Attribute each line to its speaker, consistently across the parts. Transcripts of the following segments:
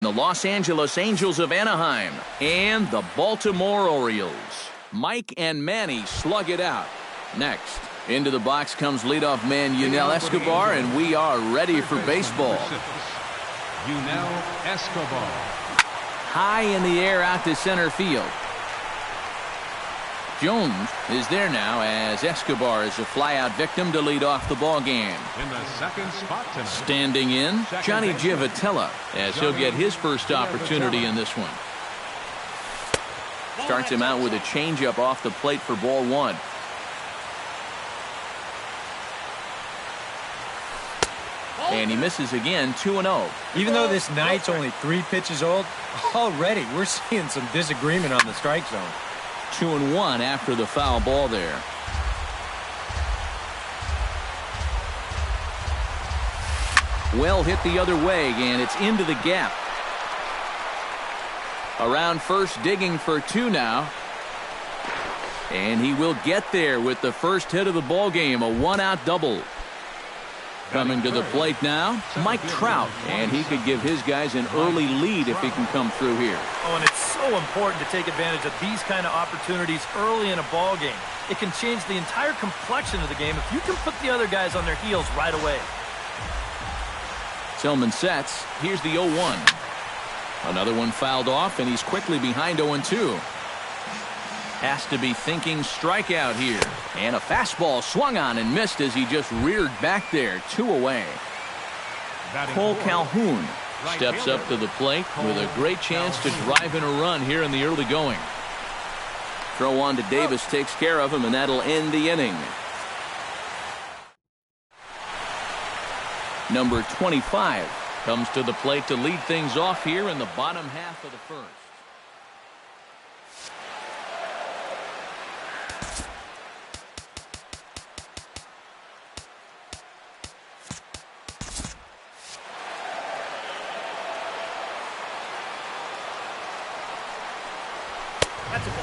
Speaker 1: the Los Angeles Angels of Anaheim and the Baltimore Orioles. Mike and Manny slug it out. Next, into the box comes leadoff man Yunel Escobar, and we are ready for baseball.
Speaker 2: Yunel Escobar.
Speaker 1: High in the air out to center field. Jones is there now as Escobar is a flyout victim to lead off the ball game.
Speaker 2: In the second spot tonight.
Speaker 1: Standing in, Johnny Givotella, as he'll get his first opportunity in this one. Starts him out with a changeup off the plate for ball one. And he misses again, 2-0.
Speaker 3: Even though this night's only 3 pitches old, already we're seeing some disagreement on the strike zone.
Speaker 1: 2-1 after the foul ball there. Well hit the other way, and it's into the gap. Around first, digging for 2 now. And he will get there with the first hit of the ball game, a 1-out double. Coming to the plate now, Mike Trout, and he could give his guys an early lead if he can come through here.
Speaker 4: Oh, and it's so important to take advantage of these kind of opportunities early in a ball game. It can change the entire complexion of the game if you can put the other guys on their heels right away.
Speaker 1: Tillman sets. Here's the 0-1. Another one fouled off, and he's quickly behind 0-2. Has to be thinking strikeout here. And a fastball swung on and missed as he just reared back there. 2 away. Cole Calhoun steps up to the plate with a great chance to drive in a run here in the early going. Throw on to Davis takes care of him, and that'll end the inning. Number 25 comes to the plate to lead things off here in the bottom half of the first.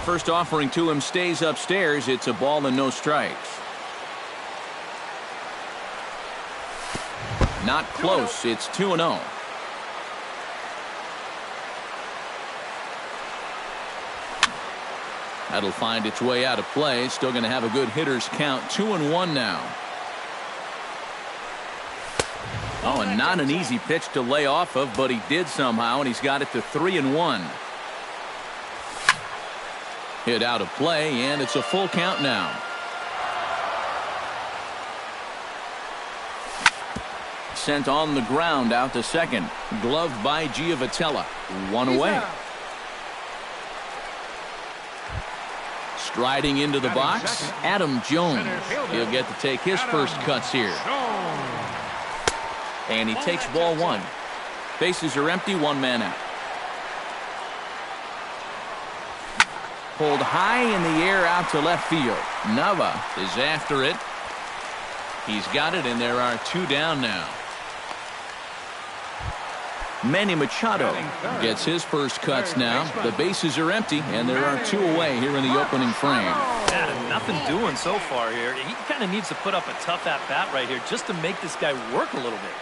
Speaker 1: First offering to him stays upstairs. It's a ball and no strikes. Not close. It's 2-0. That'll find its way out of play. Still going to have a good hitter's count. 2-1 now. Oh, and not an easy pitch to lay off of, but he did somehow, and he's got it to 3-1. Hit out of play, and it's a full count now. Sent on the ground out to second. Gloved by Givotella. 1 away. Striding into the box, Adam Jones. He'll get to take his first cuts here. And he takes ball 1. Bases are empty, 1 man out. Pulled high in the air out to left field. Nava is after it. He's got it, and there are 2 down now. Manny Machado gets his first cuts now. The bases are empty, and there are 2 away here in the opening frame.
Speaker 4: Yeah, nothing doing so far here. He kind of needs to put up a tough at-bat right here just to make this guy work a little bit.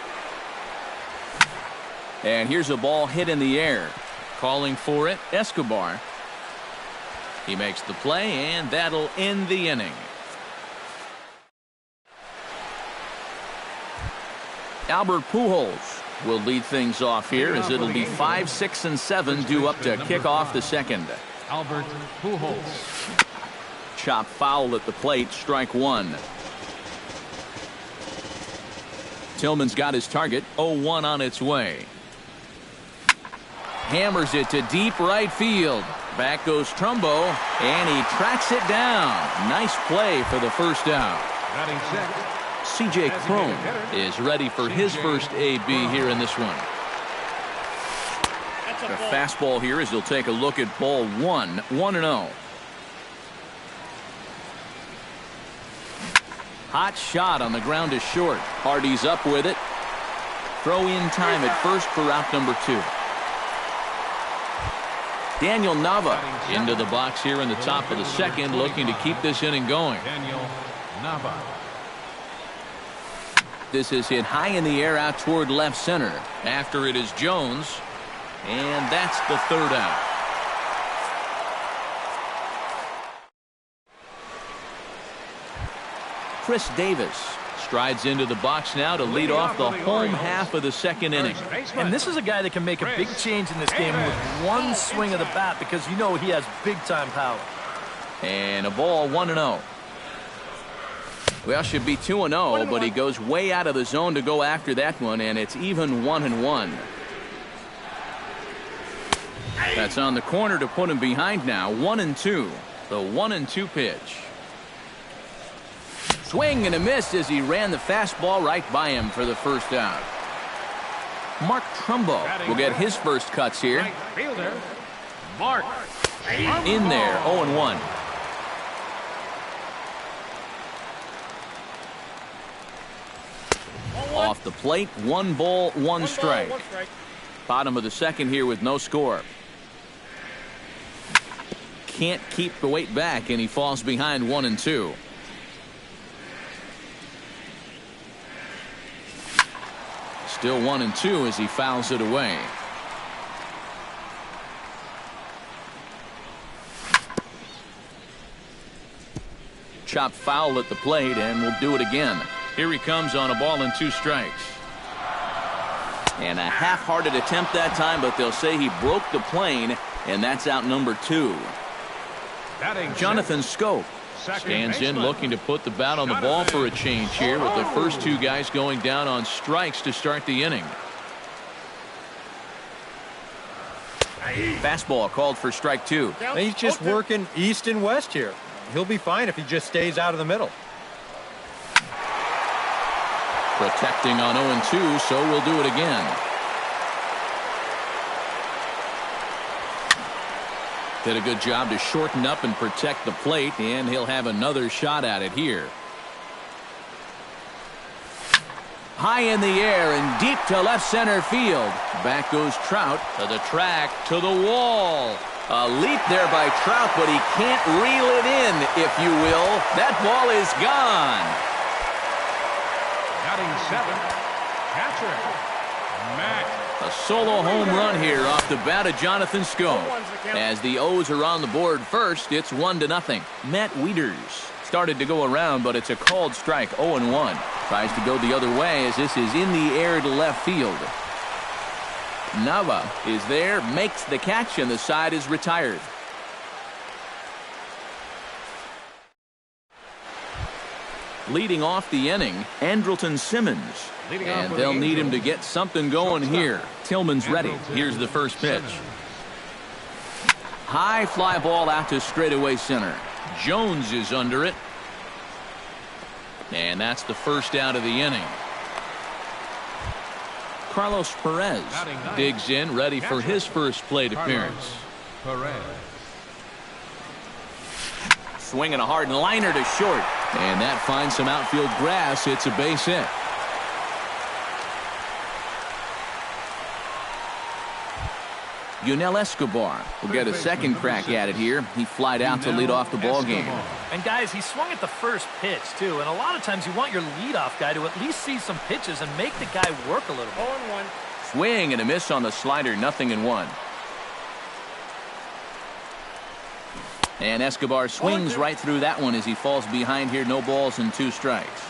Speaker 1: And here's a ball hit in the air. Calling for it, Escobar. He makes the play, and that'll end the inning. Albert Pujols will lead things off here as it'll be 5, 6, and 7 due up to kick off the second.
Speaker 2: Albert Pujols.
Speaker 1: Chop foul at the plate, strike 1. Tillman's got his target, 0-1 on its way. Hammers it to deep right field. Back goes Trumbo, and he tracks it down. Nice play for the first out.
Speaker 2: Batting sixth.
Speaker 1: C.J. Cron is ready for his first AB here in this one. The fastball here as he'll take a look at ball 1, 1-0. Hot shot on the ground is short. Hardy's up with it. Throw in time at first for out number 2. Daniel Nava into the box here in the top of the second, looking to keep this inning going.
Speaker 2: Daniel Nava.
Speaker 1: This is hit high in the air out toward left center. After it is Jones. And that's the third out. Chris Davis strides into the box now to lead off the home half of the second inning.
Speaker 4: And this is a guy that can make a big change in this game with one swing of the bat because you know he has big-time power.
Speaker 1: And a ball 1-0. Well, should be 2-0, but he goes way out of the zone to go after that one, and it's even 1-1. That's on the corner to put him behind now. 1-2. The 1-2 pitch. Swing and a miss as he ran the fastball right by him for the first out. Mark Trumbo will get his first cuts here.
Speaker 2: Right fielder, Mark.
Speaker 1: In there, 0-1. Off the plate, 1 ball, 1 strike. Bottom of the second here with no score. Can't keep the weight back, and he falls behind 1-2. Still 1-2 as he fouls it away. Chop foul at the plate, and we'll do it again. Here he comes on a ball and 2 strikes. And a half-hearted attempt that time, but they'll say he broke the plane, and that's out number 2. Jonathan Scope stands in looking to put the bat on the ball for a change here with the first 2 guys going down on strikes to start the inning. Fastball called for strike 2.
Speaker 3: He's just working east and west here. He'll be fine if he just stays out of the middle.
Speaker 1: Protecting on 0-2, so we'll do it again. Did a good job to shorten up and protect the plate, and he'll have another shot at it here. High in the air and deep to left center field. Back goes Trout to the track, to the wall. A leap there by Trout, but he can't reel it in, if you will. That ball is gone.
Speaker 2: Batting 7, catcher, Matt.
Speaker 1: A solo home run here off the bat of Jonathan Scope. As the O's are on the board first, it's 1-0. Matt Wieters started to go around, but it's a called strike. 0-1. Tries to go the other way as this is in the air to left field. Nava is there, makes the catch, and the side is retired. Leading off the inning, Andrelton Simmons. And they'll need him to get something going here. Tillman's ready. Here's the first pitch. High fly ball out to straightaway center. Jones is under it. And that's the first out of the inning. Carlos Perez digs in, ready for his first plate appearance. Swinging a hard liner to short. And that finds some outfield grass. It's a base hit. Yunel Escobar will get a second crack at it here. He flied out to lead off the ball game.
Speaker 4: And guys, he swung at the first pitch too, and a lot of times you want your leadoff guy to at least see some pitches and make the guy work a little bit.
Speaker 1: 0-1. Swing and a miss on the slider, 0-1. And Escobar swings right through that one as he falls behind here. No balls and 2 strikes.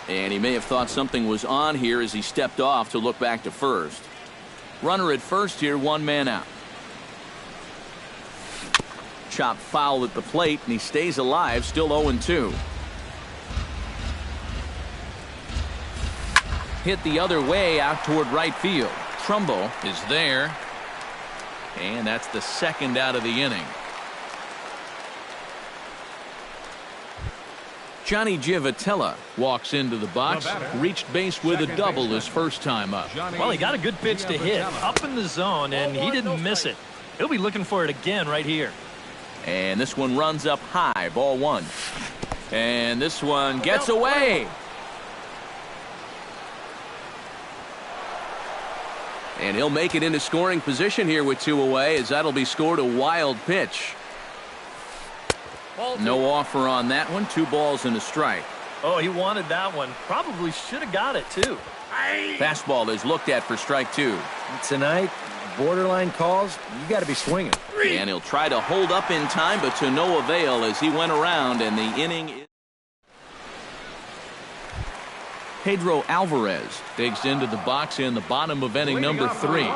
Speaker 1: And he may have thought something was on here as he stepped off to look back to first. Runner at first here, 1 man out. Chop foul at the plate, and he stays alive, still 0-2. Hit the other way out toward right field. Trumbo is there. And that's the second out of the inning. Johnny Giavotella walks into the box, reached base with a double his first time up.
Speaker 4: Well, he got a good pitch to hit up in the zone, and he didn't miss it. He'll be looking for it again right here.
Speaker 1: And this one runs up high, ball 1. And this one gets away. And he'll make it into scoring position here with 2 away, as that'll be scored a wild pitch. No offer on that one. 2 balls and a strike.
Speaker 4: Oh, he wanted that one. Probably should have got it too.
Speaker 1: Fastball is looked at for strike 2.
Speaker 3: Tonight, borderline calls, you got to be swinging.
Speaker 1: And he'll try to hold up in time, but to no avail as he went around, and the inning is... Pedro Alvarez digs into the box in the bottom of inning number 3.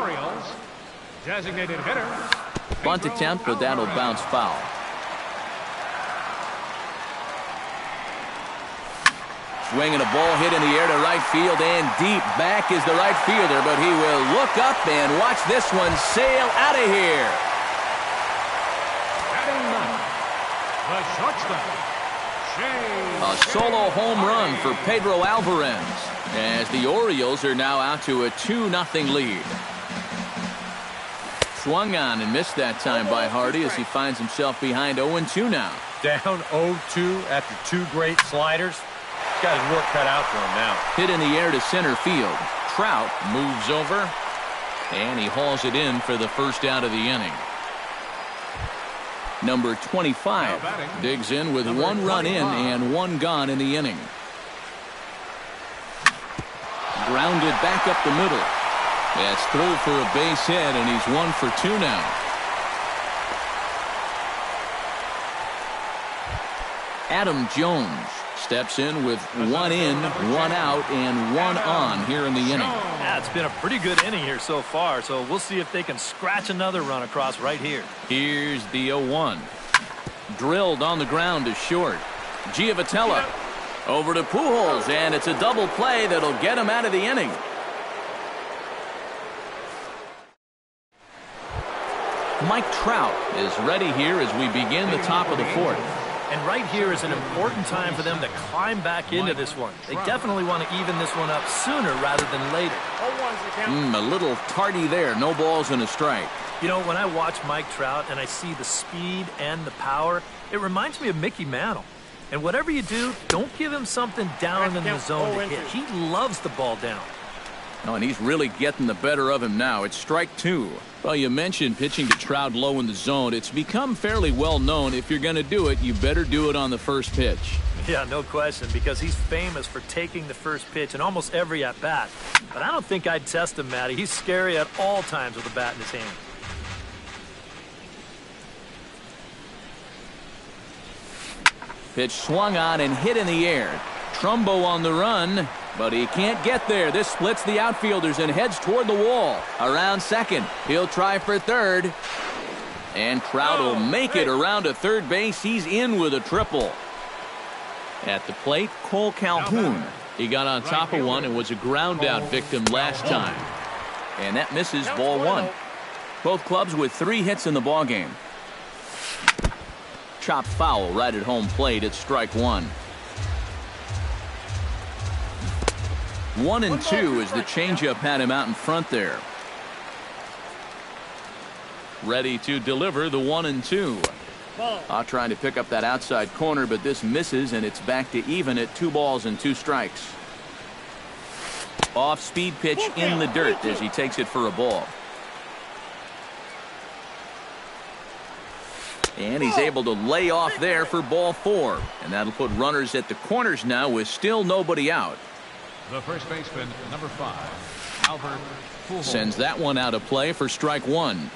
Speaker 2: Designated hitter.
Speaker 1: Bunt attempt, but that'll bounce foul. Swinging a ball hit in the air to right field, and deep back is the right fielder, but he will look up and watch this one sail out of here.
Speaker 2: Batting ninth, the shortstop, Shea.
Speaker 1: A solo home run for Pedro Alvarez, as the Orioles are now out to a 2-0 lead. Swung on and missed that time by Hardy as he finds himself behind 0-2 now.
Speaker 3: Down 0-2 after 2 great sliders. Got his work cut out for him now.
Speaker 1: Hit in the air to center field. Trout moves over, and he hauls it in for the first out of the inning. Number 25 digs in with 1 run in and 1 gone in the inning. Grounded back up the middle. That's through for a base hit, and he's 1 for 2 now. Adam Jones steps in with 1 in, 1 out, and 1 on here in the inning.
Speaker 4: Yeah, it's been a pretty good inning here so far, so we'll see if they can scratch another run across right here.
Speaker 1: Here's the 0-1. Drilled on the ground to short. Giavotella over to Pujols, and it's a double play that'll get him out of the inning. Mike Trout is ready here as we begin the top of the 4th.
Speaker 4: And right here is an important time for them to climb back into this one. They definitely want to even this one up sooner rather than later.
Speaker 1: A little tardy there. No balls and a strike.
Speaker 4: You know, when I watch Mike Trout and I see the speed and the power, it reminds me of Mickey Mantle. And whatever you do, don't give him something down in the zone to hit. He loves the ball down.
Speaker 1: Oh, and he's really getting the better of him now. It's strike 2. Well, you mentioned pitching to Trout low in the zone. It's become fairly well known. If you're going to do it, you better do it on the first pitch.
Speaker 4: Yeah, no question, because he's famous for taking the first pitch in almost every at-bat. But I don't think I'd test him, Matty. He's scary at all times with a bat in his hand.
Speaker 1: Pitch swung on and hit in the air. Trumbo on the run, but he can't get there. This splits the outfielders and heads toward the wall. Around second, he'll try for third. And Trout will make it around to third base. He's in with a triple. At the plate, Cole Calhoun. He got on top of one and was a ground out victim last time. And that misses, ball 1. Both clubs with 3 hits in the ballgame. Chopped foul right at home plate. It's strike 1. 1-2 as the changeup had him out in front there. Ready to deliver the 1-2. Trying to pick up that outside corner, but this misses, and it's back to even at 2 balls and 2 strikes. Off speed pitch in the dirt as he takes it for a ball. And he's able to lay off there for ball 4. And that'll put runners at the corners now with still nobody out.
Speaker 2: The first baseman, number 5, Albert Pujols.
Speaker 1: Sends that one out of play for strike 1.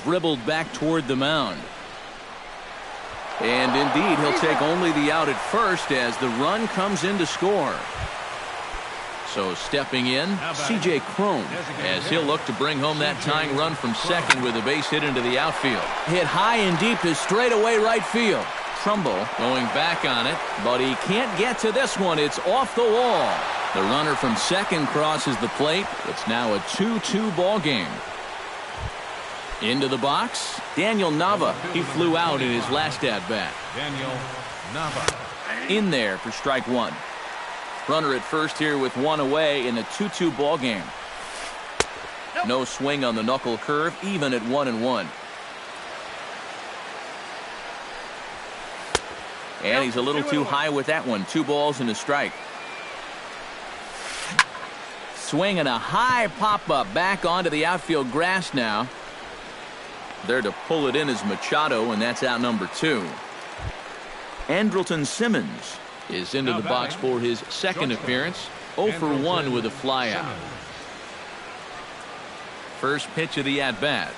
Speaker 1: Dribbled back toward the mound. And indeed, he'll take only the out at first as the run comes in to score. So stepping in, C.J. Cron, as he'll look to bring home that tying run from second with a base hit into the outfield. Hit high and deep to straightaway right field. Trumbo going back on it, but he can't get to this one. It's off the wall. The runner from second crosses the plate. It's now a 2-2 ball game. Into the box, Daniel Nava. He flew out in his last at-bat.
Speaker 2: Daniel Nava.
Speaker 1: In there for strike 1. Runner at first here with 1 away in a 2-2 ball game. No swing on the knuckle curve, even at 1-1. And he's a little too high with that one. 2 balls and a strike. Swing and a high pop-up back onto the outfield grass now. There to pull it in is Machado, and that's out number 2. Andrelton Simmons is into the box for his second appearance. 0 for 1 with a flyout. First pitch of the at-bat.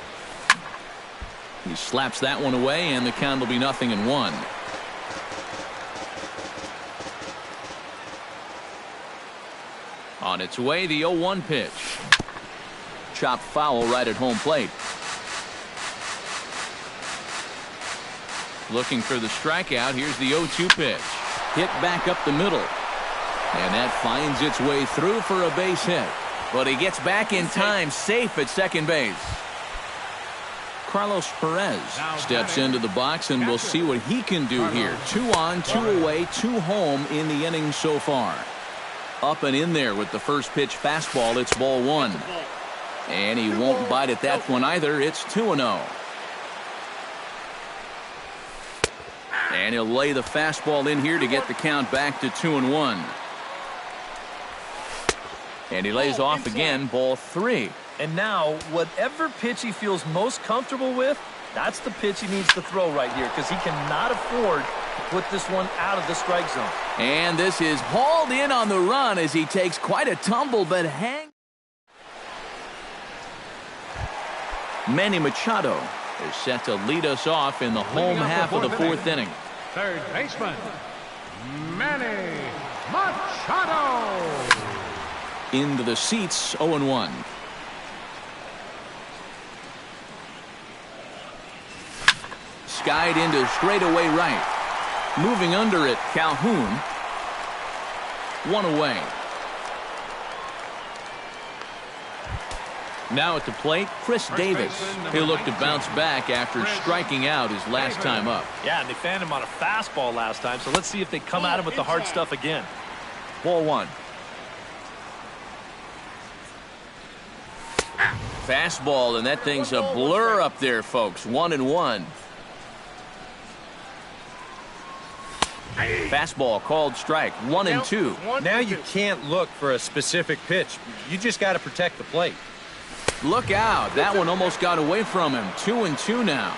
Speaker 1: He slaps that one away, and the count will be 0-1. On its way, the 0-1 pitch. Chopped foul right at home plate. Looking for the strikeout. Here's the 0-2 pitch. Hit back up the middle. And that finds its way through for a base hit. But he gets back in time, safe at second base. Carlos Perez steps into the box, and we'll see what he can do here. 2 on, 2 away, 2 home in the inning so far. Up and in there with the first pitch fastball. It's ball 1. And he won't bite at that one either. It's 2-0. And he'll lay the fastball in here to get the count back to 2-1. And he lays off again, ball 3.
Speaker 4: And now, whatever pitch he feels most comfortable with, that's the pitch he needs to throw right here, because he cannot afford to put this one out of the strike zone.
Speaker 1: And this is hauled in on the run as he takes quite a tumble, but Manny Machado is set to lead us off in the home half of the 4th inning.
Speaker 2: Third baseman, Manny Machado.
Speaker 1: Into the seats, 0-1. Skied into straightaway right. Moving under it, Calhoun. 1 away. Now at the plate, Chris Davis. He'll look to bounce back after striking out his last time up.
Speaker 4: Yeah, and they fanned him on a fastball last time, so let's see if they come at him with the hard stuff again.
Speaker 1: Ball 1. Fastball, and that thing's a blur up there, folks. 1-1. Fastball called strike. 1-2.
Speaker 3: Now you can't look for a specific pitch. You just got to protect the plate.
Speaker 1: Look out. That one almost got away from him. 2-2 now.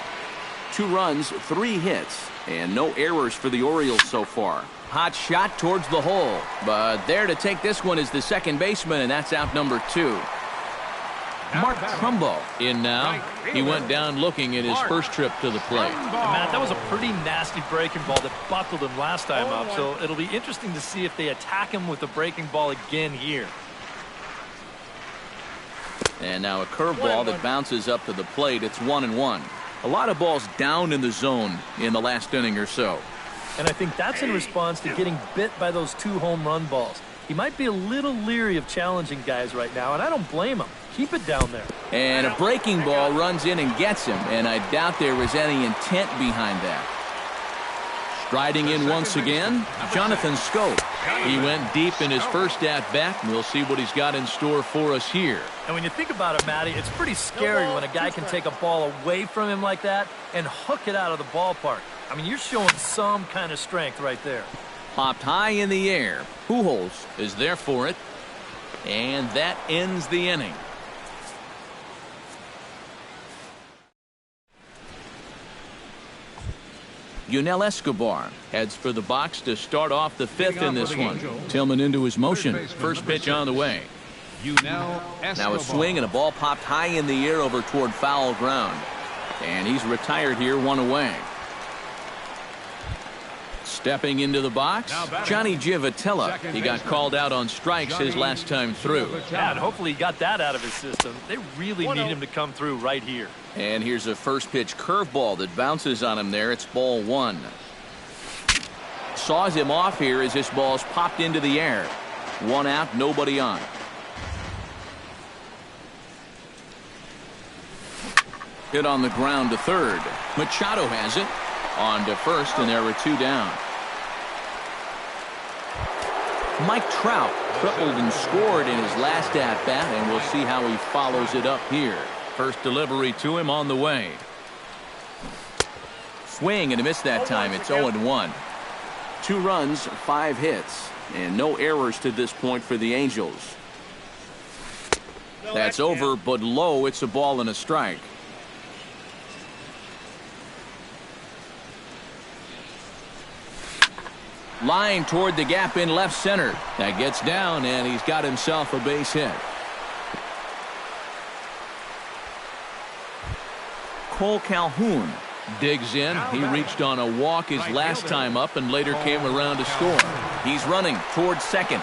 Speaker 1: 2 runs, 3 hits, and no errors for the Orioles so far. Hot shot towards the hole, but there to take this one is the second baseman, and that's out number 2. Mark Trumbo in now. He went down looking at his first trip to the plate.
Speaker 4: And Matt, that was a pretty nasty breaking ball that buckled him last time up, so it'll be interesting to see if they attack him with the breaking ball again here.
Speaker 1: And now a curveball that bounces up to the plate. It's 1-1. A lot of balls down in the zone in the last inning or so.
Speaker 4: And I think that's in response to getting bit by those 2 home run balls. He might be a little leery of challenging guys right now, and I don't blame him. Keep it down there.
Speaker 1: And a breaking ball runs in and gets him, and I doubt there was any intent behind that. Striding in once again, Jonathan Scope. He went deep in his first at-bat, and we'll see what he's got in store for us here.
Speaker 4: And when you think about it, Matty, it's pretty scary when a guy can take a ball away from him like that and hook it out of the ballpark. I mean, you're showing some kind of strength right there.
Speaker 1: Popped high in the air. Pujols is there for it. And that ends the inning. Yunel Escobar heads for the box to start off the 5th in this one. Tillman into his motion. First pitch on the way. Now a swing and a ball popped high in the air over toward foul ground. And he's retired here, 1 away. Stepping into the box, Johnny Giavotella. He got called out on strikes his last time through.
Speaker 4: Yeah, and hopefully he got that out of his system. They really need him to come through right here.
Speaker 1: And here's a first pitch curveball that bounces on him there. It's ball 1. Saws him off here as this ball's popped into the air. 1 out, nobody on. Hit on the ground to third. Machado has it. On to first, and there were 2 down. Mike Trout tripled and scored in his last at-bat, and we'll see how he follows it up here. First delivery to him on the way. Swing and a miss that time. It's 0-1. 2 runs, 5 hits, and no errors to this point for the Angels. That's over, but low. It's a ball and a strike. Line toward the gap in left center. That gets down, and he's got himself a base hit. Cole Calhoun digs in. He reached on a walk his last time up and later came around to score. He's running towards second.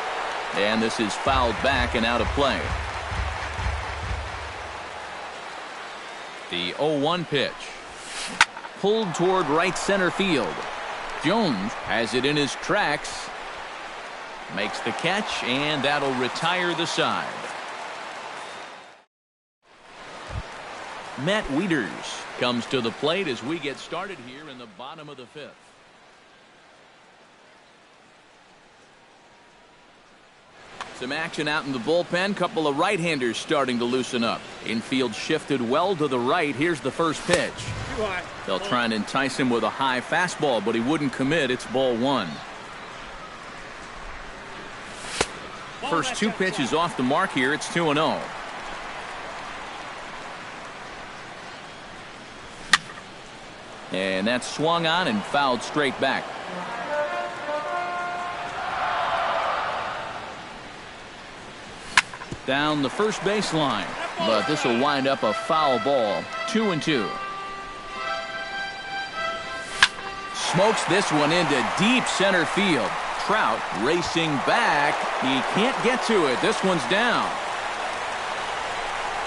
Speaker 1: And this is fouled back and out of play. The 0-1 pitch. Pulled toward right center field. Jones has it in his tracks. Makes the catch, and that'll retire the side. Matt Wieters comes to the plate as we get started here in the bottom of the fifth. Some action out in the bullpen. Couple of right-handers starting to loosen up. Infield shifted well to the right. Here's the first pitch. They'll try and entice him with a high fastball, but he wouldn't commit. It's ball one. First two pitches off the mark here. It's 2-0. And that's swung on and fouled straight back. Down the first baseline, but this will wind up a foul ball. 2-2. Smokes this one into deep center field. Trout racing back. He can't get to it. This one's down.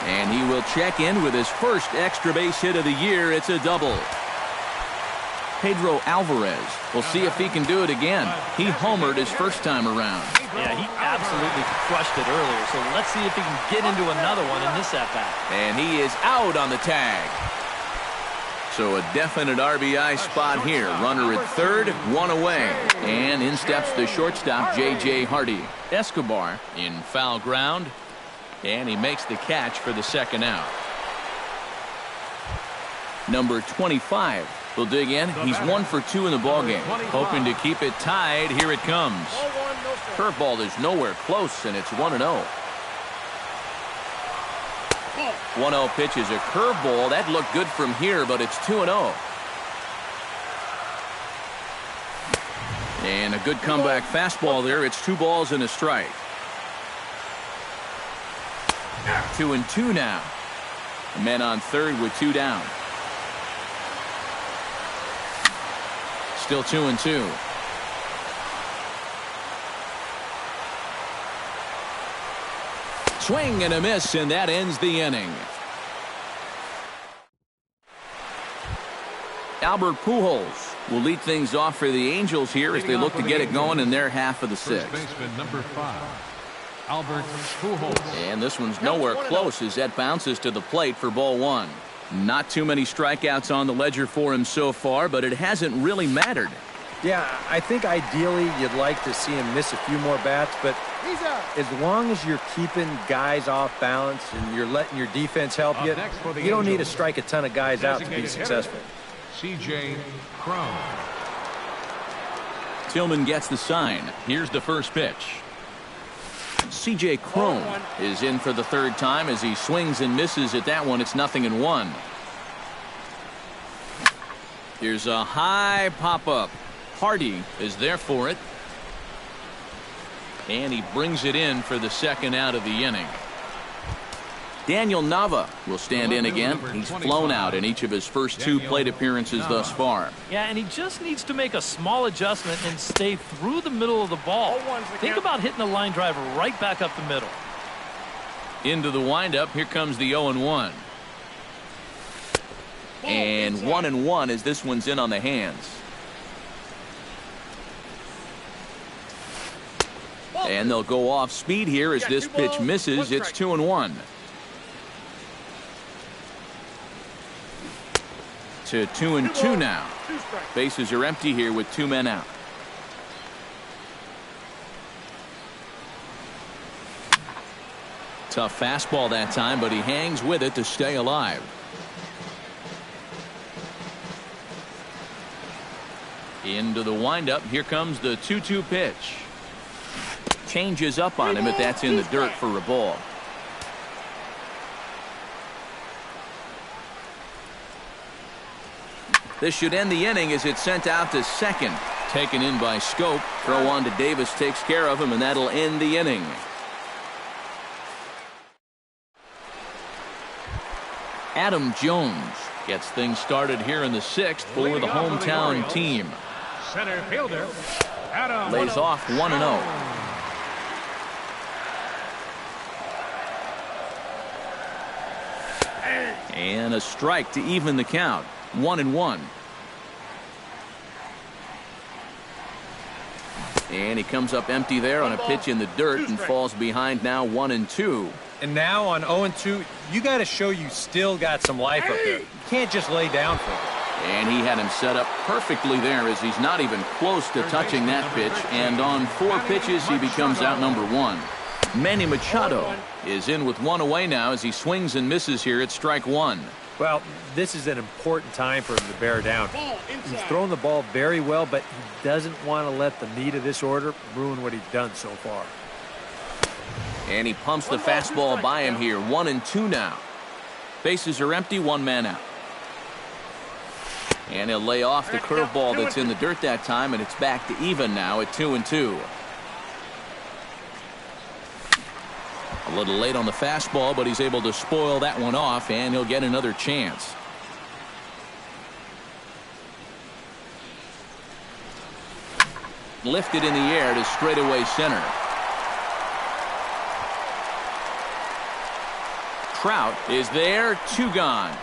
Speaker 1: And he will check in with his first extra base hit of the year. It's a double. Pedro Alvarez will see if he can do it again. He homered his first time around.
Speaker 4: Yeah, he absolutely crushed it earlier, so let's see if he can get into another one in this at-bat.
Speaker 1: And he is out on the tag. So a definite RBI spot here. Runner at third, one away. And in steps the shortstop, J.J. Hardy. Escobar in foul ground, and he makes the catch for the second out. Number 25 will dig in. He's 1 for 2 in the ballgame. Hoping to keep it tied. Here it comes. Curveball is nowhere close, and it's 1-0. 1-0 pitch is a curveball. That looked good from here, but it's 2-0. And a good comeback fastball there. It's 2 balls and a strike. 2-2 now. Men on third with 2 down. Still 2-2. Swing and a miss, and that ends the inning. Albert Pujols will lead things off for the Angels here as they look to get it going in their half of the sixth.
Speaker 2: Baseman number 5, Albert Pujols.
Speaker 1: And this one's nowhere close as that bounces to the plate for ball one. Not too many strikeouts on the ledger for him so far, but it hasn't really mattered.
Speaker 3: Yeah, I think ideally you'd like to see him miss a few more bats, but as long as you're keeping guys off balance and you're letting your defense help you, you don't need to strike a ton of guys out to be successful.
Speaker 2: C.J. Cron.
Speaker 1: Tillman gets the sign. Here's the first pitch. C.J. Cron is in for the third time as he swings and misses at that one. It's 0-1. Here's a high pop-up. Hardy is there for it. And he brings it in for the second out of the inning. Daniel Nava will stand in again. He's flown out in each of his first 2 plate appearances thus far.
Speaker 4: Yeah, and he just needs to make a small adjustment and stay through the middle of the ball. Think about hitting a line drive right back up the middle.
Speaker 1: Into the windup. Here comes the 0-1. And 1-1 as this one's in on the hands. And they'll go off speed here as this pitch misses. It's 2-1. To 2-2 now. Bases are empty here with 2 men out. Tough fastball that time, but he hangs with it to stay alive. Into the windup. Here comes the 2-2 pitch. Changes up on him, but that's in the dirt for a ball. This should end the inning as it's sent out to second. Taken in by Scope. Throw on to Davis takes care of him, and that'll end the inning. Adam Jones gets things started here in the 6th for the hometown team.
Speaker 2: Center fielder, Adam.
Speaker 1: Lays off 1-0. And a strike to even the count. 1-1. And he comes up empty there on a pitch in the dirt and falls behind now 1-2.
Speaker 3: And now on 0-2, you got to show you still got some life up there. You can't just lay down for it.
Speaker 1: And he had him set up perfectly there as he's not even close to touching that pitch. And on 4 pitches, he becomes out number 1. Manny Machado is in with 1 away now as he swings and misses here at strike 1.
Speaker 3: Well, this is an important time for him to bear down. He's thrown the ball very well, but he doesn't want to let the meat of this order ruin what he's done so far.
Speaker 1: And he pumps the fastball by him here. 1-2 now. Bases are empty, 1 man out. And he'll lay off the curveball that's in the dirt that time, and it's back to even now at 2-2. A little late on the fastball, but he's able to spoil that one off, and he'll get another chance. Lifted in the air to straightaway center. Trout is there, 2 gone.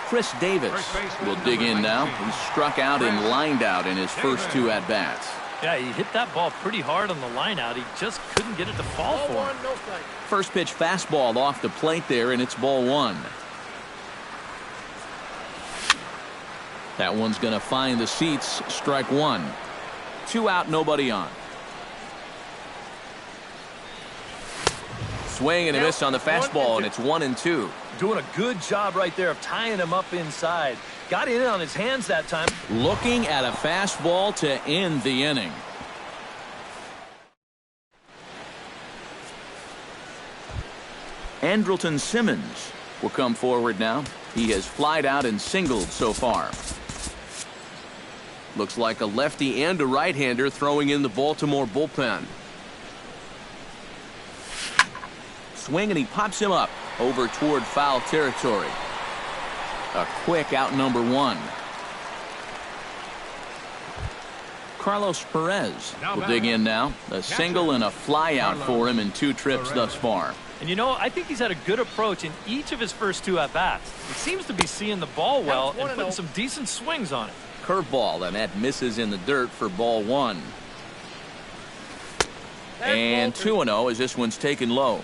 Speaker 1: Chris Davis will dig in now. He struck out and lined out in his first 2 at-bats.
Speaker 4: Yeah, he hit that ball pretty hard on the line out. He just couldn't get it to fall for him.
Speaker 1: First pitch fastball off the plate there, and it's ball 1. That one's going to find the seats. Strike 1. 2 out, nobody on. Swing and a miss on the fastball, and it's 1-2.
Speaker 4: Doing a good job right there of tying him up inside. Got in on his hands that time.
Speaker 1: Looking at a fastball to end the inning. Andrelton Simmons will come forward now. He has flied out and singled so far. Looks like a lefty and a right-hander throwing in the Baltimore bullpen. Swing, and he pops him up over toward foul territory. A quick out number 1. Carlos Perez will dig in now. A single and a fly out for him in 2 trips thus far.
Speaker 4: And you know, I think he's had a good approach in each of his first 2 at-bats. He seems to be seeing the ball well and putting some decent swings on it.
Speaker 1: Curveball, and that misses in the dirt for ball 1. And 2-0 as this one's taken low.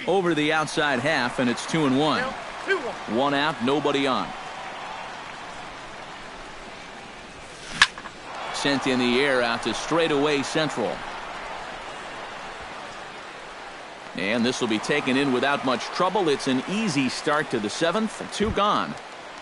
Speaker 1: Over the outside half, and it's 2-1. 1 out, nobody on. Sent in the air out to straightaway central. And this will be taken in without much trouble. It's an easy start to the 7th. 2 gone.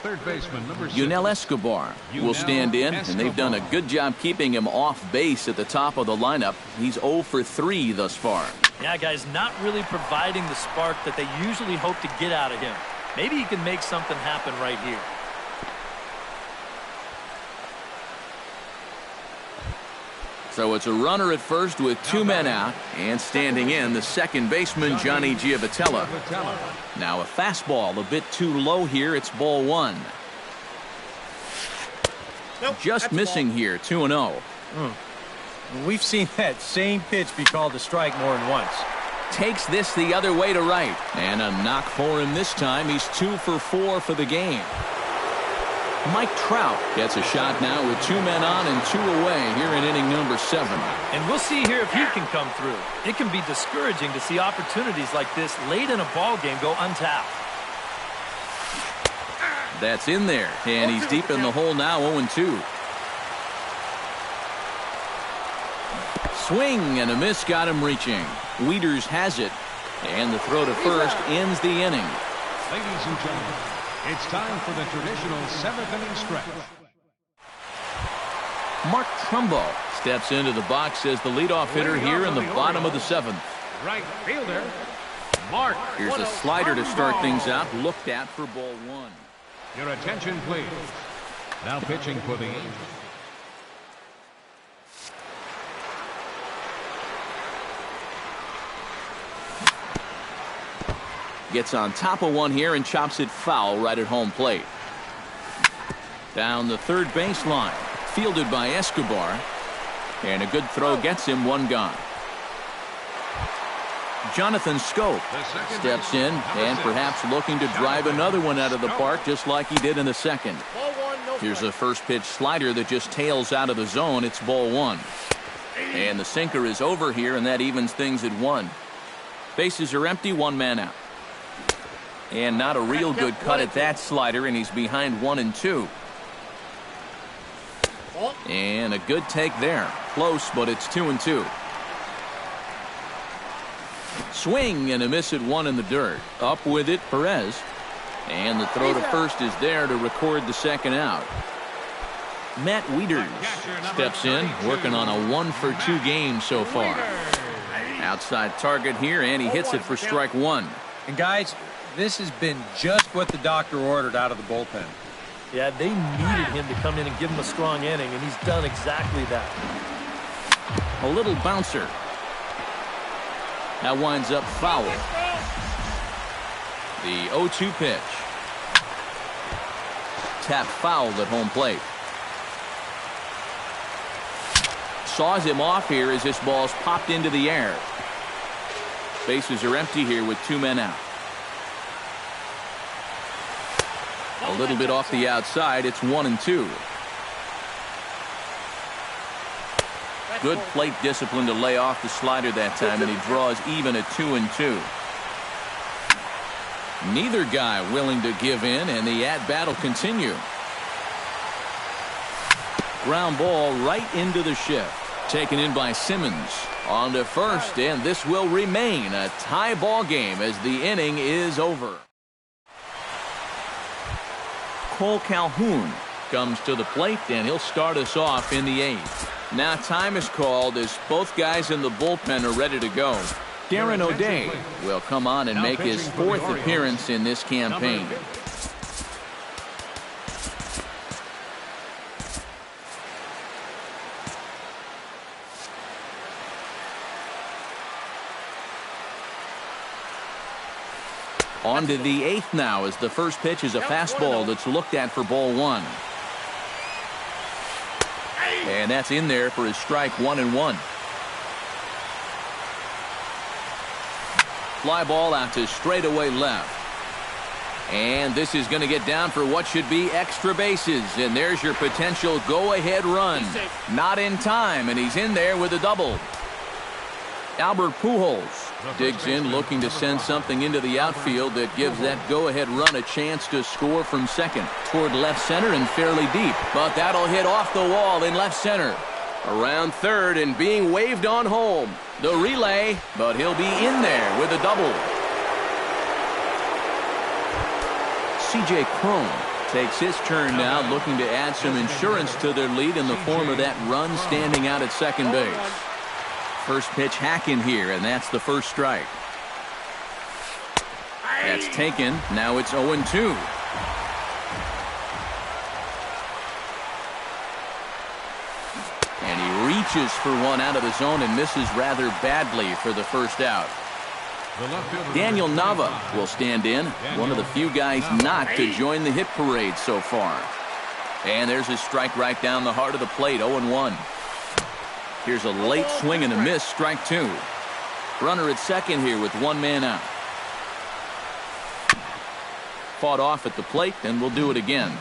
Speaker 2: Third baseman, number 6.
Speaker 1: Yunel Escobar will stand in, and they've done a good job keeping him off base at the top of the lineup. He's 0 for 3 thus far.
Speaker 4: Yeah, guys, not really providing the spark that they usually hope to get out of him. Maybe he can make something happen right here.
Speaker 1: So it's a runner at first with 2 men out, and standing in the second baseman, Johnny Giavotella. Now a fastball a bit too low here. It's ball 1. Just missing here, 2-0.
Speaker 3: We've seen that same pitch be called a strike more than once.
Speaker 1: Takes this the other way to right. And a knock for him this time. He's 2 for 4 for the game. Mike Trout gets a shot now with 2 men on and 2 away here in inning number 7.
Speaker 4: And we'll see here if he can come through. It can be discouraging to see opportunities like this late in a ball game go untapped.
Speaker 1: That's in there, and he's deep in the hole now, 0-2. Swing and a miss got him reaching. Wieters has it, and the throw to first ends the inning.
Speaker 2: Ladies and gentlemen, it's time for the traditional 7th inning stretch.
Speaker 1: Mark Trumbo steps into the box as the leadoff hitter here in the bottom of the 7th.
Speaker 2: Right fielder, Mark.
Speaker 1: Here's a slider to start things out. Looked at for ball one.
Speaker 2: Your attention, please. Now pitching for the Angels.
Speaker 1: Gets on top of one here and chops it foul right at home plate. Down the third baseline. Fielded by Escobar. And a good throw gets him one gone. Jonathan Scope steps in and perhaps looking to drive another one out of the park just like he did in the second. Here's a first pitch slider that just tails out of the zone. It's ball one. And the sinker is over here, and that evens things at one. Bases are empty, one man out. And not a real good cut at that slider, and he's behind 1-2. And a good take there. Close, but it's 2-2. Swing and a miss at one in the dirt. Up with it, Perez. And the throw to first is there to record the second out. Matt Wieters steps in, working on a 1-for-2 game so far. Outside target here, and he hits it for strike one.
Speaker 3: And guys, this has been just what the doctor ordered out of the bullpen.
Speaker 4: Yeah, they needed him to come in and give him a strong inning, and he's done exactly that.
Speaker 1: A little bouncer. That winds up foul. The 0-2 pitch. Tap fouled at home plate. Saws him off here as this ball's popped into the air. Bases are empty here with two men out. A little bit off the outside. It's 1-2. Good plate discipline to lay off the slider that time, and he draws even at 2-2. Neither guy willing to give in, and the at-bat will continue. Ground ball right into the shift. Taken in by Simmons. On to first, and this will remain a tie ball game as the inning is over. Cole Calhoun comes to the plate, and he'll start us off in the eighth. Now time is called as both guys in the bullpen are ready to go. Darren O'Day will come on and make his fourth appearance in this campaign. On to the eighth now as the first pitch is a fastball that's looked at for ball one. And that's in there for his strike 1-1. Fly ball out to straightaway left. And this is going to get down for what should be extra bases. And there's your potential go-ahead run. Not in time, and he's in there with a double. Albert Pujols digs in, looking to send something into the outfield that gives that go-ahead run a chance to score from second. Toward left center and fairly deep. But that'll hit off the wall in left center. Around third and being waved on home. The relay, but he'll be in there with a double. C.J. Cron takes his turn now, looking to add some insurance to their lead in the form of that run standing out at second base. First pitch hack in here, and that's the first strike. That's taken. Now it's 0-2. And he reaches for one out of the zone and misses rather badly for the first out. Daniel Nava will stand in, one of the few guys not to join the hit parade so far. And there's a strike right down the heart of the plate, 0-1. Here's a late swing and a miss, strike two. Runner at second here with one man out. Fought off at the plate, and we'll do it again.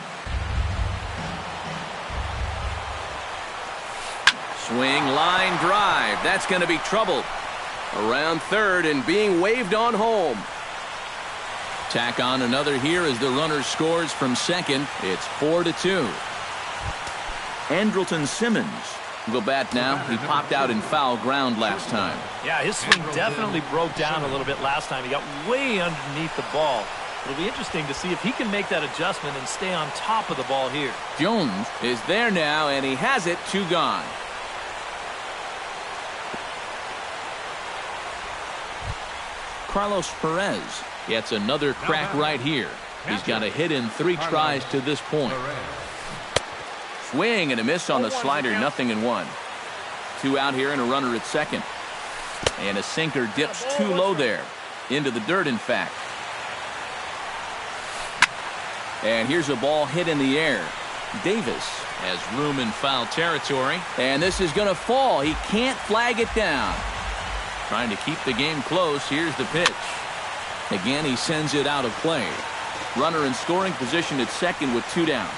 Speaker 1: Swing, line drive. That's going to be trouble. Around third and being waved on home. Tack on another here as the runner scores from second. It's 4-2. Andrelton Simmons will bat now. He popped out in foul ground last time.
Speaker 4: Yeah, his swing definitely broke down a little bit last time. He got way underneath the ball. It'll be interesting to see if he can make that adjustment and stay on top of the ball here.
Speaker 1: Jones is there now, and he has it, two gone. Carlos Perez gets another crack right here. He's got a hit in 3 tries to this point. Swing and a miss on the slider, 0-1. 2 out here and a runner at second. And a sinker dips too low there. Into the dirt, in fact. And here's a ball hit in the air. Davis has room in foul territory. And this is going to fall. He can't flag it down. Trying to keep the game close. Here's the pitch. Again, he sends it out of play. Runner in scoring position at second with 2 down.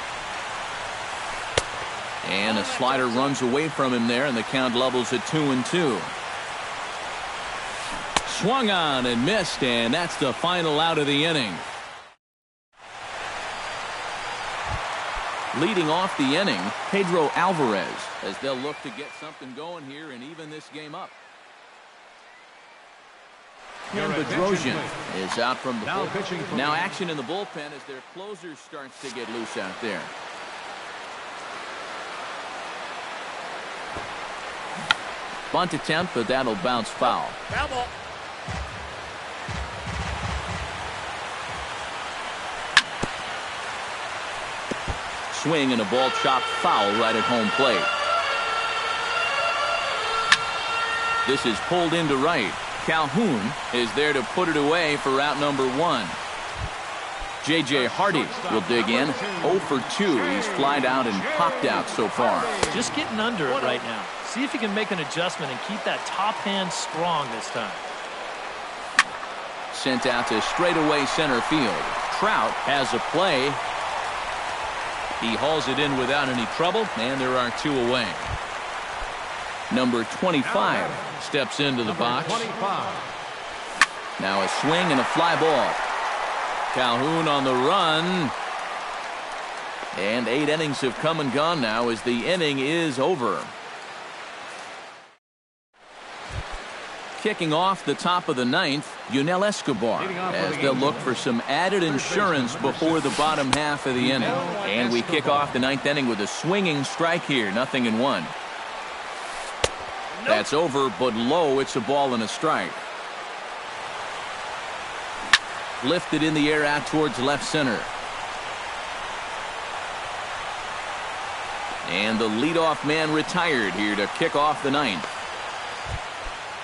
Speaker 1: And a slider runs away from him there, and the count levels at 2-2. Swung on and missed, and that's the final out of the inning. Leading off the inning, Pedro Alvarez, as they'll look to get something going here and even this game up. And Bedrosian is out from the bullpen. Now action in the bullpen as their closer starts to get loose out there. Bunt attempt, but that'll bounce foul. Swing and a ball chopped foul right at home plate. This is pulled into right. Calhoun is there to put it away for out number 1. J.J. Hardy will dig in. 0 for 2. He's flied out and popped out so far.
Speaker 4: Just getting under it right now. See if he can make an adjustment and keep that top hand strong this time.
Speaker 1: Sent out to straightaway center field. Trout has a play. He hauls it in without any trouble, and there are 2 away. Number 25 steps into the box. Now a swing and a fly ball. Calhoun on the run. And 8 innings have come and gone now as the inning is over. Kicking off the top of the 9th, Yunel Escobar, as they'll look for some added insurance before the bottom half of the inning. And we kick off the 9th inning with a swinging strike here, 0-1. That's over, but low. It's a ball and a strike. Lifted in the air out towards left center. And the leadoff man retired here to kick off the 9th.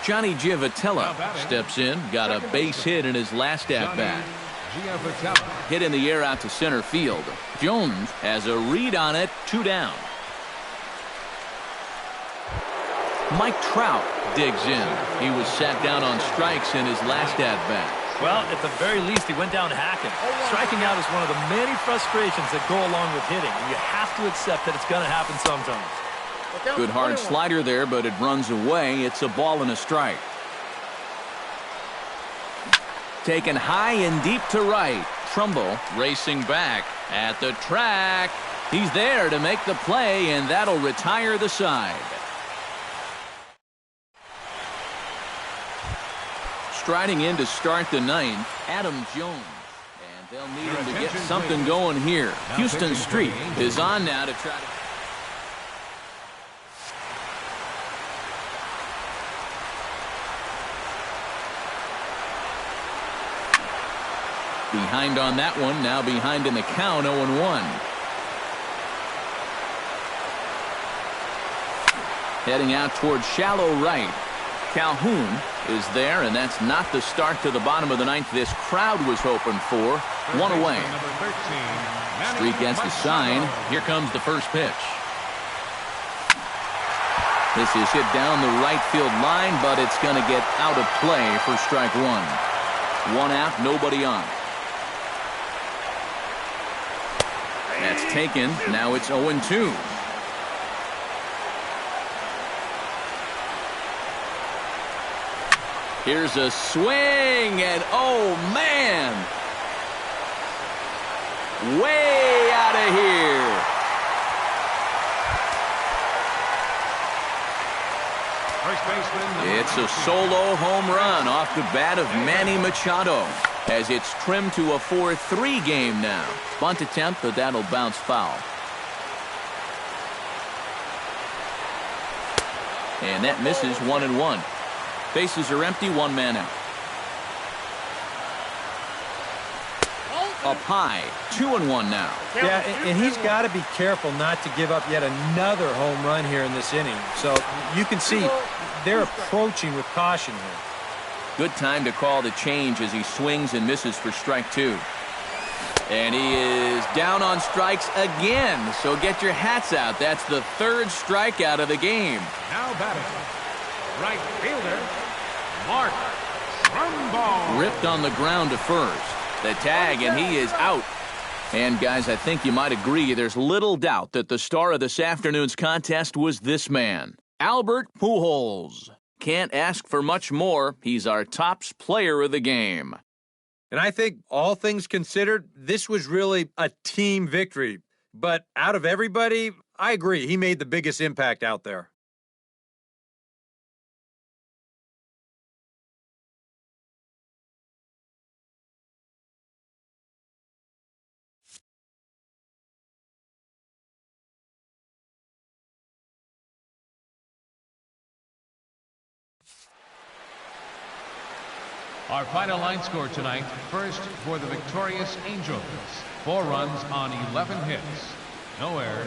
Speaker 1: Johnny Giavotella steps in, got a base hit in his last at-bat. Hit in the air out to center field. Jones has a read on it, 2 down. Mike Trout digs in. He was sat down on strikes in his last at-bat.
Speaker 4: Well, at the very least, he went down hacking. Striking out is one of the many frustrations that go along with hitting, and you have to accept that it's going to happen sometimes.
Speaker 1: Good hard slider there, but it runs away. It's a ball and a strike. Taken high and deep to right. Trumbo racing back at the track. He's there to make the play, and that'll retire the side. Striding in to start the 9th, Adam Jones. And they'll need him to get something going here. Houston Street is on now to try to... Behind on that one, now behind in the count, 0-1. Heading out towards shallow right. Calhoun is there, and that's not the start to the bottom of the 9th this crowd was hoping for. 1 away. Street gets the sign. Here comes the first pitch. This is hit down the right field line, but it's going to get out of play for strike 1. 1 out, nobody on. That's taken. Now it's 0-2. Here's a swing, and oh man! Way out of here. It's a solo home run off the bat of Manny Machado, as it's trimmed to a 4-3 game now. Bunt attempt, but that'll bounce foul. And that misses. 1-1. Bases are empty, 1 man out. Up high, 2-1 now.
Speaker 3: Yeah, and he's got to be careful not to give up yet another home run here in this inning. So you can see they're approaching with caution here.
Speaker 1: Good time to call the change as he swings and misses for strike 2. And he is down on strikes again. So get your hats out. That's the 3rd strikeout of the game.
Speaker 2: Now batting, right fielder, Mark Trumbo.
Speaker 1: Ripped on the ground to first. The tag, and he is out. And, guys, I think you might agree there's little doubt that the star of this afternoon's contest was this man, Albert Pujols. Can't ask for much more. He's our tops player of the game.
Speaker 3: And I think, all things considered, this was really a team victory. But out of everybody, I agree, he made the biggest impact out there.
Speaker 2: Our final line score tonight, first for the victorious Angels. 4 runs on 11 hits. No errors.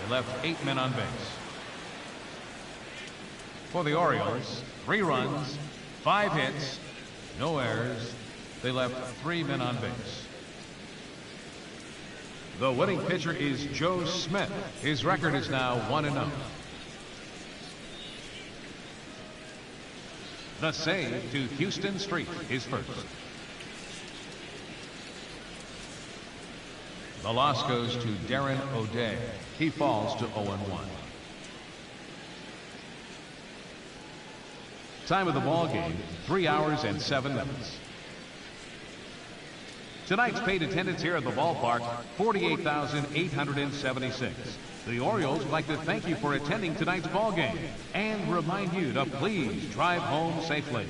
Speaker 2: They left 8 men on base. For the Orioles, 3 runs, 5 hits, no errors. They left 3 men on base. The winning pitcher is Joe Smith. His record is now 1-0. The save to Houston Street is first. The loss goes to Darren O'Day. He falls to 0-1. Time of the ball game, 3 hours and 7 minutes. Tonight's paid attendance here at the ballpark, 48,876. The Orioles would like to thank you for attending tonight's ball game and remind you to please drive home safely.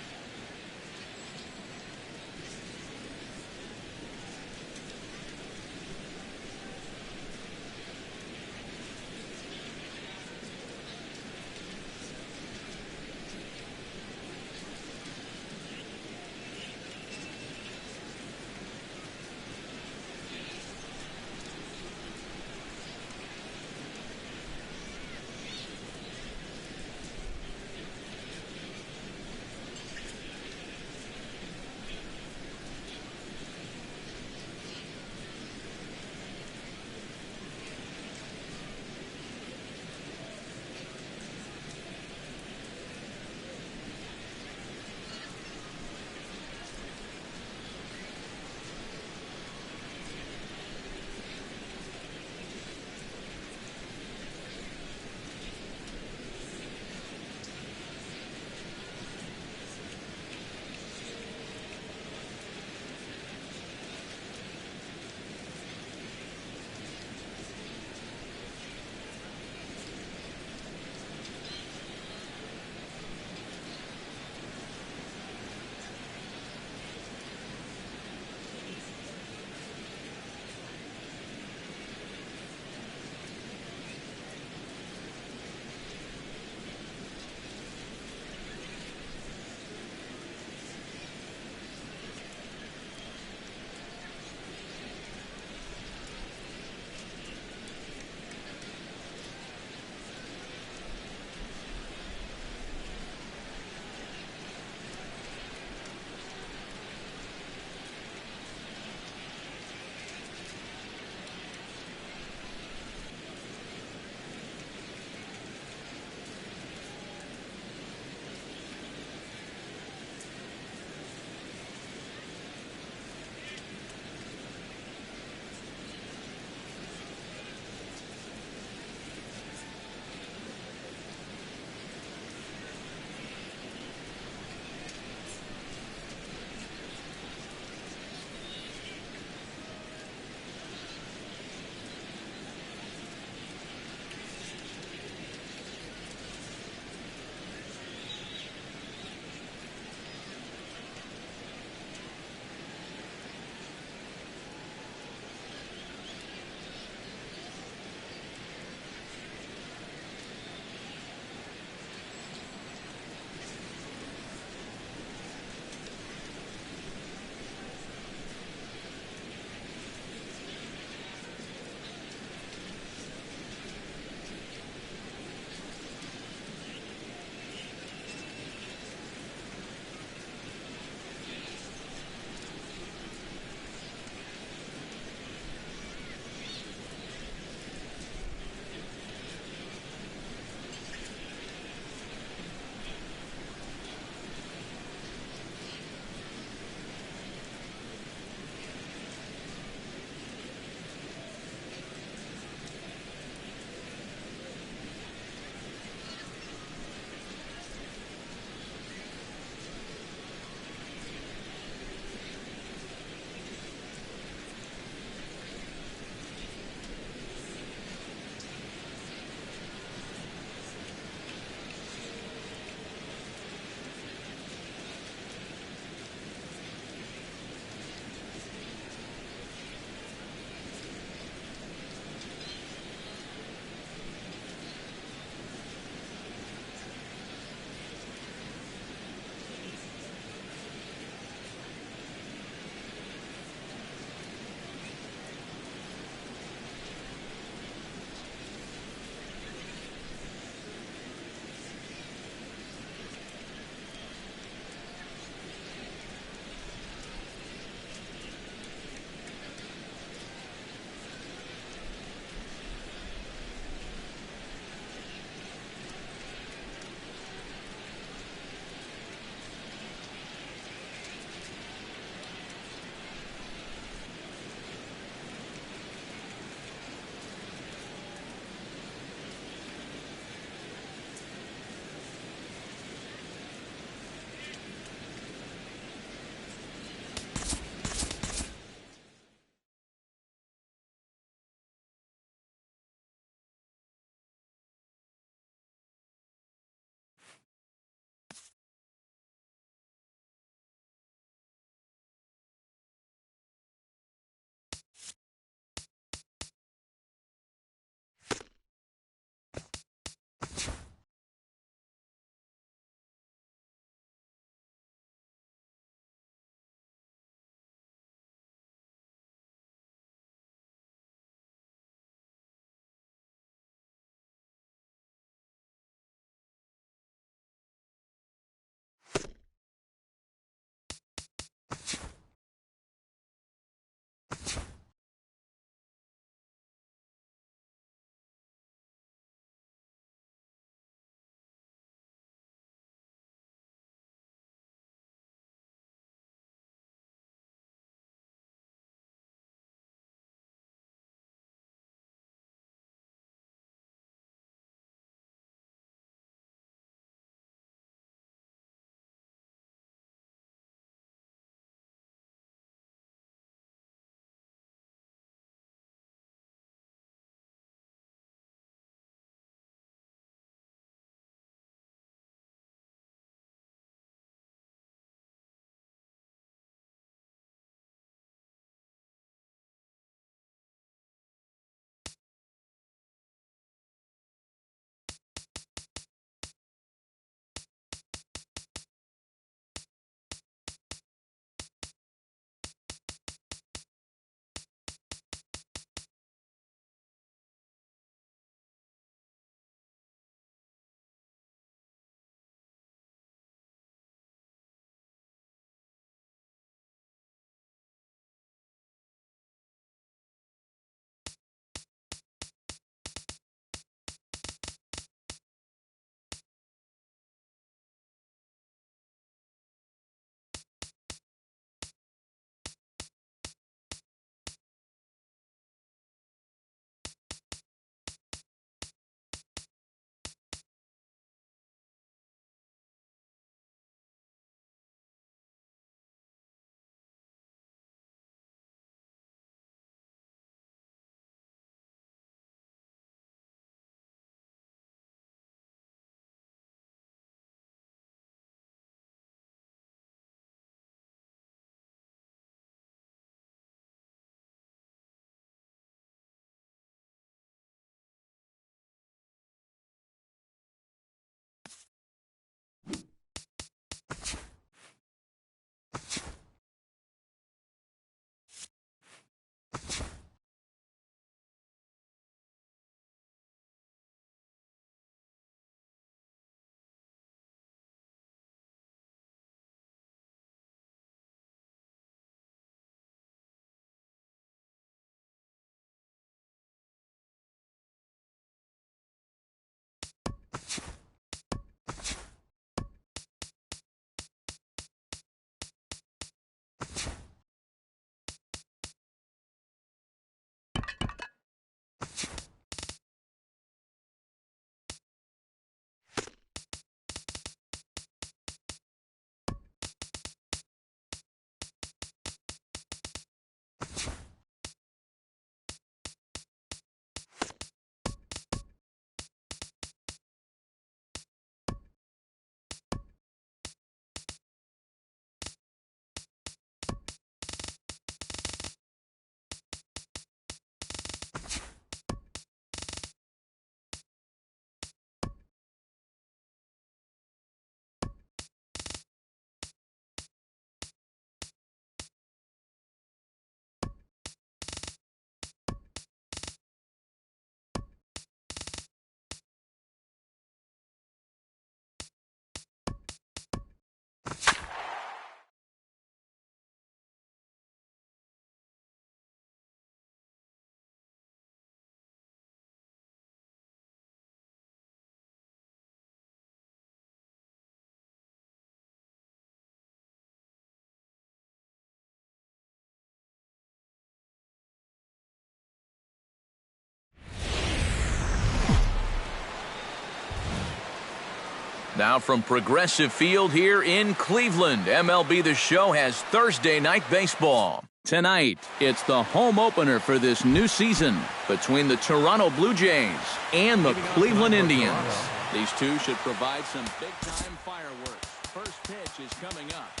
Speaker 1: Now from Progressive Field here in Cleveland, MLB The Show has Thursday night baseball. Tonight, it's the home opener for this new season between the Toronto Blue Jays and the Cleveland Indians. These two should provide some big-time fireworks. First pitch is coming up.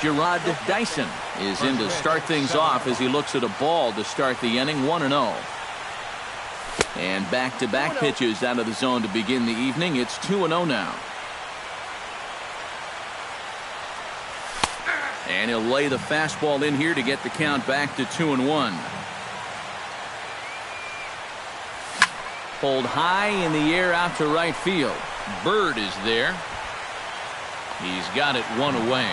Speaker 1: Gerard Dyson is in to start things off as he looks at a ball to start the inning, 1-0. And back-to-back pitches out of the zone to begin the evening. It's 2-0 now. And he'll lay the fastball in here to get the count back to 2-1. Pulled high in the air out to right field. Bird is there. He's got it one away.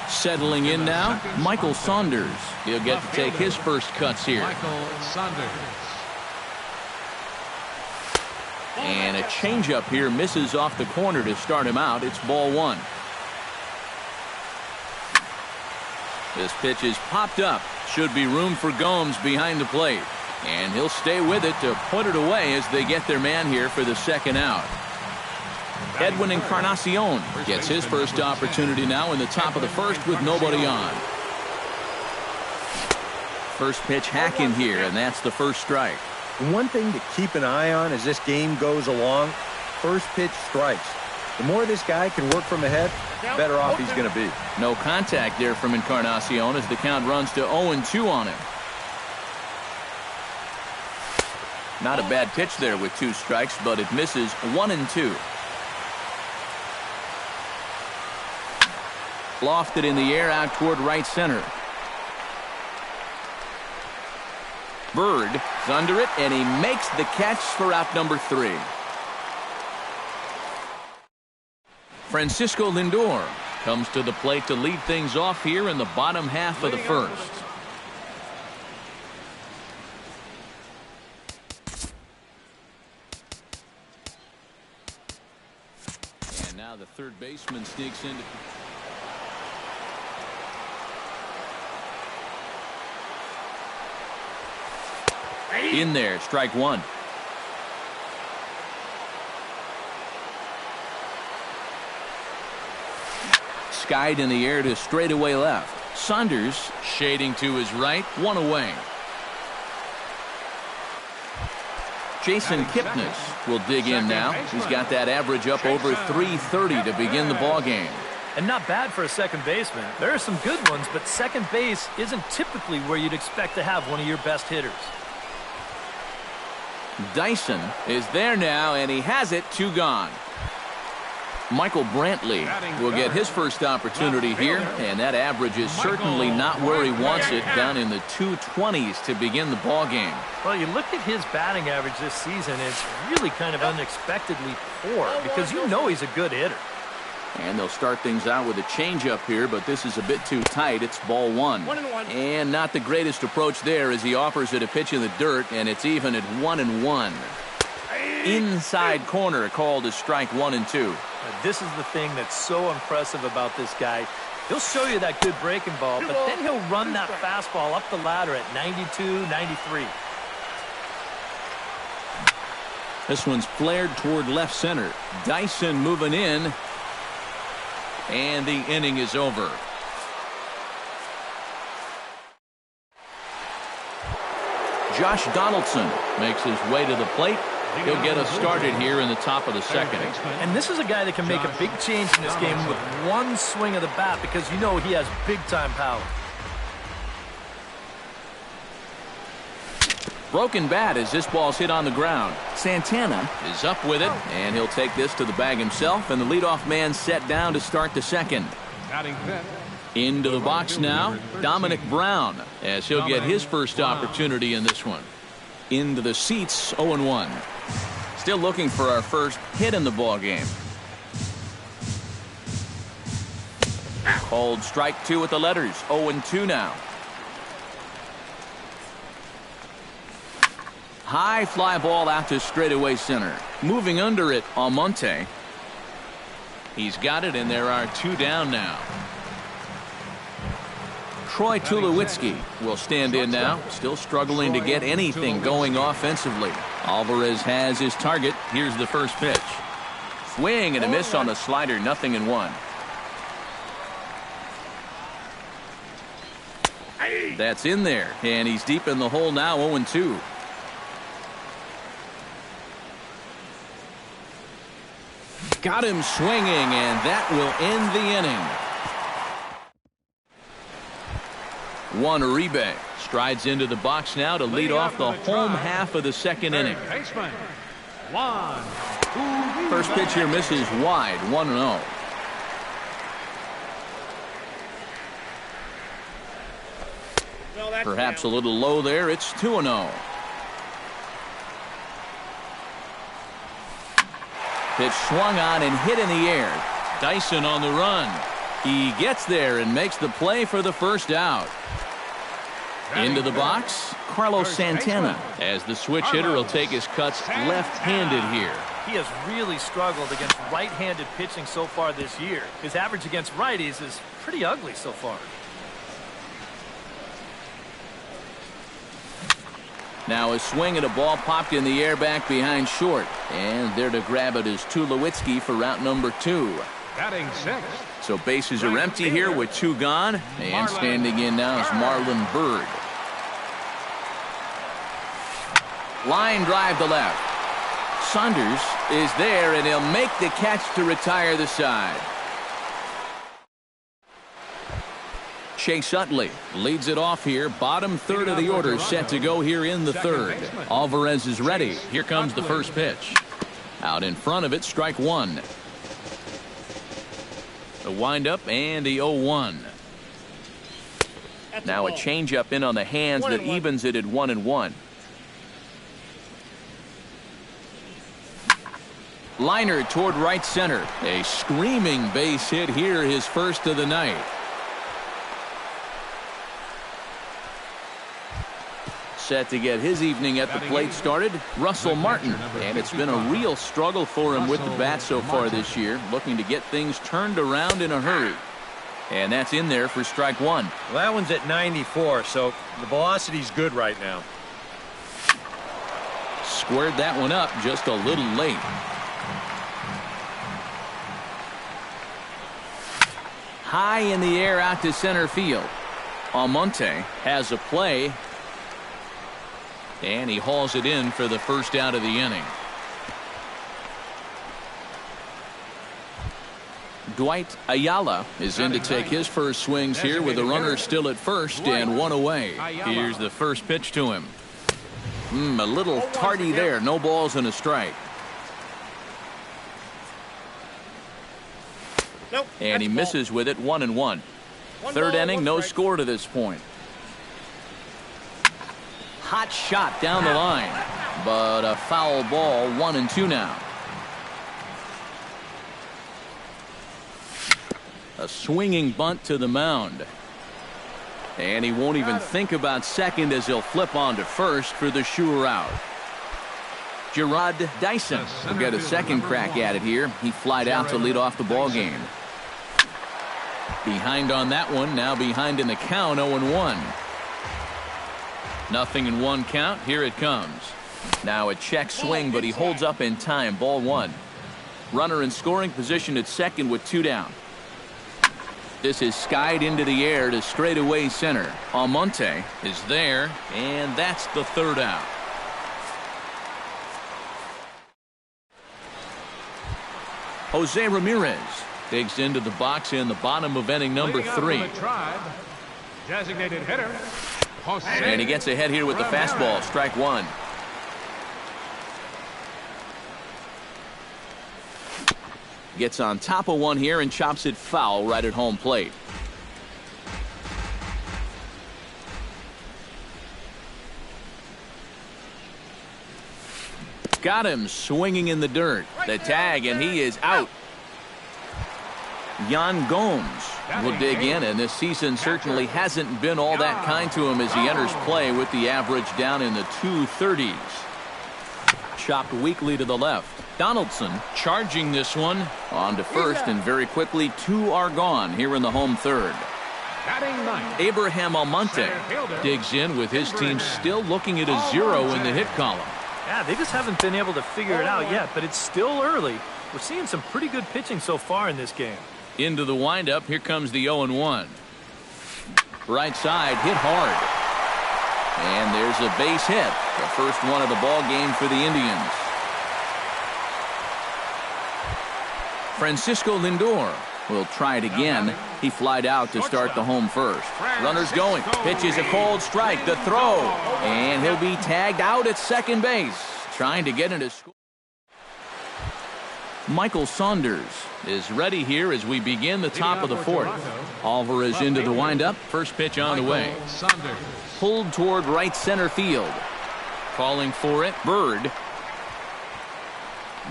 Speaker 1: Settling in now, Michael Saunders. He'll get to take his first cuts here.
Speaker 2: Michael Saunders.
Speaker 1: And a changeup here misses off the corner to start him out. It's ball one. This pitch is popped up. Should be room for Gomes behind the plate. And he'll stay with it to put it away as they get their man here for the second out. Edwin Encarnacion gets his first opportunity now in the top of the first with nobody on. First pitch hack in here, and that's the first strike.
Speaker 3: One thing to keep an eye on as this game goes along, first pitch strikes. The more this guy can work from ahead, the better off he's going to be.
Speaker 1: No contact there from Encarnacion as the count runs to 0-2 on him. Not a bad pitch there with two strikes, but it misses 1-2. Lofted in the air out toward right center. Bird is under it, and he makes the catch for out number 3. Francisco Lindor comes to the plate to lead things off here in the bottom half of the first. And now the third baseman sneaks into... In there, strike one. Skied in the air to straightaway left. Saunders shading to his right, one away. Jason Kipnis will dig in now. He's got that average up over 330 to begin the ball game.
Speaker 4: And not bad for a second baseman. There are some good ones, but second base isn't typically where you'd expect to have one of your best hitters.
Speaker 1: Dyson is there now, and he has it, 2 gone. Michael Brantley will get his first opportunity here, and that average is certainly not where he wants it, down in the 220s to begin the ball game.
Speaker 4: Well, you look at his batting average this season, it's really kind of unexpectedly poor because you know he's a good hitter.
Speaker 1: And they'll start things out with a changeup here, but this is a bit too tight. It's ball one. And not the greatest approach there as he offers it a pitch in the dirt, and it's even at 1-1. Inside corner called as strike 1-2.
Speaker 4: This is the thing that's so impressive about this guy. He'll show you that good breaking ball, but then he'll run that fastball up the ladder at 92, 93.
Speaker 1: This one's flared toward left center. Dyson moving in. And the inning is over. Josh Donaldson makes his way to the plate. He'll get us started here in the top of the second.
Speaker 4: And this is a guy that can make a big change in this game with one swing of the bat because you know he has big-time power.
Speaker 1: Broken bat as this ball's hit on the ground. Santana is up with it, and he'll take this to the bag himself, and the leadoff man set down to start the second. Into the box now, Dominic Brown, as he'll get his first opportunity in this one. Into the seats, 0-1. Still looking for our first hit in the ball game. Called strike 2 with the letters, 0-2 now. High fly ball out to straightaway center. Moving under it, Almonte. He's got it, and there are 2 down now. Troy Tulowitzki will stand in now, still struggling to get anything going offensively. Alvarez has his target. Here's the first pitch. Swing and a miss on the slider, 0-1. That's in there, and he's deep in the hole now, 0-2. Got him swinging, and that will end the inning. Juan Uribe strides into the box now to lead off the home half of the second inning. First pitch here misses wide, 1-0. Perhaps a little low there. It's 2-0. Pitch swung on and hit in the air. Dyson on the run. He gets there and makes the play for the first out. Into the box, Carlos Santana, as the switch hitter will take his cuts left-handed here.
Speaker 4: He has really struggled against right-handed pitching so far this year. His average against righties is pretty ugly so far.
Speaker 1: Now a swing and a ball popped in the air back behind short. And there to grab it is Tulowitzki for route number 2.
Speaker 2: Batting 6.
Speaker 1: So bases are empty here with 2 gone. And standing in now is Marlon Byrd. Line drive to left. Saunders is there, and he'll make the catch to retire the side. Chase Utley leads it off here. Bottom third of the order set to go here in the third. Alvarez is ready. Here comes the first pitch. Out in front of it, strike 1. The windup and the 0-1. Now a changeup in on the hands that evens it at 1-1. Liner toward right center. A screaming base hit here, his first of the night. Set to get his evening at the plate started, Russell Martin. And it's been a real struggle for him with the bat so far this year, looking to get things turned around in a hurry. And that's in there for strike 1.
Speaker 3: Well, that one's at 94, so the velocity's good right now.
Speaker 1: Squared that one up just a little late. High in the air out to center field. Almonte has a play. And he hauls it in for the first out of the inning. Dwight Ayala is in to take his first swings here with a runner still at first and 1 away. Here's the first pitch to him. A little tardy there. No balls and a strike. And he misses with it, 1-1. Third inning, no score to this point. Hot shot down the line, but a foul ball, 1-2 now. A swinging bunt to the mound. And he won't even think about second as he'll flip on to first for the sure out. Gerard Dyson will get a second crack at it here. He flied out to lead off the ball game. Behind on that one, now behind in the count, 0-1. 0-1 count. Here it comes. Now a check swing, but he holds up in time. Ball 1. Runner in scoring position at second with 2 down. This is skied into the air to straightaway center. Almonte is there, and that's the third out. Jose Ramirez digs into the box in the bottom of inning number 3.
Speaker 2: Designated hitter.
Speaker 1: And he gets ahead here with the fastball, strike 1. Gets on top of one here and chops it foul right at home plate. Got him swinging in the dirt. The tag, and he is out. Yan Gomes will dig in, and this season certainly hasn't been all that kind to him as he enters play with the average down in the 230s. chopped weakly to the left. Donaldson charging this one on to first, and very quickly 2 are gone here in the home third. Abraham Almonte digs in with his team still looking at a 0 in the hit column.
Speaker 4: Yeah, they just haven't been able to figure it out yet, but it's still early. We're seeing some pretty good pitching so far in this game.
Speaker 1: Into the windup, here comes the 0-1. Right side, hit hard. And there's a base hit, the first one of the ball game for the Indians. Francisco Lindor will try it again. He flied out to start the home first. Runners going. Pitches a cold strike. The throw. And he'll be tagged out at second base. Trying to get into score. Michael Saunders is ready here as we begin the top of the fourth. Alvarez into the windup. First pitch on the way. Pulled toward right center field. Calling for it. Bird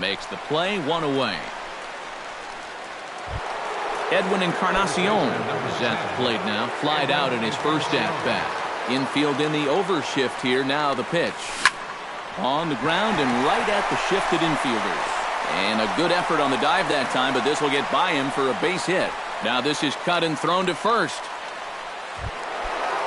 Speaker 1: makes the play, 1 away. Edwin Encarnacion is at the plate now. Flied out in his first at-bat. Infield in the overshift here. Now the pitch. On the ground and right at the shifted infielders. And a good effort on the dive that time, but this will get by him for a base hit. Now this is cut and thrown to first.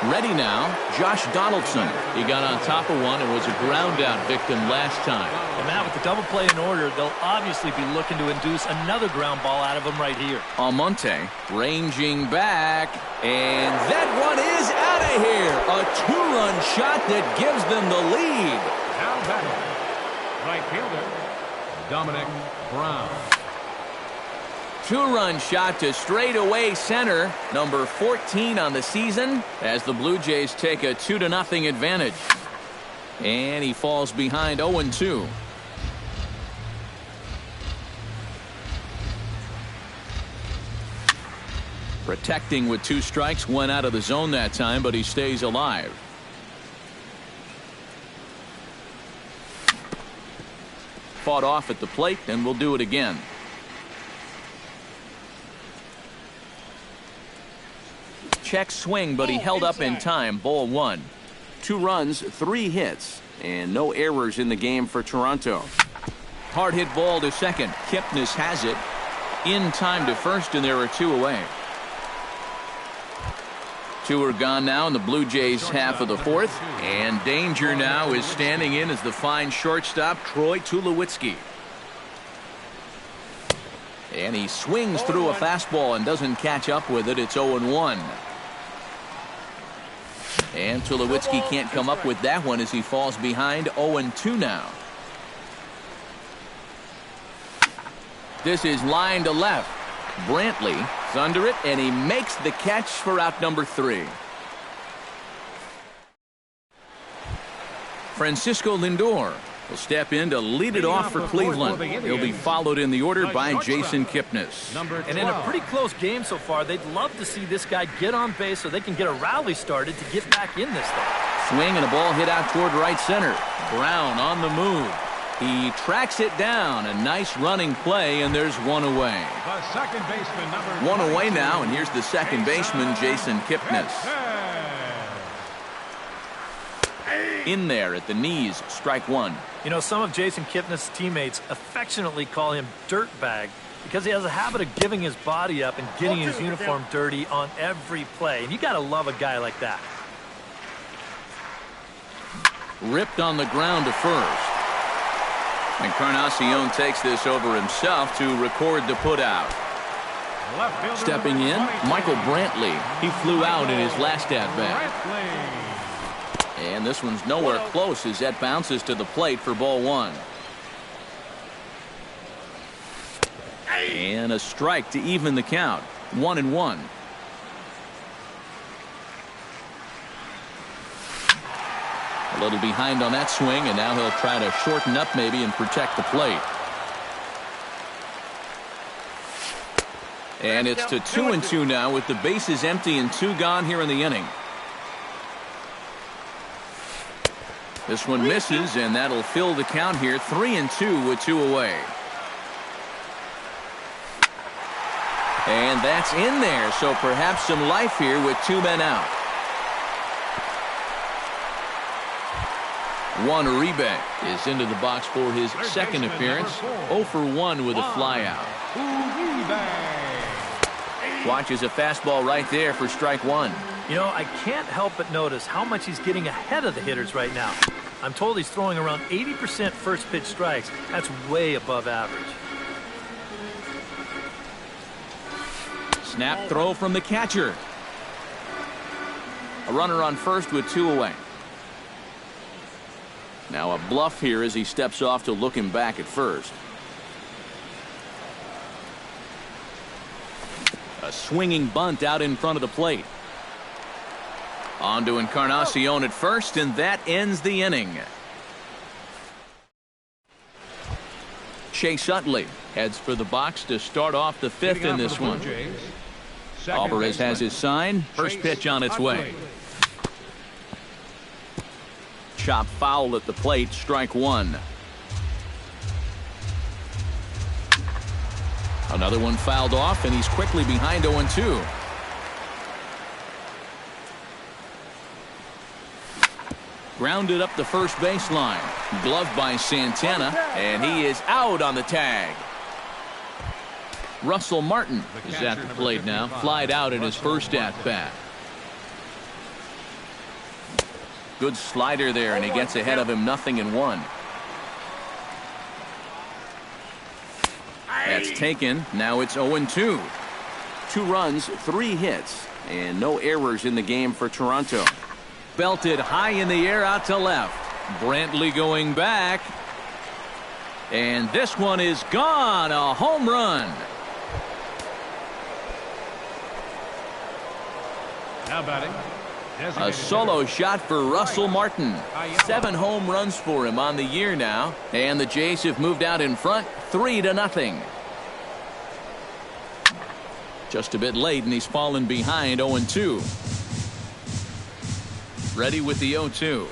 Speaker 1: Ready now, Josh Donaldson. He got on top of one and was a ground out victim last time.
Speaker 4: And Matt, with the double play in order, they'll obviously be looking to induce another ground ball out of him right here.
Speaker 1: Almonte ranging back, and that one is out of here. A 2-run shot that gives them the lead.
Speaker 2: Now batting, right fielder, Dominic Brown.
Speaker 1: 2-run shot to straightaway center, number 14 on the season, as the Blue Jays take a 2-0 advantage. And he falls behind 0-2. Protecting with 2 strikes, went out of the zone that time, but he stays alive. Fought off at the plate, and will do it again. Check swing, but he held up in time. Ball 1. 2 runs, 3 hits, and no errors in the game for Toronto. Hard hit ball to second. Kipnis has it. In time to first, and there are 2 away. 2 are gone now in the Blue Jays half of the fourth. And danger now is standing in as the fine shortstop, Troy Tulowitzki. And he swings through a fastball and doesn't catch up with it. It's 0-1. And Tulowitzki can't come up with that one as he falls behind 0-2 now. This is line to left. Brantley is under it, and he makes the catch for out number 3. Francisco Lindor will step in to lead it off for Cleveland. He'll be followed in the order by Jason Kipnis.
Speaker 4: And in a pretty close game so far, they'd love to see this guy get on base so they can get a rally started to get back in this thing.
Speaker 1: Swing and a ball hit out toward right center. Brown on the move. He tracks it down. A nice running play, and there's 1 away.
Speaker 2: The second baseman, number
Speaker 1: 1 away now, and here's the second baseman, Jason Kipnis. In there at the knees, strike 1.
Speaker 4: You know, some of Jason Kipnis' teammates affectionately call him Dirtbag because he has a habit of giving his body up and getting his uniform dirty on every play. And you got to love a guy like that.
Speaker 1: Ripped on the ground to first. Encarnacion takes this over himself to record the putout. Stepping in, Michael Brantley. He flew out in his last at-bat. And this one's nowhere close as that bounces to the plate for ball 1. And a strike to even the count. 1-1. A little behind on that swing, and now he'll try to shorten up maybe and protect the plate. And it's to 2-2 now with the bases empty and 2 gone here in the inning. This one misses, and that'll fill the count here. 3-2 with 2 away. And that's in there, so perhaps some life here with 2 men out. Juan Uribe is into the box for his second appearance. 0 for 1 with a flyout. Watches a fastball right there for strike one.
Speaker 4: You know, I can't help but notice how much he's getting ahead of the hitters right now. I'm told he's throwing around 80% first pitch strikes. That's way above average.
Speaker 1: Snap throw from the catcher. A runner on first with 2 away. Now a bluff here as he steps off to look him back at first. A swinging bunt out in front of the plate. On to Encarnacion at first, and that ends the inning. Chase Utley heads for the box to start off the 5th in this one. Alvarez has his sign. First pitch on its way. Chop foul at the plate, strike one. Another one fouled off, and he's quickly behind 0-2. Grounded up the first baseline. Gloved by Santana, and he is out on the tag. Russell Martin is at the plate now. Flied out in his first at-bat. Good slider there, and he gets ahead of him 0-1. That's taken. Now it's 0-2. 2 runs, 3 hits, and no errors in the game for Toronto. Belted high in the air out to left. Brantley going back. And this one is gone. A home run.
Speaker 2: Now batting.
Speaker 1: A solo shot for Russell Martin. 7 home runs for him on the year now. And the Jays have moved out in front 3-0. Just a bit late, and he's fallen behind 0-2. Ready with the 0-2.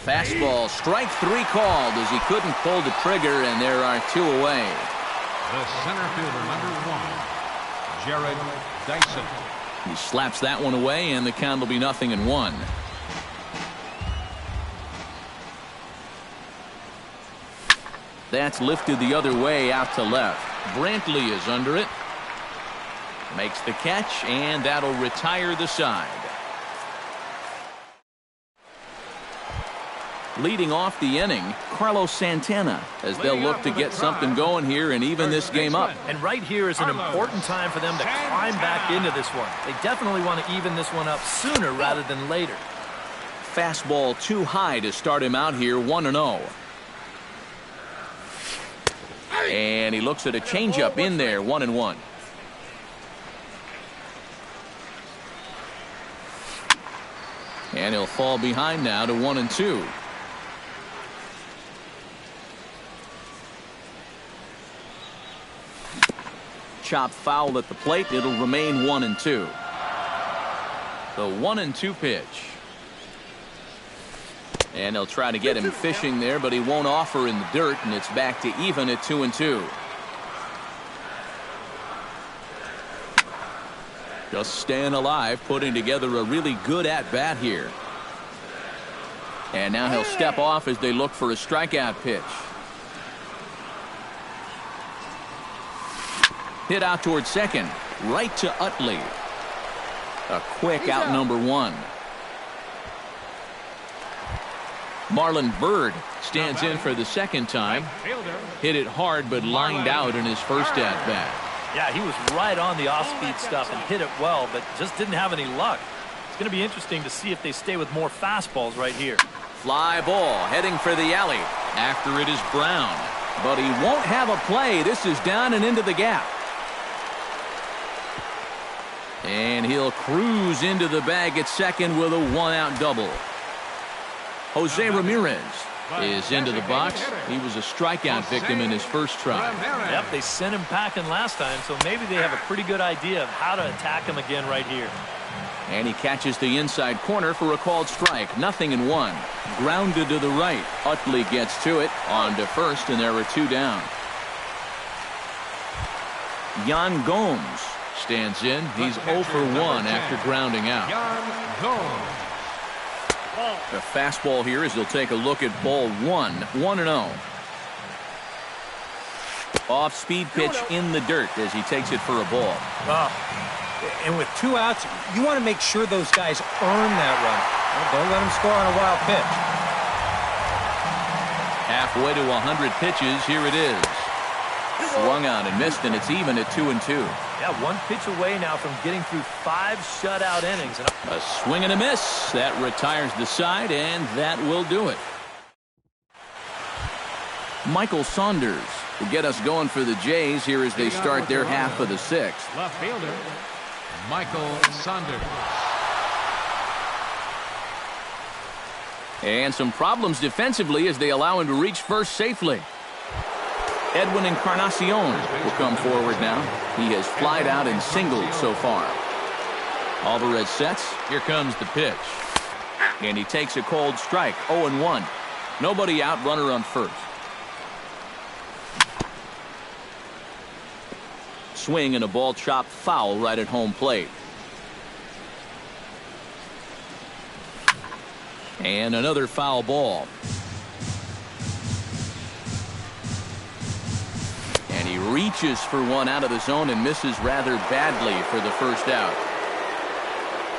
Speaker 1: Fastball, strike 3 called as he couldn't pull the trigger, and there are 2 away.
Speaker 2: The center fielder, number 1, Jared Dyson.
Speaker 1: He slaps that one away, and the count will be 0-1. That's lifted the other way out to left. Brantley is under it. Makes the catch, and that'll retire the side. Leading off the inning, Carlos Santana, as they'll look to get something going here and even this game up.
Speaker 4: And right here is an important time for them to climb back into this one. They definitely want to even this one up sooner rather than later.
Speaker 1: Fastball too high to start him out here, 1-0. And he looks at a changeup in there, 1-1. And he'll fall behind now to 1-2. Chop foul at the plate. It'll remain 1-2. The 1-2 pitch. And they'll try to get him fishing there, but he won't offer in the dirt, and it's back to even at 2-2. Just staying alive, putting together a really good at-bat here. And now he'll step off as they look for a strikeout pitch. Hit out towards second, right to Utley. A quick out, number 1. Marlon Byrd stands in for the second time. Hit it hard, but lined out in his first at-bat.
Speaker 4: Yeah, he was right on the off-speed stuff and hit it well, but just didn't have any luck. It's going to be interesting to see if they stay with more fastballs right here.
Speaker 1: Fly ball heading for the alley. After it is Brown. But he won't have a play. This is down and into the gap. And he'll cruise into the bag at second with a 1-out double. Jose Ramirez is into the box. He was a strikeout victim in his first try.
Speaker 4: Yep, they sent him packing last time, so maybe they have a pretty good idea of how to attack him again right here.
Speaker 1: And he catches the inside corner for a called strike. 0-1. Grounded to the right. Utley gets to it. On to first, and there are 2 down. Yan Gomes stands in. He's 0 for 1 after grounding out. The fastball here as he'll take a look at ball 1-0. Off-speed pitch in the dirt as he takes it for a ball.
Speaker 3: And with 2 outs, you want to make sure those guys earn that run. Don't let them score on a wild pitch.
Speaker 1: Halfway to 100 pitches, here it is. Swung on and missed, and it's even at 2-2.
Speaker 4: Yeah, 1 pitch away now from getting through 5 shutout innings.
Speaker 1: A swing and a miss. That retires the side, and that will do it. Michael Saunders will get us going for the Jays here as they start their half of the 6th.
Speaker 2: Left fielder, Michael Saunders.
Speaker 1: And some problems defensively as they allow him to reach first safely. Edwin Encarnacion will come forward now. He has flied out and singled so far. Alvarez sets. Here comes the pitch. And he takes a cold strike. 0-1. Nobody out, runner on first. Swing and a ball chopped foul right at home plate. And another foul ball. And he reaches for one out of the zone and misses rather badly for the first out.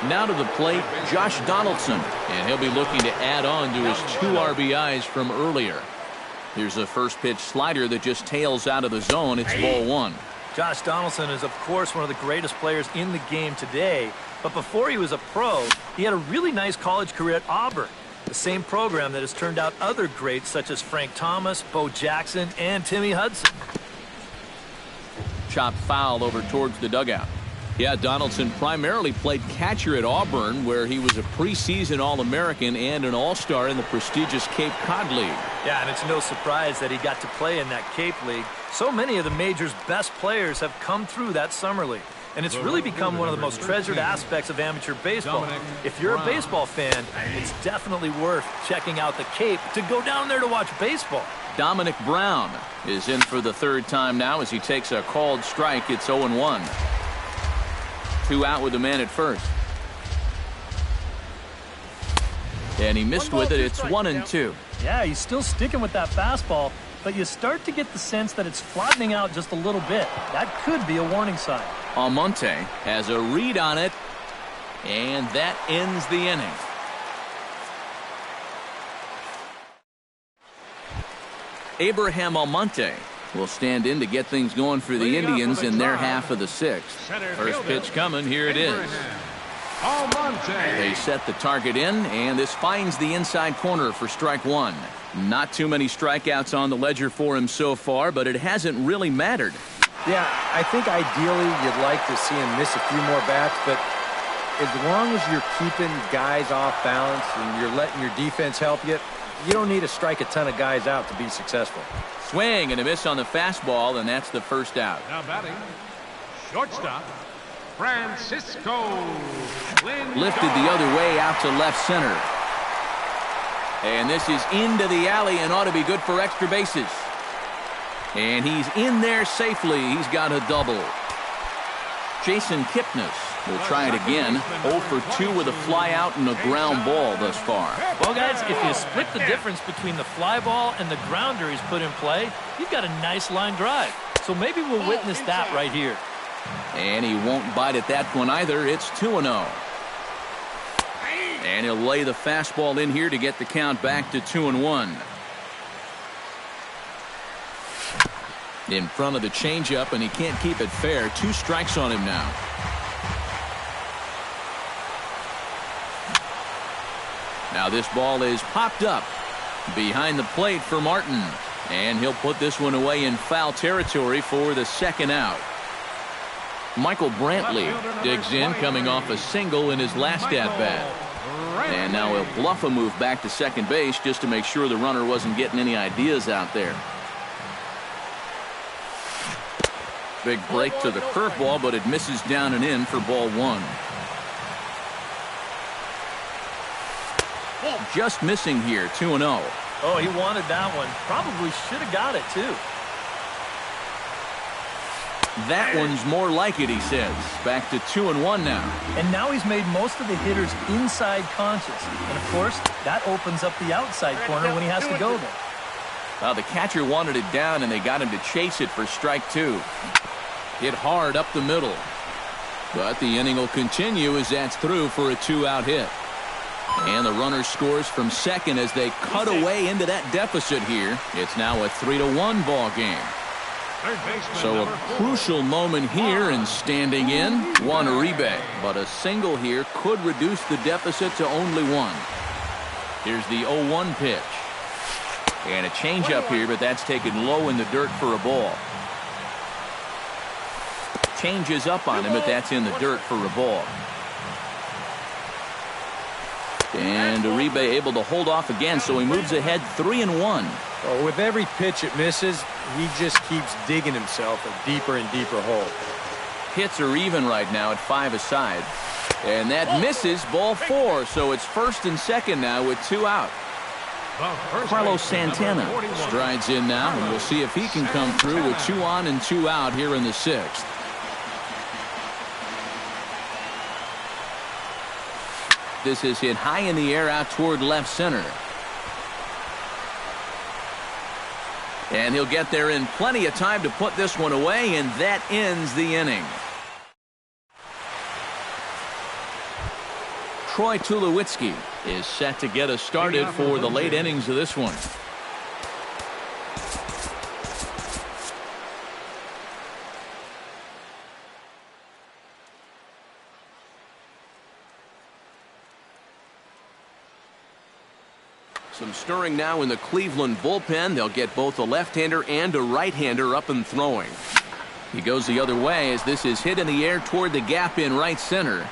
Speaker 1: Now to the plate, Josh Donaldson. And he'll be looking to add on to his 2 RBIs from earlier. Here's a first pitch slider that just tails out of the zone. It's ball 1.
Speaker 4: Josh Donaldson is, of course, one of the greatest players in the game today. But before he was a pro, he had a really nice college career at Auburn, the same program that has turned out other greats such as Frank Thomas, Bo Jackson, and Timmy Hudson.
Speaker 1: Chopped foul over towards the dugout. Yeah, Donaldson primarily played catcher at Auburn, where he was a preseason All-American and an All-Star in the prestigious Cape Cod League.
Speaker 4: Yeah, and it's no surprise that he got to play in that Cape League. So many of the major's best players have come through that summer league. And it's really become one of the most treasured aspects of amateur baseball. If you're a baseball fan, it's definitely worth checking out the Cape to go down there to watch baseball.
Speaker 1: Dominic Brown is in for the 3rd time now as he takes a called strike. It's 0-1. 2 out with the man at first. And he missed with it. It's 1-2.
Speaker 4: Yeah, he's still sticking with that fastball, but you start to get the sense that it's flattening out just a little bit. That could be a warning sign.
Speaker 1: Almonte has a read on it, and that ends the inning. Abraham Almonte will stand in to get things going for the Indians in their half of the 6th. First pitch coming. Here it is. They set the target in, and this finds the inside corner for strike 1. Not too many strikeouts on the ledger for him so far, but it hasn't really mattered.
Speaker 3: Yeah, I think ideally you'd like to see him miss a few more bats, but as long as you're keeping guys off balance and you're letting your defense help you, you don't need to strike a ton of guys out to be successful.
Speaker 1: Swing and a miss on the fastball, and that's the first out.
Speaker 2: Now batting, shortstop, Francisco Lindor.
Speaker 1: Lifted the other way out to left center. And this is into the alley and ought to be good for extra bases. And he's in there safely. He's got a double. Jason Kipnis will try it again. 0 for 2 with a fly out and a ground ball thus far.
Speaker 4: Well, guys, if you split the difference between the fly ball and the grounder he's put in play, you've got a nice line drive. So maybe we'll witness that right here.
Speaker 1: And he won't bite at that one either. It's 2-0. And he'll lay the fastball in here to get the count back to 2-1. In front of the changeup, and he can't keep it fair. 2 strikes on him now. Now this ball is popped up behind the plate for Martin. And he'll put this one away in foul territory for the 2nd out. Michael Brantley digs in, coming off a single in his last at-bat. And now he'll bluff a move back to second base just to make sure the runner wasn't getting any ideas out there. Big break to the curveball, but it misses down and in for ball 1. Just missing here, 2-0.
Speaker 4: Oh, he wanted that one. Probably should have got it, too.
Speaker 1: That one's more like it, he says. Back to 2-1 now.
Speaker 4: And now he's made most of the hitters inside conscious. And, of course, that opens up the outside corner when he has to go there.
Speaker 1: Well, the catcher wanted it down, and they got him to chase it for strike 2. Hit hard up the middle. But the inning will continue as that's through for a 2-out hit. And the runner scores from second as they cut away into that deficit here. It's now a 3-1 ball game. So a crucial moment here, and standing in, Juan Uribe. But a single here could reduce the deficit to only 1. Here's the 0-1 pitch. And a changeup here, but that's taken low in the dirt for a ball. Changes up on him, but that's in the dirt for a ball. And Uribe able to hold off again, so he moves ahead 3-1.
Speaker 3: Well, with every pitch it misses, he just keeps digging himself a deeper and deeper hole.
Speaker 1: Hits are even right now at 5 aside. And that misses, ball 4, so it's first and second now with 2 out. Carlos Santana strides in now, and we'll see if he can come through with 2 on and 2 out here in the 6th. This is hit high in the air out toward left center. And he'll get there in plenty of time to put this one away, and that ends the inning. Troy Tulowitzki is set to get us started for the late innings of this one. Some stirring now in the Cleveland bullpen. They'll get both a left-hander and a right-hander up and throwing. He goes the other way as this is hit in the air toward the gap in right center.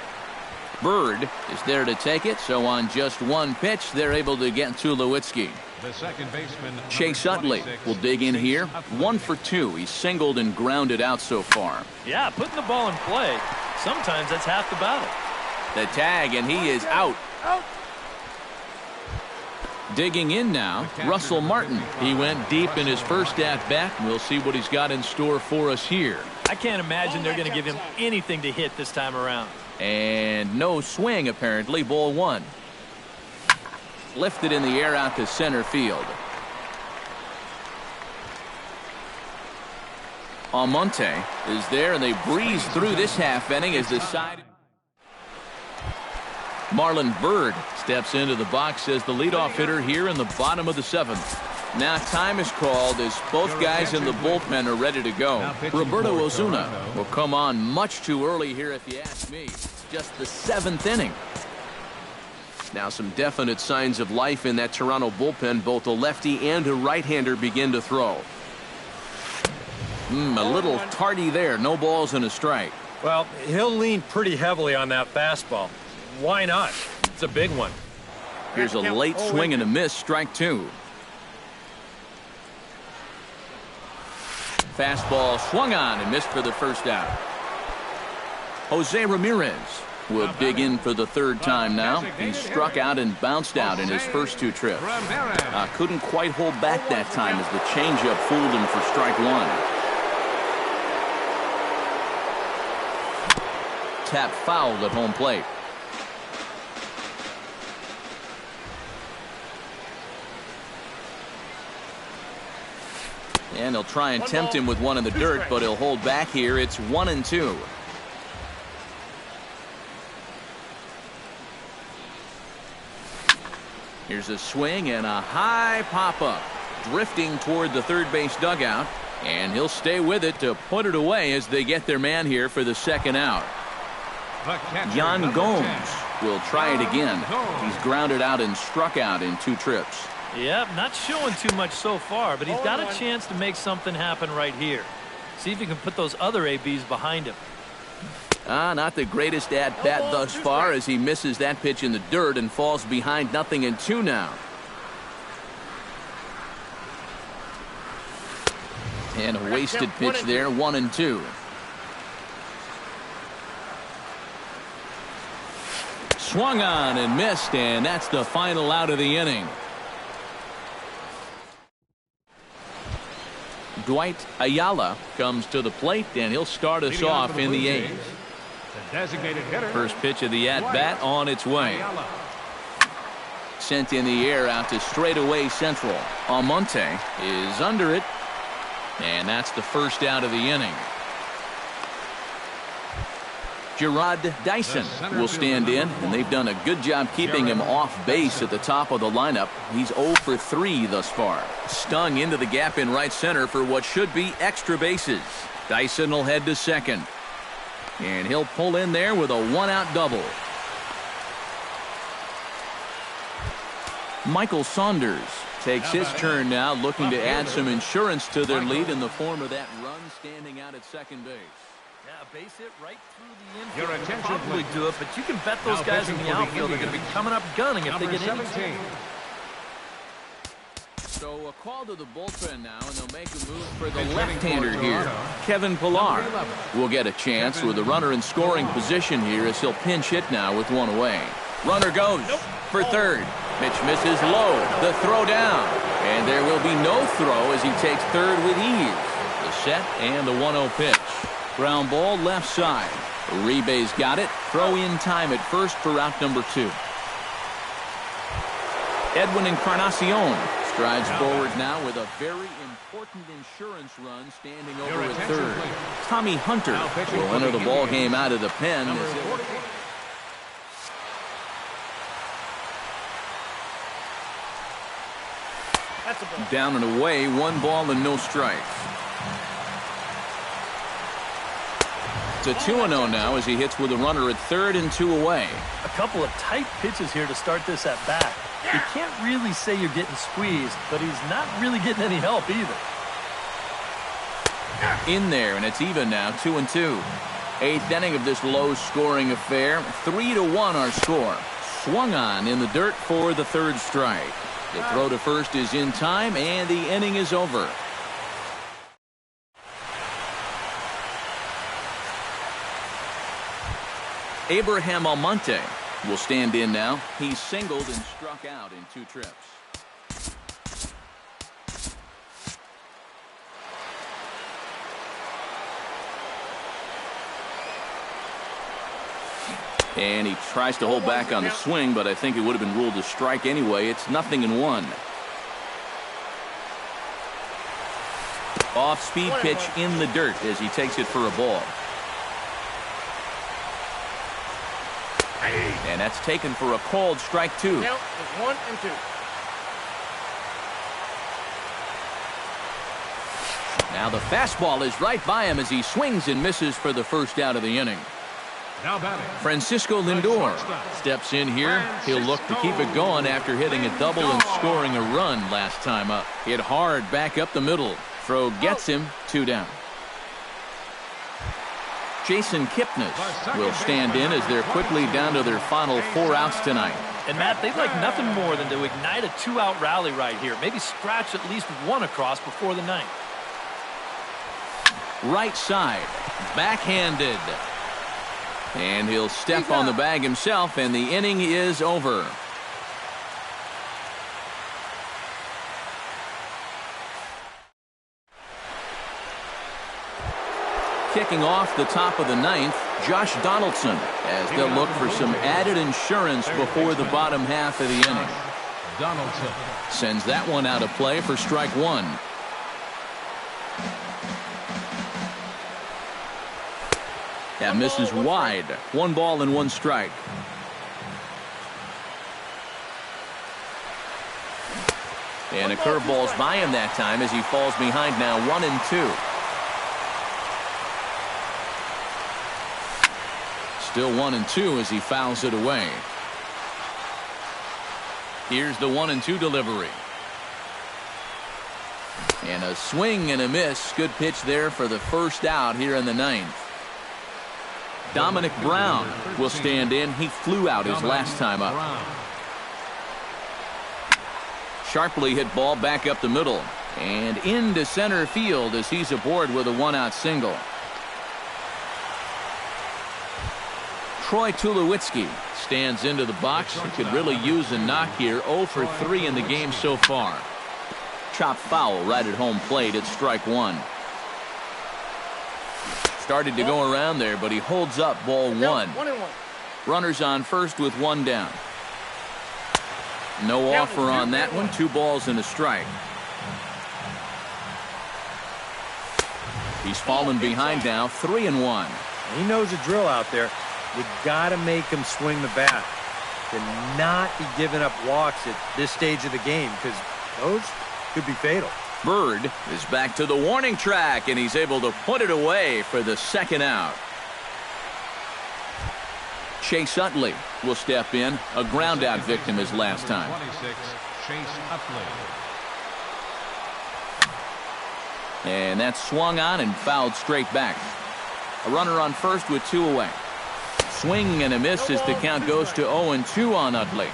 Speaker 1: Bird is there to take it, so on just 1 pitch, they're able to get Tulowitzki.
Speaker 2: The second baseman,
Speaker 1: Chase Utley will dig in here. 1 for 2. He's singled and grounded out so far.
Speaker 4: Yeah, putting the ball in play, sometimes that's half the battle.
Speaker 1: The tag, and he is out. Digging in now, Russell Martin. He went deep in his first at-bat. We'll see what he's got in store for us here.
Speaker 4: I can't imagine they're going to give him anything to hit this time around.
Speaker 1: And no swing, apparently. Ball 1. Lifted in the air out to center field. Almonte is there, and they breeze through this half inning as the side. Marlon Byrd steps into the box as the leadoff hitter here in the bottom of the 7th. Now time is called as both guys in the bullpen are ready to go. Roberto Osuna will come on much too early here if you ask me. It's just the 7th inning. Now some definite signs of life in that Toronto bullpen. Both a lefty and a right-hander begin to throw. A little tardy there. No balls and a strike.
Speaker 3: Well, he'll lean pretty heavily on that fastball. Why not? It's a big one.
Speaker 1: Here's a late swing and a miss. Strike 2. Fastball swung on and missed for the first out. Jose Ramirez will dig in for the 3rd time now. He struck out and bounced out in his first 2 trips. Couldn't quite hold back that time as the changeup fooled him for strike 1. Tap fouled at home plate. And they'll try and tempt him with one in the dirt, but he'll hold back here. It's 1-2. Here's a swing and a high pop-up. Drifting toward the third base dugout. And he'll stay with it to put it away as they get their man here for the 2nd out. Yan Gomes will try it again. He's grounded out and struck out in 2 trips.
Speaker 4: Yep, not showing too much so far, but he's got a chance to make something happen right here. See if he can put those other ABs behind him.
Speaker 1: Not the greatest at-bat thus far as he misses that pitch in the dirt and falls behind 0-2 now. And a wasted pitch there, 1-2. Swung on and missed, and that's the final out of the inning. Dwight Ayala comes to the plate, and he'll start us off in the 8th. First pitch of the at-bat on its way. Sent in the air out to straightaway central. Almonte is under it, and that's the first out of the inning. Gerard Dyson will stand in, and they've done a good job keeping him off base at the top of the lineup. He's 0 for 3 thus far. Stung into the gap in right center for what should be extra bases. Dyson will head to second, and he'll pull in there with a 1-out double. Michael Saunders takes his turn now, looking to add some insurance to their lead in the form of that run standing out at second base.
Speaker 4: Yeah, a base hit right through the infield. Your attention, probably do it, but you can bet those guys in the outfield are going to be coming up gunning if they get anything.
Speaker 1: So a call to the bullpen now, and they'll make a move for the left-hander here. Kevin Pillar will get a chance with a runner in scoring position here as he'll pinch hit now with one away. Runner goes for third. Pitch misses low. The throw down. And there will be no throw as he takes third with ease. The set and the 1-0 pitch. Ground ball left side. Uribe's got it. Throw in time at first for out number 2. Edwin Encarnacion strides forward now with a very important insurance run standing over at third. Tommy Hunter will enter the ball game out of the pen. Down and away, 1 ball and no strikes. It's a 2-0 now as he hits with a runner at third and 2 away.
Speaker 4: A couple of tight pitches here to start this at bat. You can't really say you're getting squeezed, but he's not really getting any help either.
Speaker 1: In there, and it's even now, 2-2. 8th inning of this low-scoring affair. 3-1 our score. Swung on in the dirt for the third strike. The throw to first is in time, and the inning is over. Abraham Almonte will stand in now. He's singled and struck out in 2 trips. And he tries to hold back on the swing, but I think it would have been ruled a strike anyway. It's 0-1. Off-speed pitch in the dirt as he takes it for a ball. And that's taken for a called strike 2.
Speaker 5: Count is 1-2.
Speaker 1: Now the fastball is right by him as he swings and misses for the first out of the inning.
Speaker 2: Now batting,
Speaker 1: Francisco Lindor steps in here. He'll look to keep it going after hitting a double and scoring a run last time up. Hit hard back up the middle. Throw gets him 2 down. Jason Kipnis will stand in as they're quickly down to their final 4 outs tonight.
Speaker 4: And Matt, they'd like nothing more than to ignite a 2-out rally right here. Maybe scratch at least 1 across before the 9th.
Speaker 1: Right side, backhanded. And he'll step on the bag himself, and the inning is over. Kicking off the top of the 9th, Josh Donaldson, as they'll look for some added insurance before the bottom half of the inning.
Speaker 2: Donaldson
Speaker 1: Sends that one out of play for strike 1. That misses wide. 1 ball and 1 strike. And a curveball's by him that time as he falls behind now 1-2. Still 1-2 as he fouls it away. Here's the 1-2 delivery. And a swing and a miss. Good pitch there for the first out here in the 9th. Dominic Brown will stand in. He flew out his last time up. Sharply hit ball back up the middle and into center field as he's aboard with a 1-out single. Troy Tulowitzki stands into the box. He could really use a knock here. 0 for 3 in the game so far. Chop foul right at home plate. It's strike one. Started to go around there, but he holds up ball one.
Speaker 5: 1-1.
Speaker 1: Runners on first with one down. No offer on that one. 2 balls and a strike. He's fallen behind now, 3-1.
Speaker 3: He knows the drill out there. You got to make him swing the bat. Cannot be giving up walks at this stage of the game because those could be fatal.
Speaker 1: Bird is back to the warning track, and he's able to put it away for the second out. Chase Utley will step in. A ground-out victim his last time.
Speaker 2: 26, Chase Utley.
Speaker 1: And that's swung on and fouled straight back. A runner on first with 2 away. Swing and a miss as the count goes to 0-2 on Utley.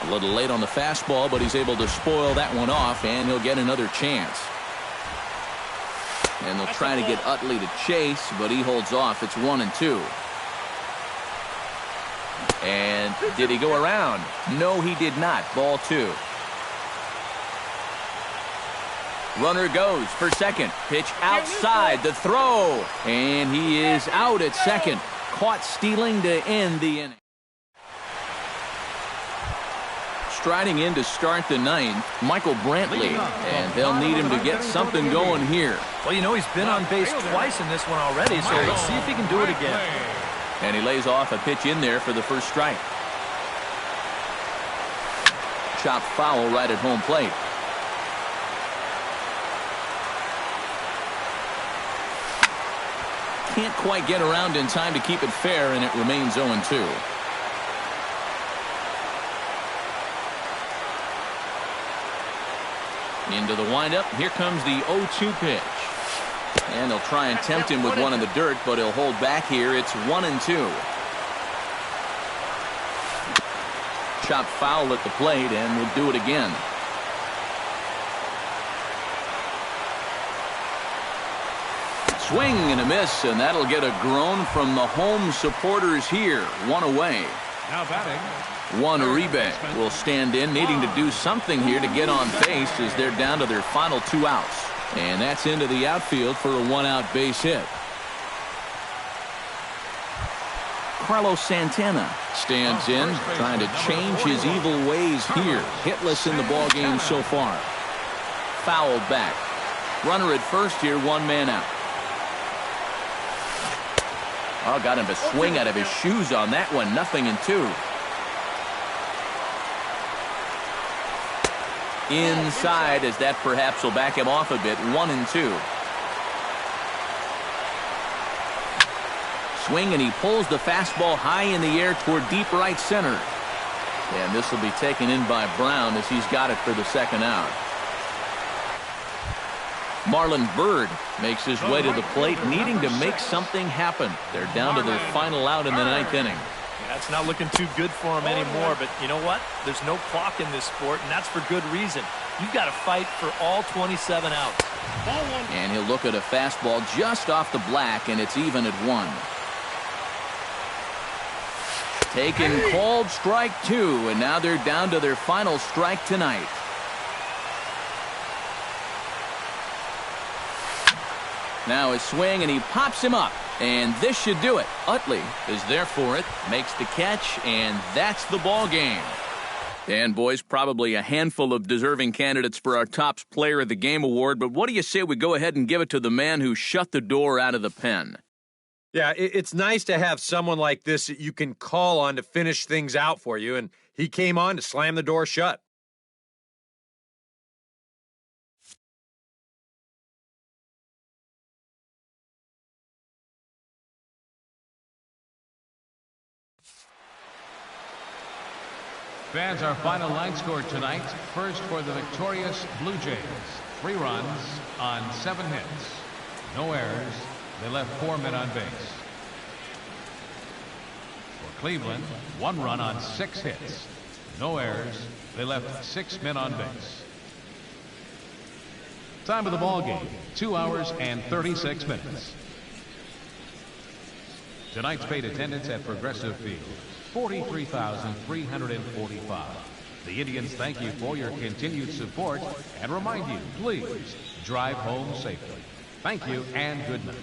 Speaker 1: A little late on the fastball, but he's able to spoil that one off, and he'll get another chance. And they'll try to get Utley to chase, but he holds off. It's 1-2. And did he go around? No, he did not. Ball 2. Runner goes for second. Pitch outside. The throw. And he is out at second. Caught stealing to end the inning. Striding in to start the ninth, Michael Brantley, and they'll need him to get something going here.
Speaker 4: Well, you know, he's been on base twice in this one already, so let's see if he can do it again.
Speaker 1: And he lays off a pitch in there for the first strike. Chopped foul right at home plate. Can't quite get around in time to keep it fair, and it remains 0-2. Into the windup. Here comes the 0-2 pitch. And they'll try and tempt him with one in the dirt, but he'll hold back here. It's 1-2. Chopped foul at the plate, and we'll do it again. Swing and a miss, and that'll get a groan from the home supporters here. 1 away.
Speaker 2: Now batting.
Speaker 1: Juan Uribe will stand in, needing to do something here to get on base as they're down to their final 2 outs. And that's into the outfield for a 1-out base hit. Carlos Santana stands in, trying to change his evil ways here. Hitless in the ballgame so far. Fouled back. Runner at first here, 1 man out. Oh, got him to swing out of his shoes on that one. 0-2. Inside, as that perhaps will back him off a bit. 1-2. Swing, and he pulls the fastball high in the air toward deep right center. And this will be taken in by Brown as he's got it for the second out. Marlon Byrd makes his way to the plate, needing to make something happen. They're down to their final out in the 9th inning.
Speaker 4: Yeah, it's not looking too good for him anymore, but you know what? There's no clock in this sport, and that's for good reason. You've got to fight for all 27 outs.
Speaker 1: And he'll look at a fastball just off the black, and it's even at 1. Taken, called strike 2, and now they're down to their final strike tonight. Now a swing, and he pops him up. And this should do it. Utley is there for it, makes the catch, and that's the ball game. And, boys, probably a handful of deserving candidates for our Tops Player of the Game award, but what do you say we go ahead and give it to the man who shut the door out of the pen?
Speaker 3: Yeah, it's nice to have someone like this that you can call on to finish things out for you, and he came on to slam the door shut.
Speaker 2: Fans, our final line score tonight. First for the victorious Blue Jays. 3 runs on 7 hits. No errors. They left 4 men on base. For Cleveland, 1 run on 6 hits. No errors. They left 6 men on base. Time of the ball game, 2 hours and 36 minutes. Tonight's paid attendance at Progressive Field, 43,345. The Indians thank you for your continued support and remind you, please drive home safely. Thank you and good night.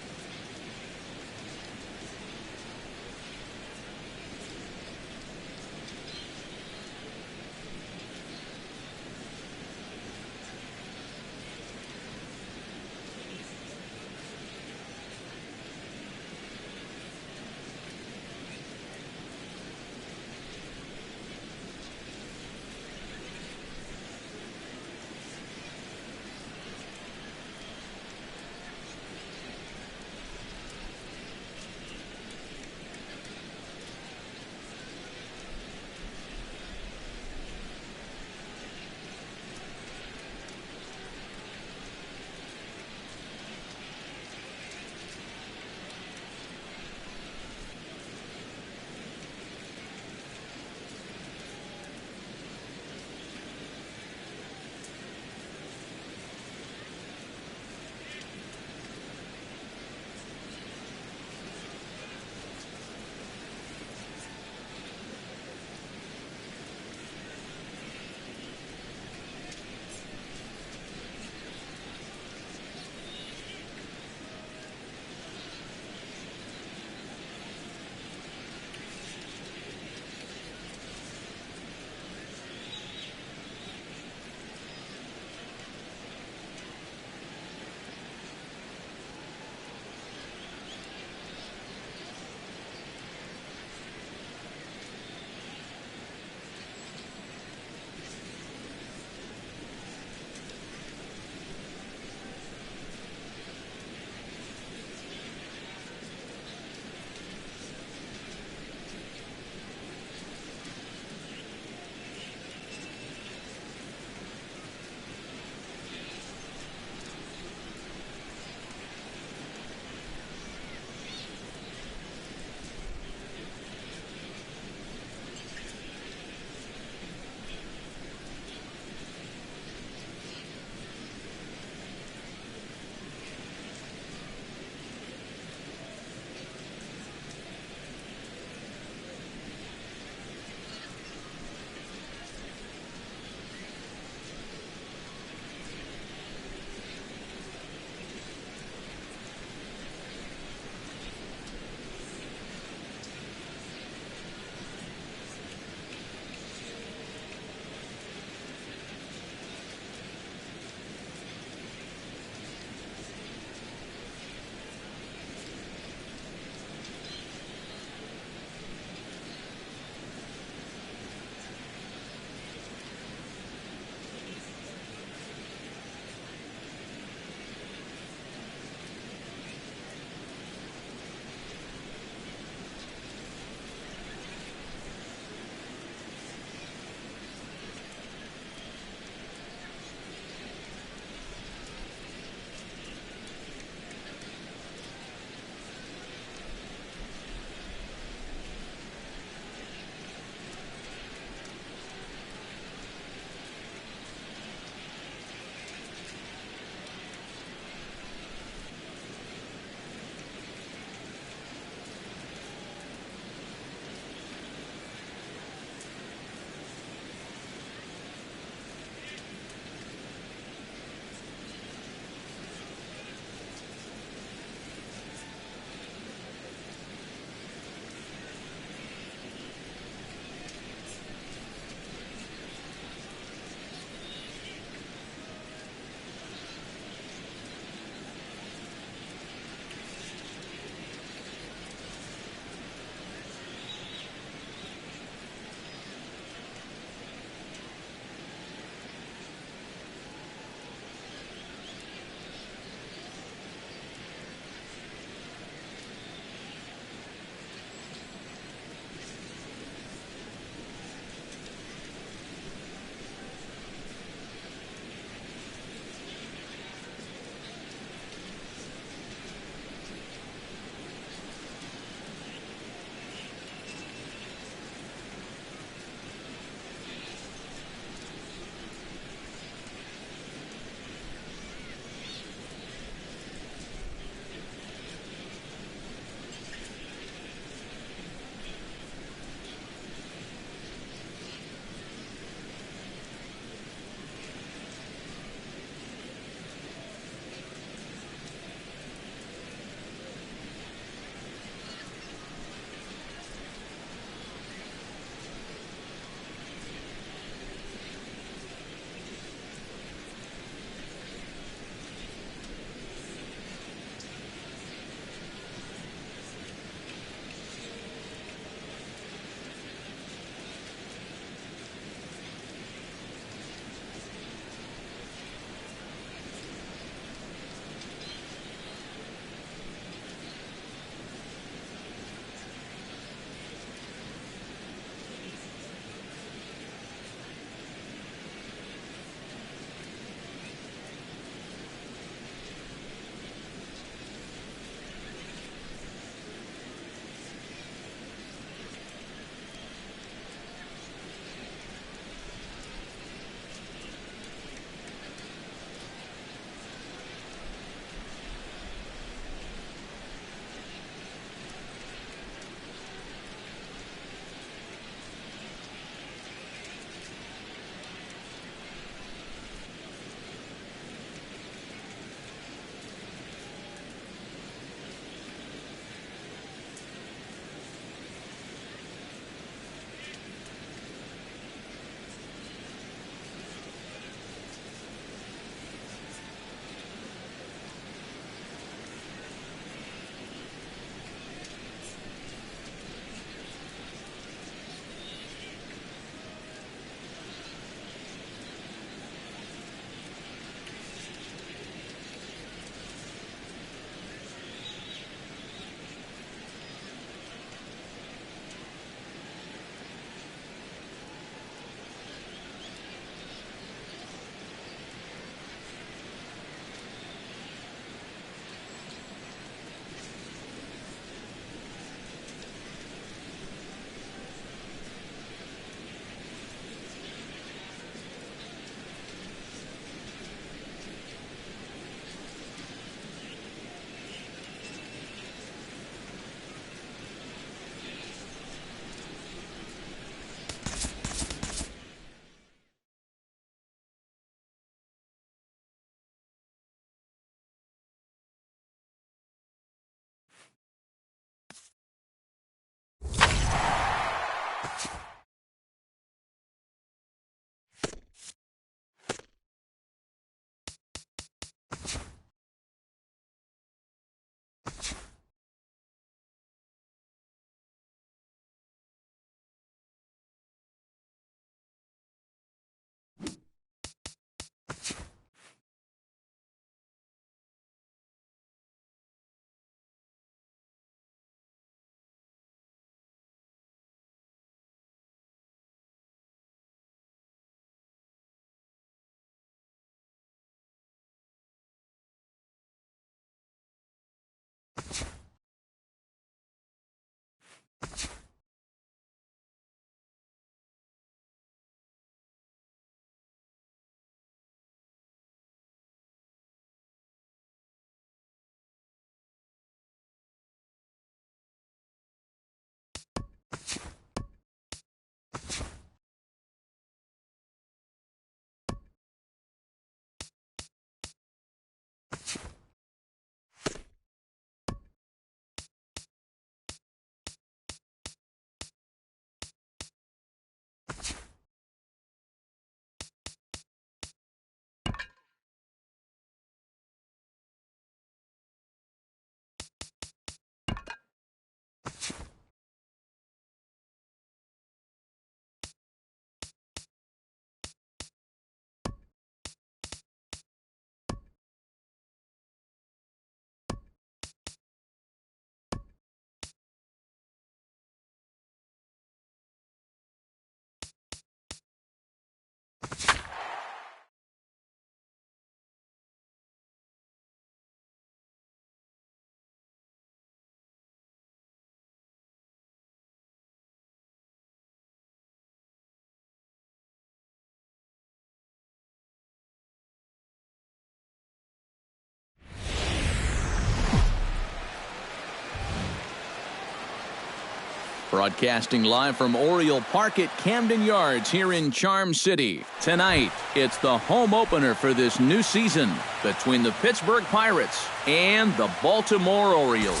Speaker 1: Broadcasting live from Oriole Park at Camden Yards here in Charm City. Tonight, it's the home opener for this new season between the Pittsburgh Pirates and the Baltimore Orioles.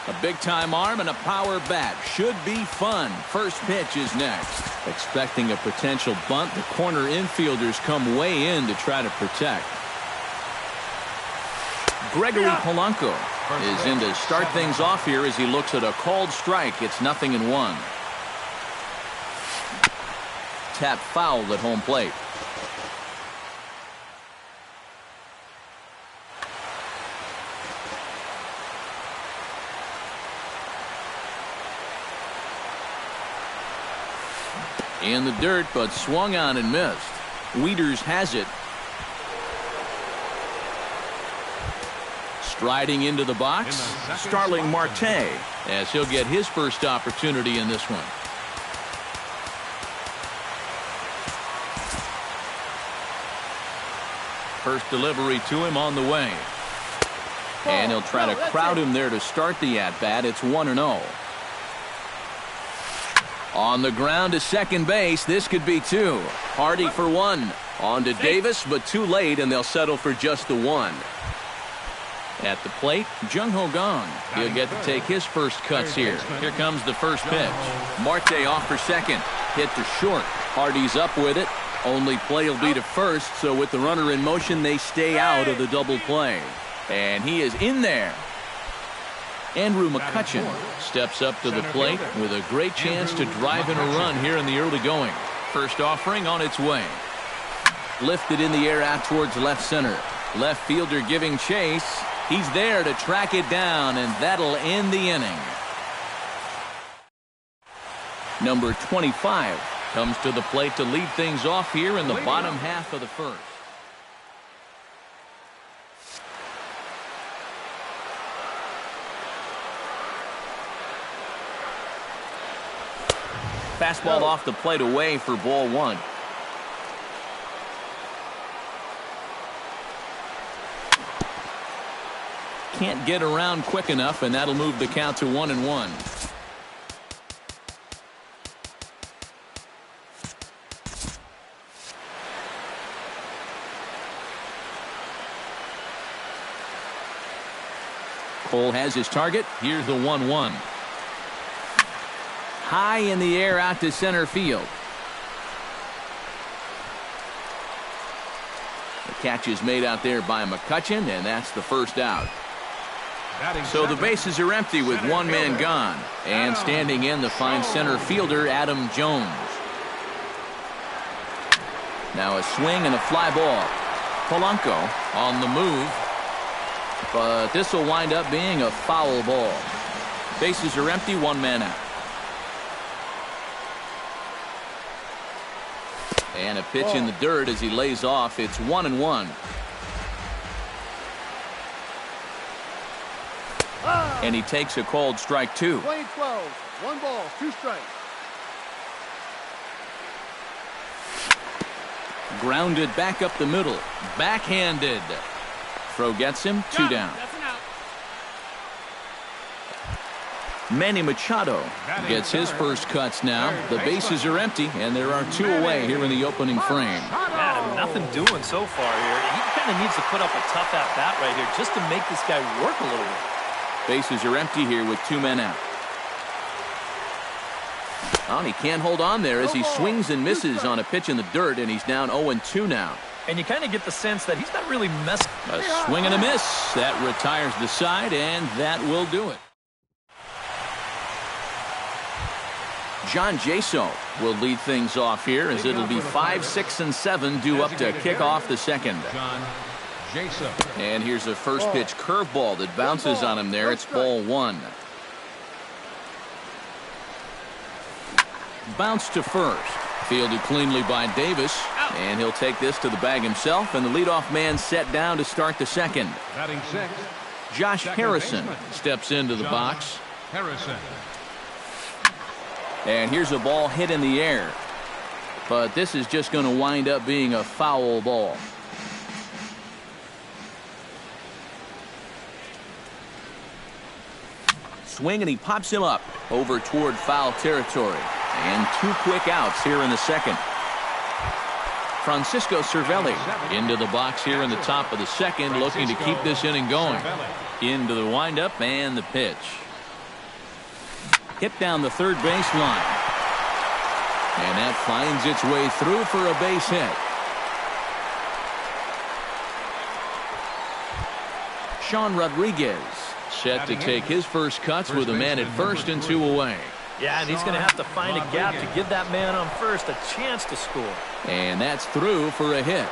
Speaker 1: A big-time arm and a power bat should be fun. First pitch is next. Expecting a potential bunt, the corner infielders come way in to try to protect. Gregory Polanco is in to start things off here as he looks at a called strike. It's 0-1. Tap fouled at home plate. In the dirt, but swung on and missed. Wieters has it. Striding into the box, Starling Marte, as he'll get his first opportunity in this one. First delivery to him on the way. And he'll try to crowd him there to start the at-bat. It's 1-0. On the ground to second base, this could be two. Hardy for one. On to Davis, but too late, and they'll settle for just the one. At the plate, Jung Ho Gong. He'll get to take his first cuts here. Here comes the first pitch. Marte off for second. Hit to short. Hardy's up with it. Only play will be to first, so with the runner in motion, they stay out of the double play. And he is in there. Andrew McCutchen steps up to the plate with a great chance to drive in a run here in the early going. First offering on its way. Lifted in the air out towards left center. Left fielder giving chase. He's there to track it down, and that'll end the inning. Number 25 comes to the plate to lead things off here in the bottom half of the first. Fastball off the plate away for ball one. Can't get around quick enough, and that'll move the count to 1-1. Cole has his target. Here's the 1-1. High in the air out to center field. The catch is made out there by McCutchen, and that's the first out. So the bases are empty with one man gone. And standing in the fine center fielder, Adam Jones. Now a swing and a fly ball. Polanco on the move. But this will wind up being a foul ball. Bases are empty, one man out. And a pitch in the dirt as he lays off. It's 1-1. And he takes a called strike two.
Speaker 5: Playing 12, 1 ball, 2 strikes.
Speaker 1: Grounded back up the middle. Backhanded. Throw gets him, 2 down. Manny Machado gets his first cuts now. The bases are empty, and there are 2 away here in the opening frame.
Speaker 4: Adam, nothing doing so far here. He kind of needs to put up a tough at-bat right here just to make this guy work a little bit.
Speaker 1: Bases are empty here with 2 men out. Oh, and he can't hold on there as he swings and misses on a pitch in the dirt, and he's down 0-2 now.
Speaker 4: And you kind of get the sense that he's not really messing.
Speaker 1: A swing and a miss. That retires the side, and that will do it. John Jaso will lead things off here as it'll be 5, 6, and 7 due up to kick off the second. And here's a first pitch curveball that bounces on him there. It's ball 1. Bounce to first. Fielded cleanly by Davis. And he'll take this to the bag himself. And the leadoff man set down to start the second.
Speaker 2: Batting 6.
Speaker 1: Josh Harrison steps into the box.
Speaker 2: Harrison.
Speaker 1: And here's a ball hit in the air. But this is just going to wind up being a foul ball. swing, and he pops him up over toward foul territory. And 2 quick outs here in the second. Francisco Cervelli into the box here in the top of the second, looking to keep this inning going. Into the windup and the pitch. Hit down the third baseline. And that finds its way through for a base hit. Sean Rodriguez set to take his first cuts with a man at first and 2 away.
Speaker 4: Yeah, and he's going to have to find a gap to give that man on first a chance to score.
Speaker 1: And that's through for a hit.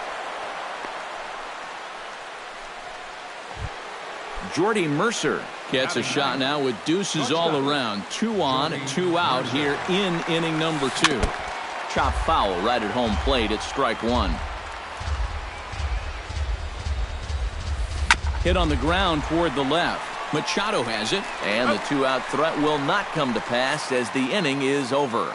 Speaker 1: Jordy Mercer gets a shot now with deuces all around. 2 on, 2 out here in inning number 2. Chop foul right at home plate at strike 1. Hit on the ground toward the left. Machado has it, and the 2-out threat will not come to pass as the inning is over.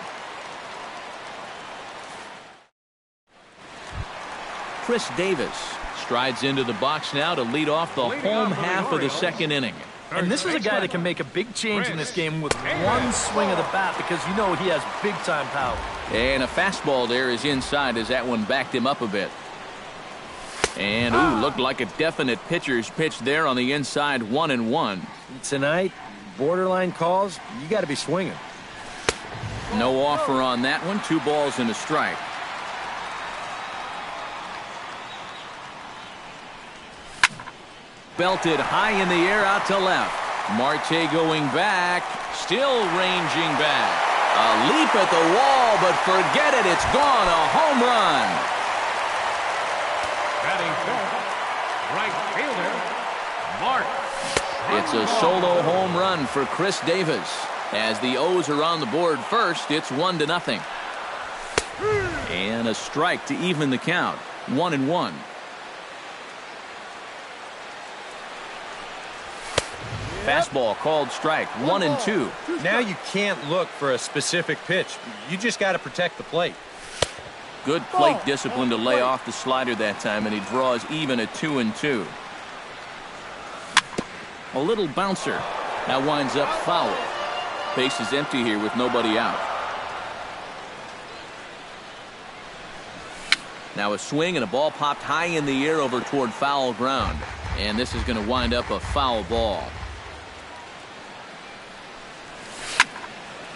Speaker 1: Chris Davis strides into the box now to lead off the home half of the second inning.
Speaker 4: And this is a guy that can make a big change in this game with one swing of the bat, because you know he has big-time power.
Speaker 1: And a fastball there is inside as that one backed him up a bit. And, ooh, looked like a definite pitcher's pitch there on the inside, 1-1.
Speaker 3: Tonight, borderline calls, you got to be swinging.
Speaker 1: No offer on that one. 2 balls and a strike. Belted high in the air out to left. Marte going back, still ranging back. A leap at the wall, but forget it, it's gone. A home run.
Speaker 2: Batting fourth, right fielder, Mark.
Speaker 1: It's a solo home run for Chris Davis. As the O's are on the board first, it's 1-0. And a strike to even the count. 1-1. Fastball called strike. 1-2.
Speaker 3: Now you can't look for a specific pitch. You just got to protect the plate.
Speaker 1: Good plate discipline to lay off the slider that time, and he draws even at 2-2. A little bouncer. That winds up foul. Base is empty here with nobody out. Now a swing and a ball popped high in the air over toward foul ground. And this is going to wind up a foul ball.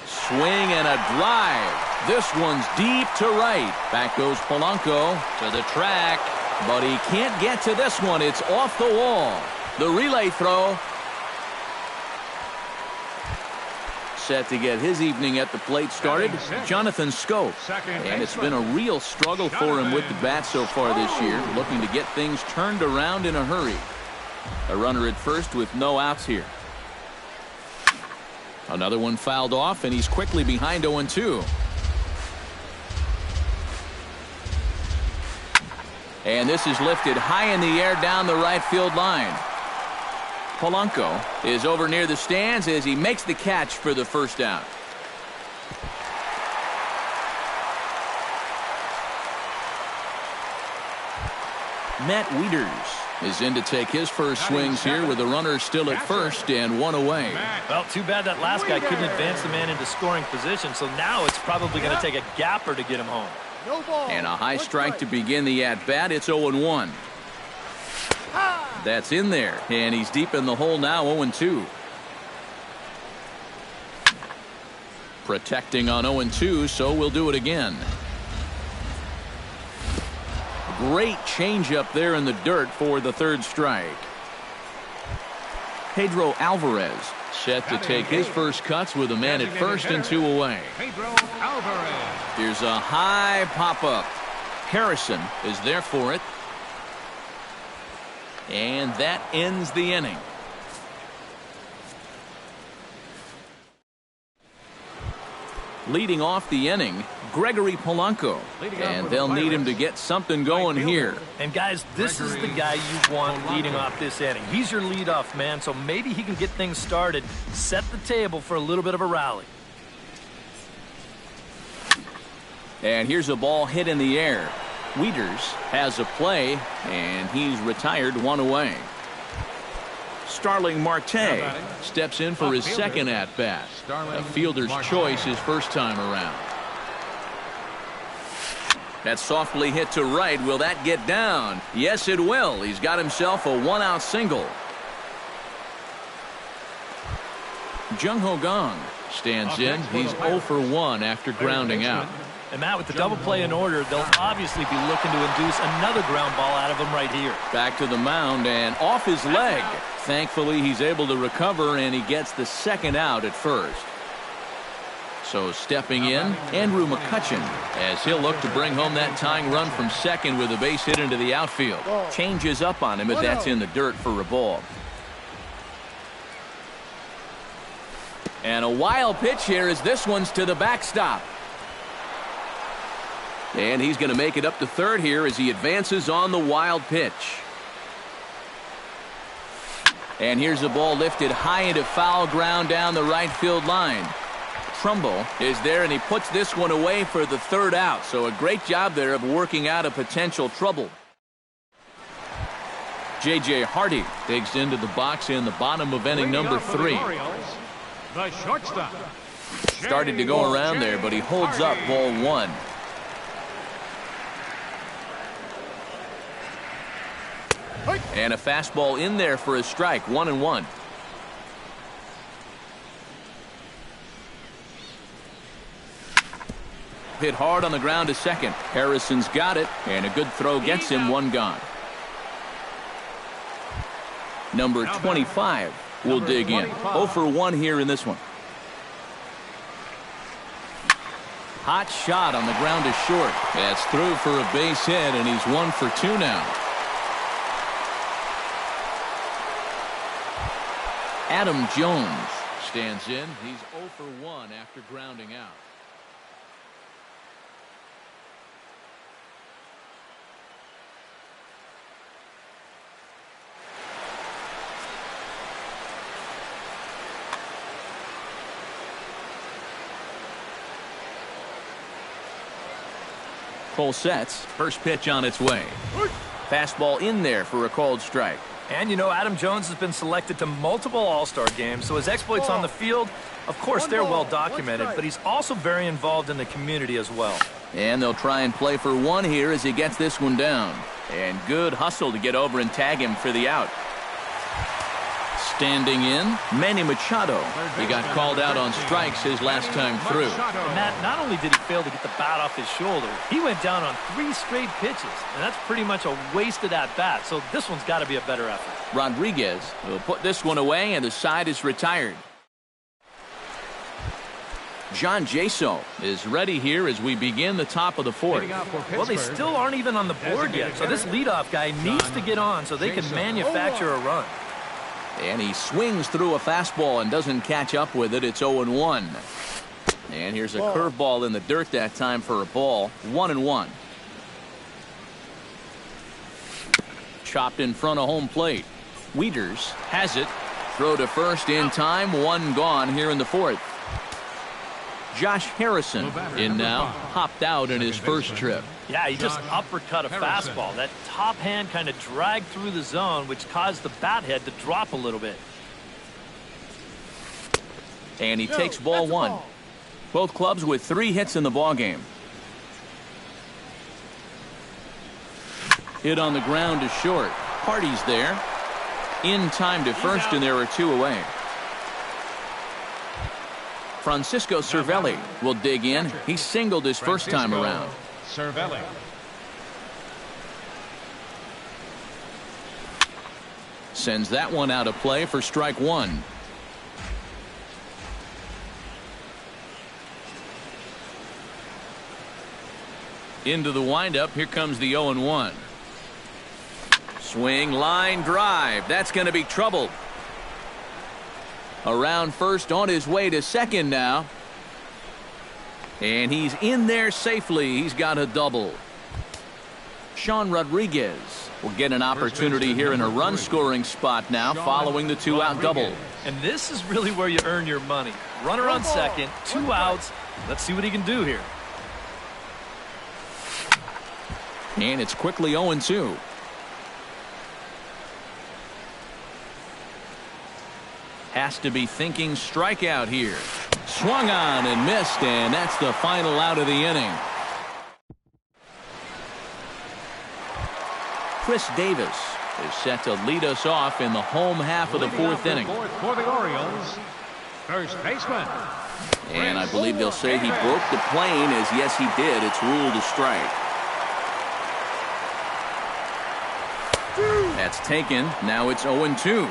Speaker 1: Swing and a drive. This one's deep to right. Back goes Polanco to the track. But he can't get to this one. It's off the wall. The relay throw. Set to get his evening at the plate started, Jonathan Schoop. And it's been a real struggle for him with the bat so far this year, looking to get things turned around in a hurry. A runner at first with no outs here. Another one fouled off, and he's quickly behind 0-2. And this is lifted high in the air down the right field line. Polanco is over near the stands as he makes the catch for the first out. Matt Wieters is in to take his first swings here with the runner still at first and 1 away.
Speaker 4: Well, too bad that last guy couldn't advance the man into scoring position, so now it's probably going to take a gapper to get him home.
Speaker 1: And a high strike to begin the at-bat. It's 0-1. That's in there, and he's deep in the hole now, 0-2. Protecting on 0-2, so we'll do it again. Great changeup there in the dirt for the third strike. Pedro Alvarez set to take his first cuts with a man at first and 2 away.
Speaker 2: Pedro Alvarez.
Speaker 1: Here's a high pop-up. Harrison is there for it. And that ends the inning. Leading off the inning, Gregory Polanco. And they'll need him to get something going here.
Speaker 4: And guys, this is the guy you want leading off this inning. He's your leadoff man, so maybe he can get things started, set the table for a little bit of a rally.
Speaker 1: And here's a ball hit in the air. Wieters has a play, and he's retired 1 away. Starling Marte steps in for his second at-bat. A fielder's choice his first time around. That's softly hit to right. Will that get down? Yes, it will. He's got himself a one-out single. Jung-Ho Kang stands in. He's 0 for 1 after grounding out.
Speaker 4: And Matt, with the double play in order, they'll obviously be looking to induce another ground ball out of him right here.
Speaker 1: Back to the mound and off his leg. Thankfully, he's able to recover, and he gets the second out at first. So stepping in, Andrew McCutchen, as he'll look to bring home that tying run from second with a base hit into the outfield. Changes up on him, but that's in the dirt for a ball. And a wild pitch here as this one's to the backstop. And he's going to make it up to third here as he advances on the wild pitch. And here's the ball lifted high into foul ground down the right field line. Trumbull is there, and he puts this one away for the third out. So a great job there of working out a potential trouble. J.J. Hardy digs into the box in the bottom of inning number 3.
Speaker 2: The shortstop.
Speaker 1: Started to go around there, but he holds up ball 1. And a fastball in there for a strike, 1-1. Hit hard on the ground to second. Harrison's got it, and a good throw gets him, 1 gone. Number 25 will dig in. 0 for 1 here in this one. Hot shot on the ground to short. That's through for a base hit, and he's 1 for 2 now. Adam Jones stands in. He's 0 for 1 after grounding out. Cole sets. First pitch on its way. Fastball in there for a called strike.
Speaker 4: And you know, Adam Jones has been selected to multiple All-Star games, so his exploits on the field, of course, they're well documented, but he's also very involved in the community as well.
Speaker 1: And they'll try and play for 1 here as he gets this one down. And good hustle to get over and tag him for the out. Standing in, Manny Machado. He got called out on strikes his last time through.
Speaker 4: And Matt, not only did he fail to get the bat off his shoulder, he went down on 3 straight pitches, and that's pretty much a wasted at-bat, so this one's got to be a better effort.
Speaker 1: Rodriguez will put this one away, and the side is retired. John Jaso is ready here as we begin the top of the 4th.
Speaker 4: Well, they still aren't even on the board yet, so this leadoff guy needs to get on so they can manufacture a run.
Speaker 1: And he swings through a fastball and doesn't catch up with it. It's 0-1. And here's a curveball in the dirt that time for a ball. 1-1. Chopped in front of home plate. Wieters has it. Throw to first in time. 1 gone here in the 4th. Josh Harrison in now. Hopped out in his first trip.
Speaker 4: Yeah, he just uppercut a fastball. That top hand kind of dragged through the zone, which caused the bat head to drop a little bit.
Speaker 1: And he takes ball 1. Both clubs with 3 hits in the ballgame. Hit on the ground to short. Hardy's there. In time to first, and there are 2 away. Francisco Cervelli will dig in. He singled his first time around.
Speaker 2: Cervelli.
Speaker 1: Sends that one out of play for strike 1. Into the windup. Here comes the 0-1. Swing, line drive. That's going to be trouble. Around first, on his way to second now. And he's in there safely. He's got a double. Sean Rodriguez will get an opportunity here in a run-scoring spot now following the 2-out double.
Speaker 4: And this is really where you earn your money. Runner on second, 2 outs. Let's see what he can do here.
Speaker 1: And it's quickly 0-2. Has to be thinking strikeout here. Swung on and missed, and that's the final out of the inning. Chris Davis is set to lead us off in the home half of the fourth inning.
Speaker 2: For the Orioles, first baseman.
Speaker 1: And I believe they'll say he broke the plane, as yes he did. It's ruled a strike. That's taken. Now it's 0-2.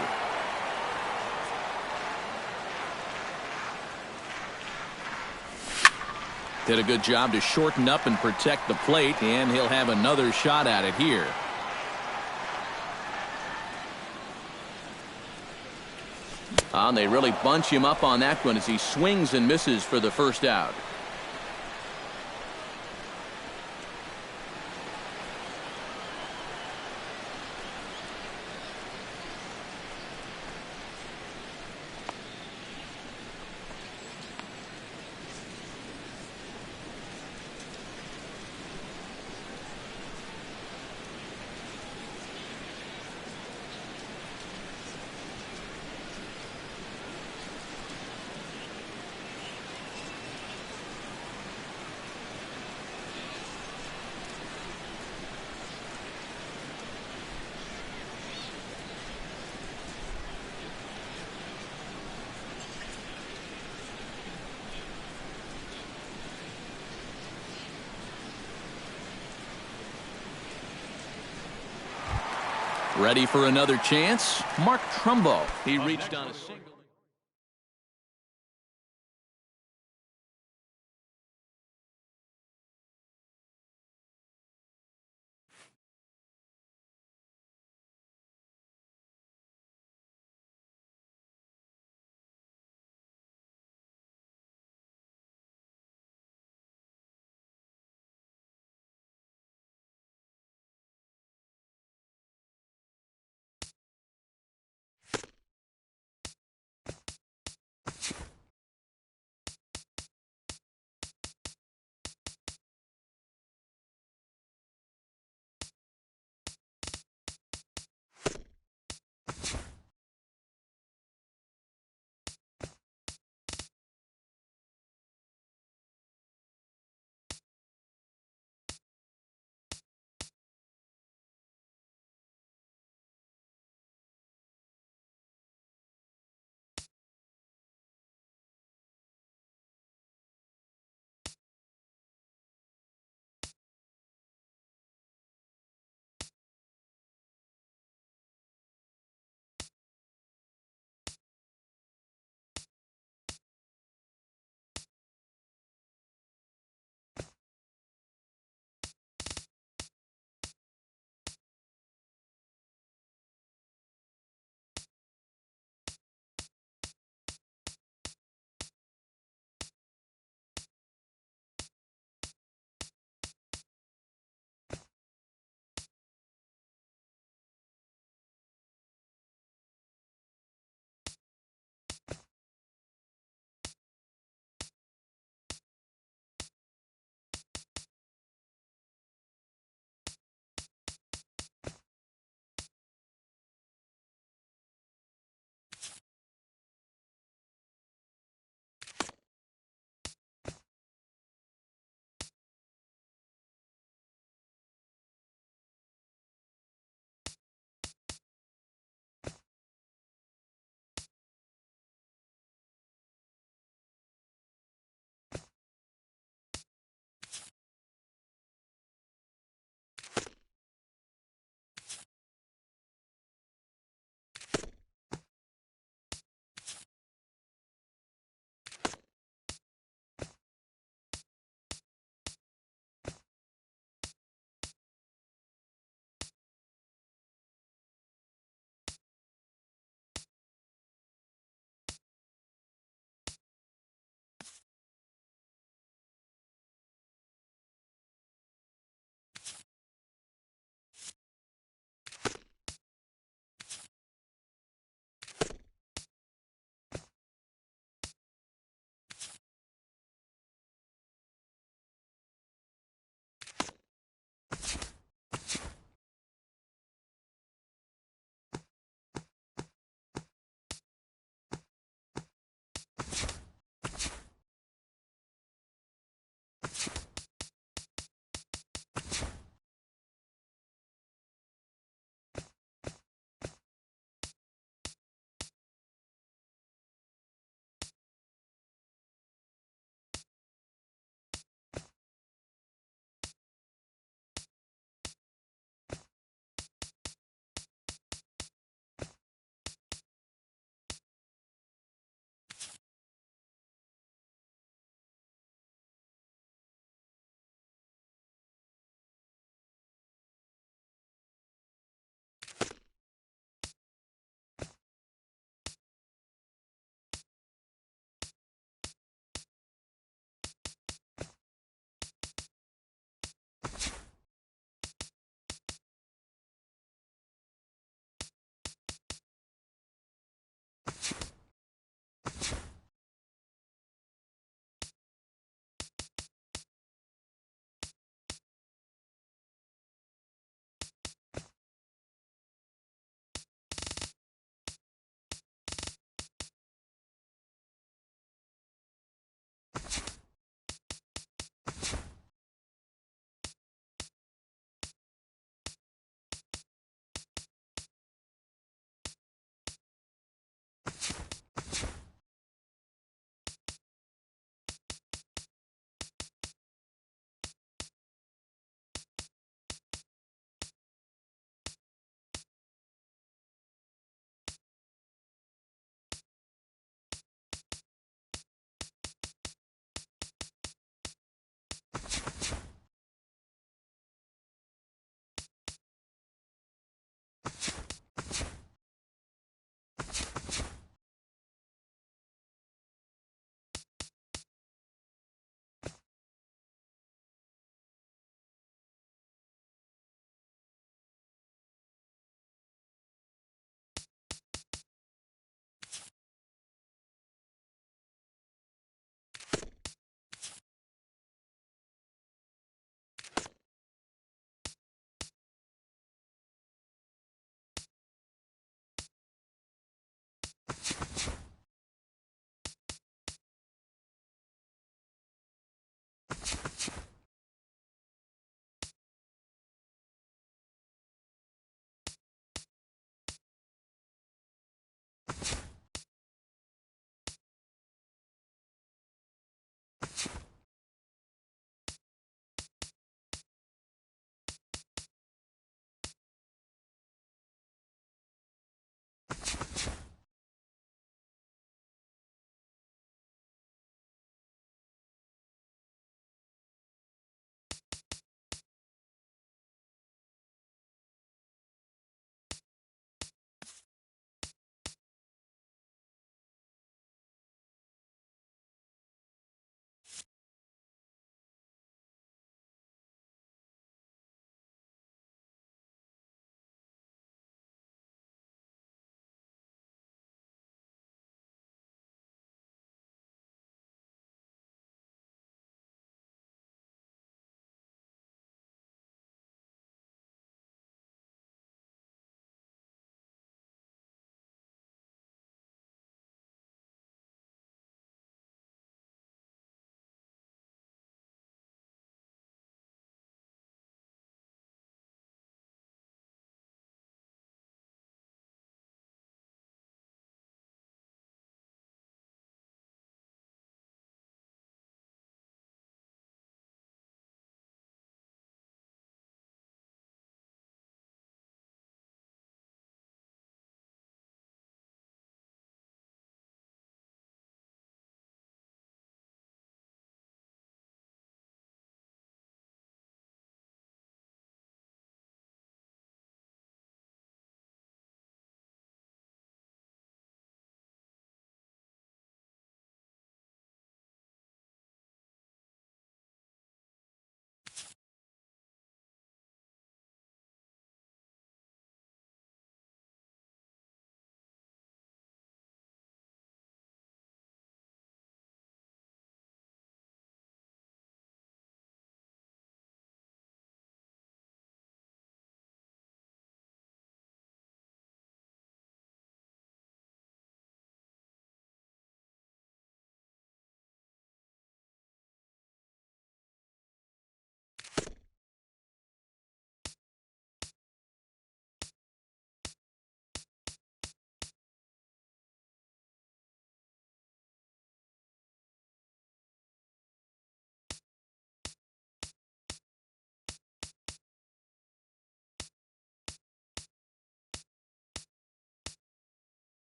Speaker 1: Did a good job to shorten up and protect the plate, and he'll have another shot at it here. And they really bunch him up on that one as he swings and misses for the first out. Ready for another chance? Mark Trumbo. He reached on a single.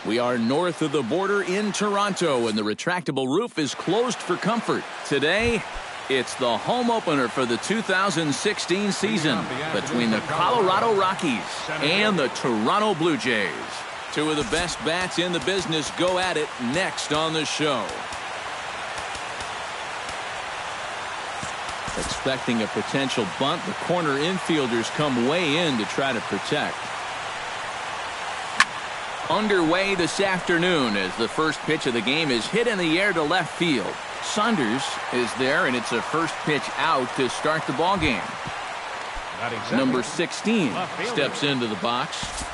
Speaker 1: We are north of the border in Toronto, and the retractable roof is closed for comfort. Today, it's the home opener for the 2016 season between the Colorado Rockies and the Toronto Blue Jays. Two of the best bats in the business go at it next on the show. Expecting a potential bunt, the corner infielders come way in to try to protect. Underway this afternoon as the first pitch of the game is hit in the air to left field. Saunders is there, and it's a first pitch out to start the ball game. Number 16 steps into the box.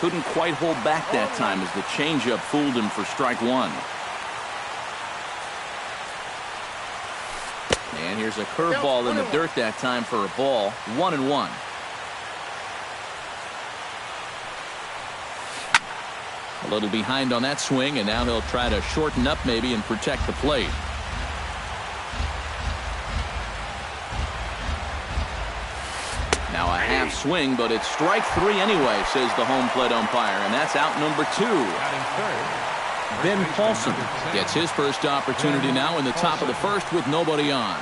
Speaker 1: Couldn't quite hold back that time as the changeup fooled him for strike one. And here's a curveball in the dirt that time for a ball. 1-1. A little behind on that swing, and now he'll try to shorten up maybe and protect the plate. Now a half swing, but it's strike three anyway, says the home plate umpire, and that's out number 2. Ben Paulson gets his first opportunity now in the top of the first with nobody on.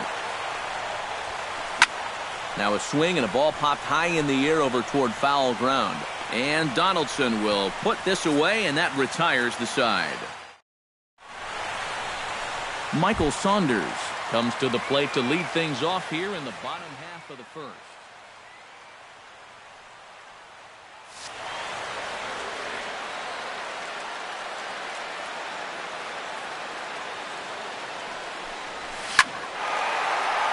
Speaker 1: Now a swing and a ball popped high in the air over toward foul ground. And Donaldson will put this away, and that retires the side. Michael Saunders comes to the plate to lead things off here in the bottom half of the first.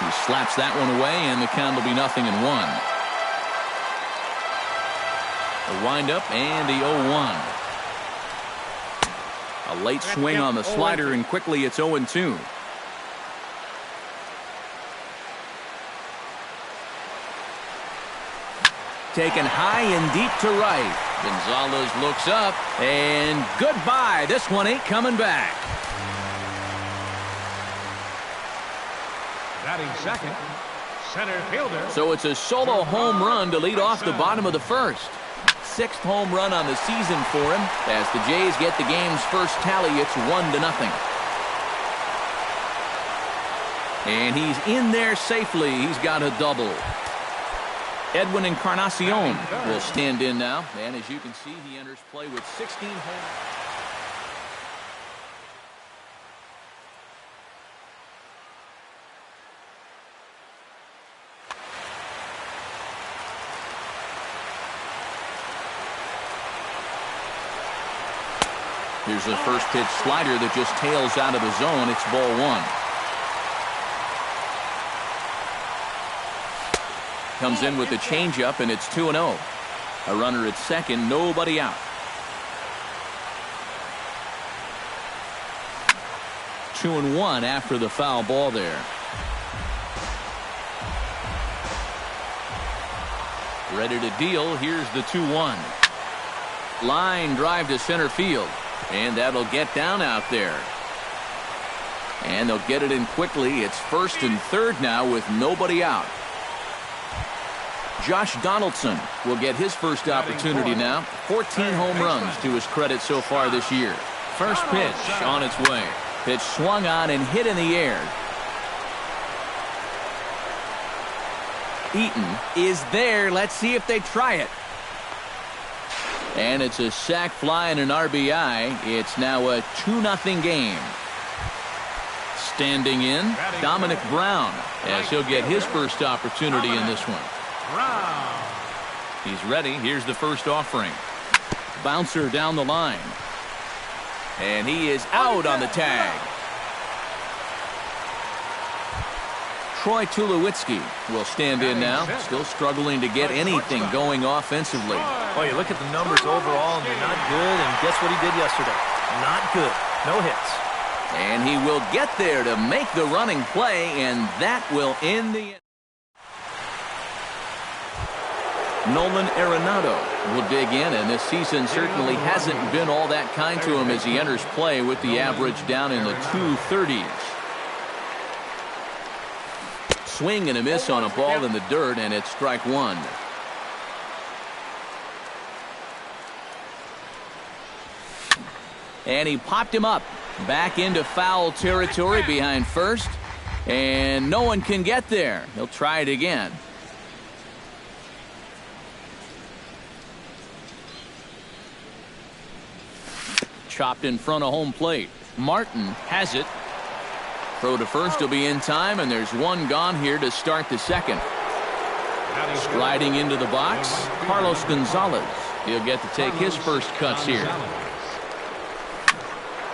Speaker 1: He slaps that one away, and the count will be 0-1. A windup and the 0-1. A late swing on the slider, and quickly it's 0-2. Taken high and deep to right. Gonzalez looks up, and goodbye. This one ain't coming back.
Speaker 2: Batting second, center fielder.
Speaker 1: So it's a solo home run to lead off the bottom of the first. 6th home run on the season for him. As the Jays get the game's first tally, it's 1-0. And he's in there safely. He's got a double. Edwin Encarnacion will stand in now. And as you can see, he enters play with 16 home. Here's a first pitch slider that just tails out of the zone. It's ball 1. Comes in with the changeup, and it's 2-0. A runner at second, nobody out. 2-1 after the foul ball there. Ready to deal. Here's the 2-1. Line drive to center field. And that'll get down out there. And they'll get it in quickly. It's first and third now with nobody out. Josh Donaldson will get his first opportunity now. 14 home runs to his credit so far this year. First pitch on its way. Pitch swung on and hit in the air. Eaton is there. Let's see if they try it. And it's a sac fly and an RBI. It's now a 2-0 game. Standing in, Dominic Brown, as he'll get his first opportunity in this one. He's ready. Here's the first offering. Bouncer down the line. And he is out on the tag. Troy Tulowitzki will stand in now, still struggling to get anything going offensively.
Speaker 4: Oh, you look at the numbers overall, and they're not good, and guess what he did yesterday? Not good. No hits.
Speaker 1: And he will get there to make the running play, and that will end the... Nolan Arenado will dig in, and this season certainly hasn't been all that kind to him as he enters play with the average down in the 230s. Swing and a miss on a ball in the dirt, and it's strike one. And he popped him up back into foul territory behind first, and no one can get there. He'll try it again. Chopped in front of home plate. Martin has it. Throw to first will be in time, and there's one gone here to start the second. Striding into the box, Carlos Gonzalez. He'll get to take his first cuts here.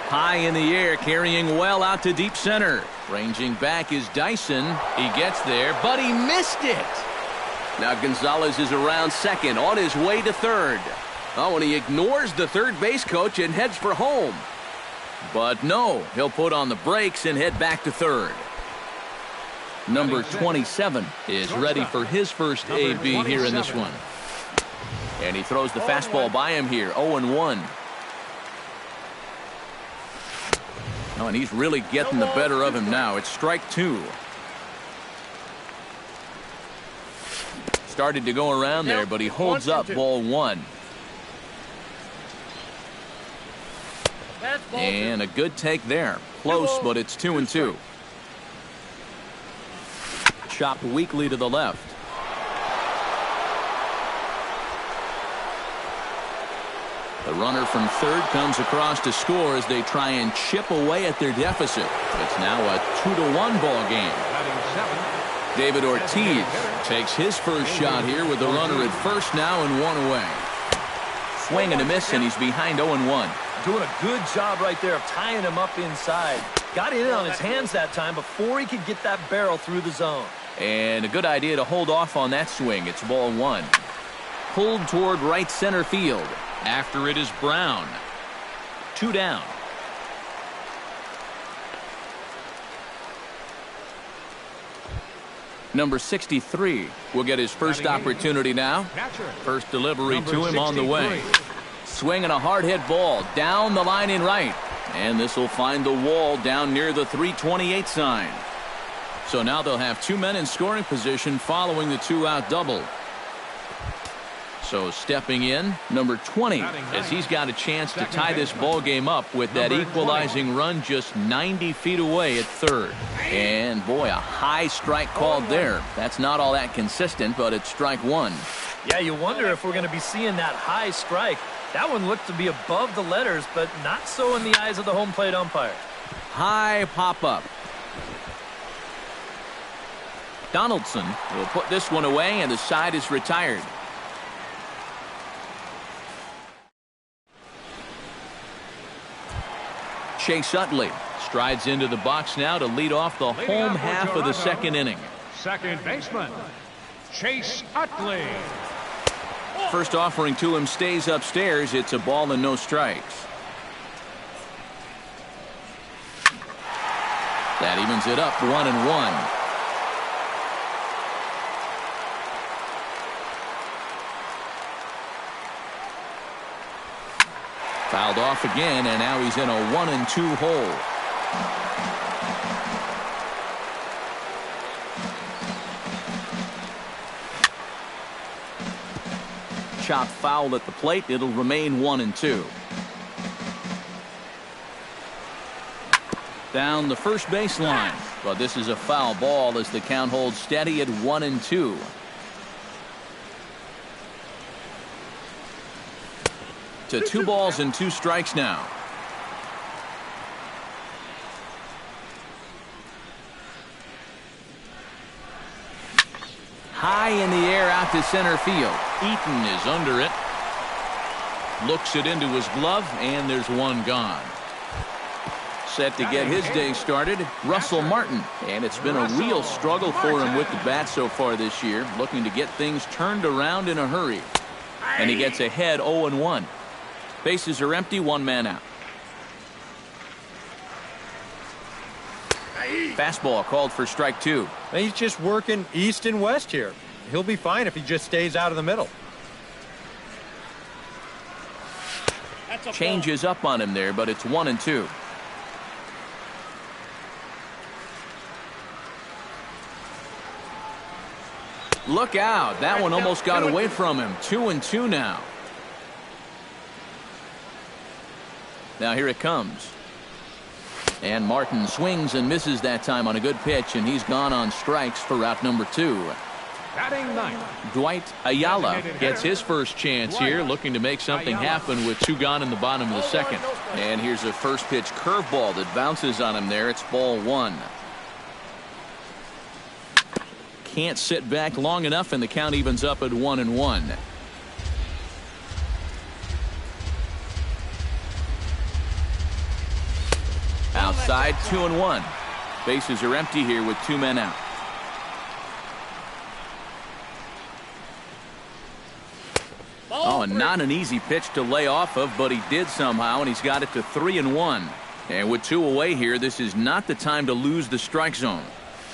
Speaker 1: High in the air, carrying well out to deep center. Ranging back is Dyson. He gets there, but he missed it. Now Gonzalez is around second, on his way to third. Oh, and he ignores the third base coach and heads for home. But no, he'll put on the brakes and head back to third. Number 27 is ready for his first AB here in this one. And he throws the fastball by him here, 0-1. Oh, and he's really getting the better of him now. It's strike two. Started to go around there, but he holds up ball one. And a good take there. Close, but it's 2-2. Chopped weakly to the left. The runner from third comes across to score as they try and chip away at their deficit. It's now a 2-1 ball game. David Ortiz takes his first shot here with the runner at first now and one away. Swing and a miss, and he's behind 0-1.
Speaker 4: Doing a good job right there of tying him up inside. Got it in on his hands that time before he could get that barrel through the zone.
Speaker 1: And a good idea to hold off on that swing. It's ball one. Pulled toward right center field. After it is Brown. 2 down. Number 63 will get his first opportunity now. First delivery to him on the way. Swinging a hard hit ball down the line in right. And this will find the wall down near the 328 sign. So now they'll have 2 men in scoring position following the 2-out double. So stepping in, number 20, as he's got a chance to tie this ball game up with that equalizing run just 90 feet away at third. And boy, a high strike called there. That's not all that consistent, but it's strike one.
Speaker 4: Yeah, you wonder if we're going to be seeing that high strike. That one looked to be above the letters, but not so in the eyes of the home plate umpire.
Speaker 1: High pop-up. Donaldson will put this one away, and the side is retired. Chase Utley strides into the box now to lead off the home half of the second inning.
Speaker 2: Second baseman, Chase Utley.
Speaker 1: First offering to him stays upstairs. It's a ball and no strikes. That evens it up 1-1. Fouled off again, and now he's in a 1-2 hole. Chop foul at the plate. It'll remain 1-2. Down the first baseline, but this is a foul ball as the count holds steady at 1-2. To 2 balls and 2 strikes now. High in the air out to center field. Eaton is under it. Looks it into his glove, and there's one gone. Set to get his day started, Russell Martin. And it's been a real struggle for him with the bat so far this year, looking to get things turned around in a hurry. And he gets ahead 0-1. Bases are empty, 1 man out. Fastball called for strike 2.
Speaker 3: He's just working east and west here. He'll be fine if he just stays out of the middle.
Speaker 1: Changes up on him there, but it's 1-2. Look out. That one almost got away from him. 2-2 now. Now here it comes. And Martin swings and misses that time on a good pitch, and he's gone on strikes for out number 2.
Speaker 2: Batting ninth,
Speaker 1: Dwight Ayala gets his first chance here, looking to make something happen with 2 gone in the bottom of the second. And here's a first pitch curveball that bounces on him there. It's ball 1. Can't sit back long enough, and the count evens up at 1-1. Outside, 2-1. Bases are empty here with 2 men out. Oh, and not an easy pitch to lay off of, but he did somehow, and he's got it to 3-1. And with 2 away here, this is not the time to lose the strike zone.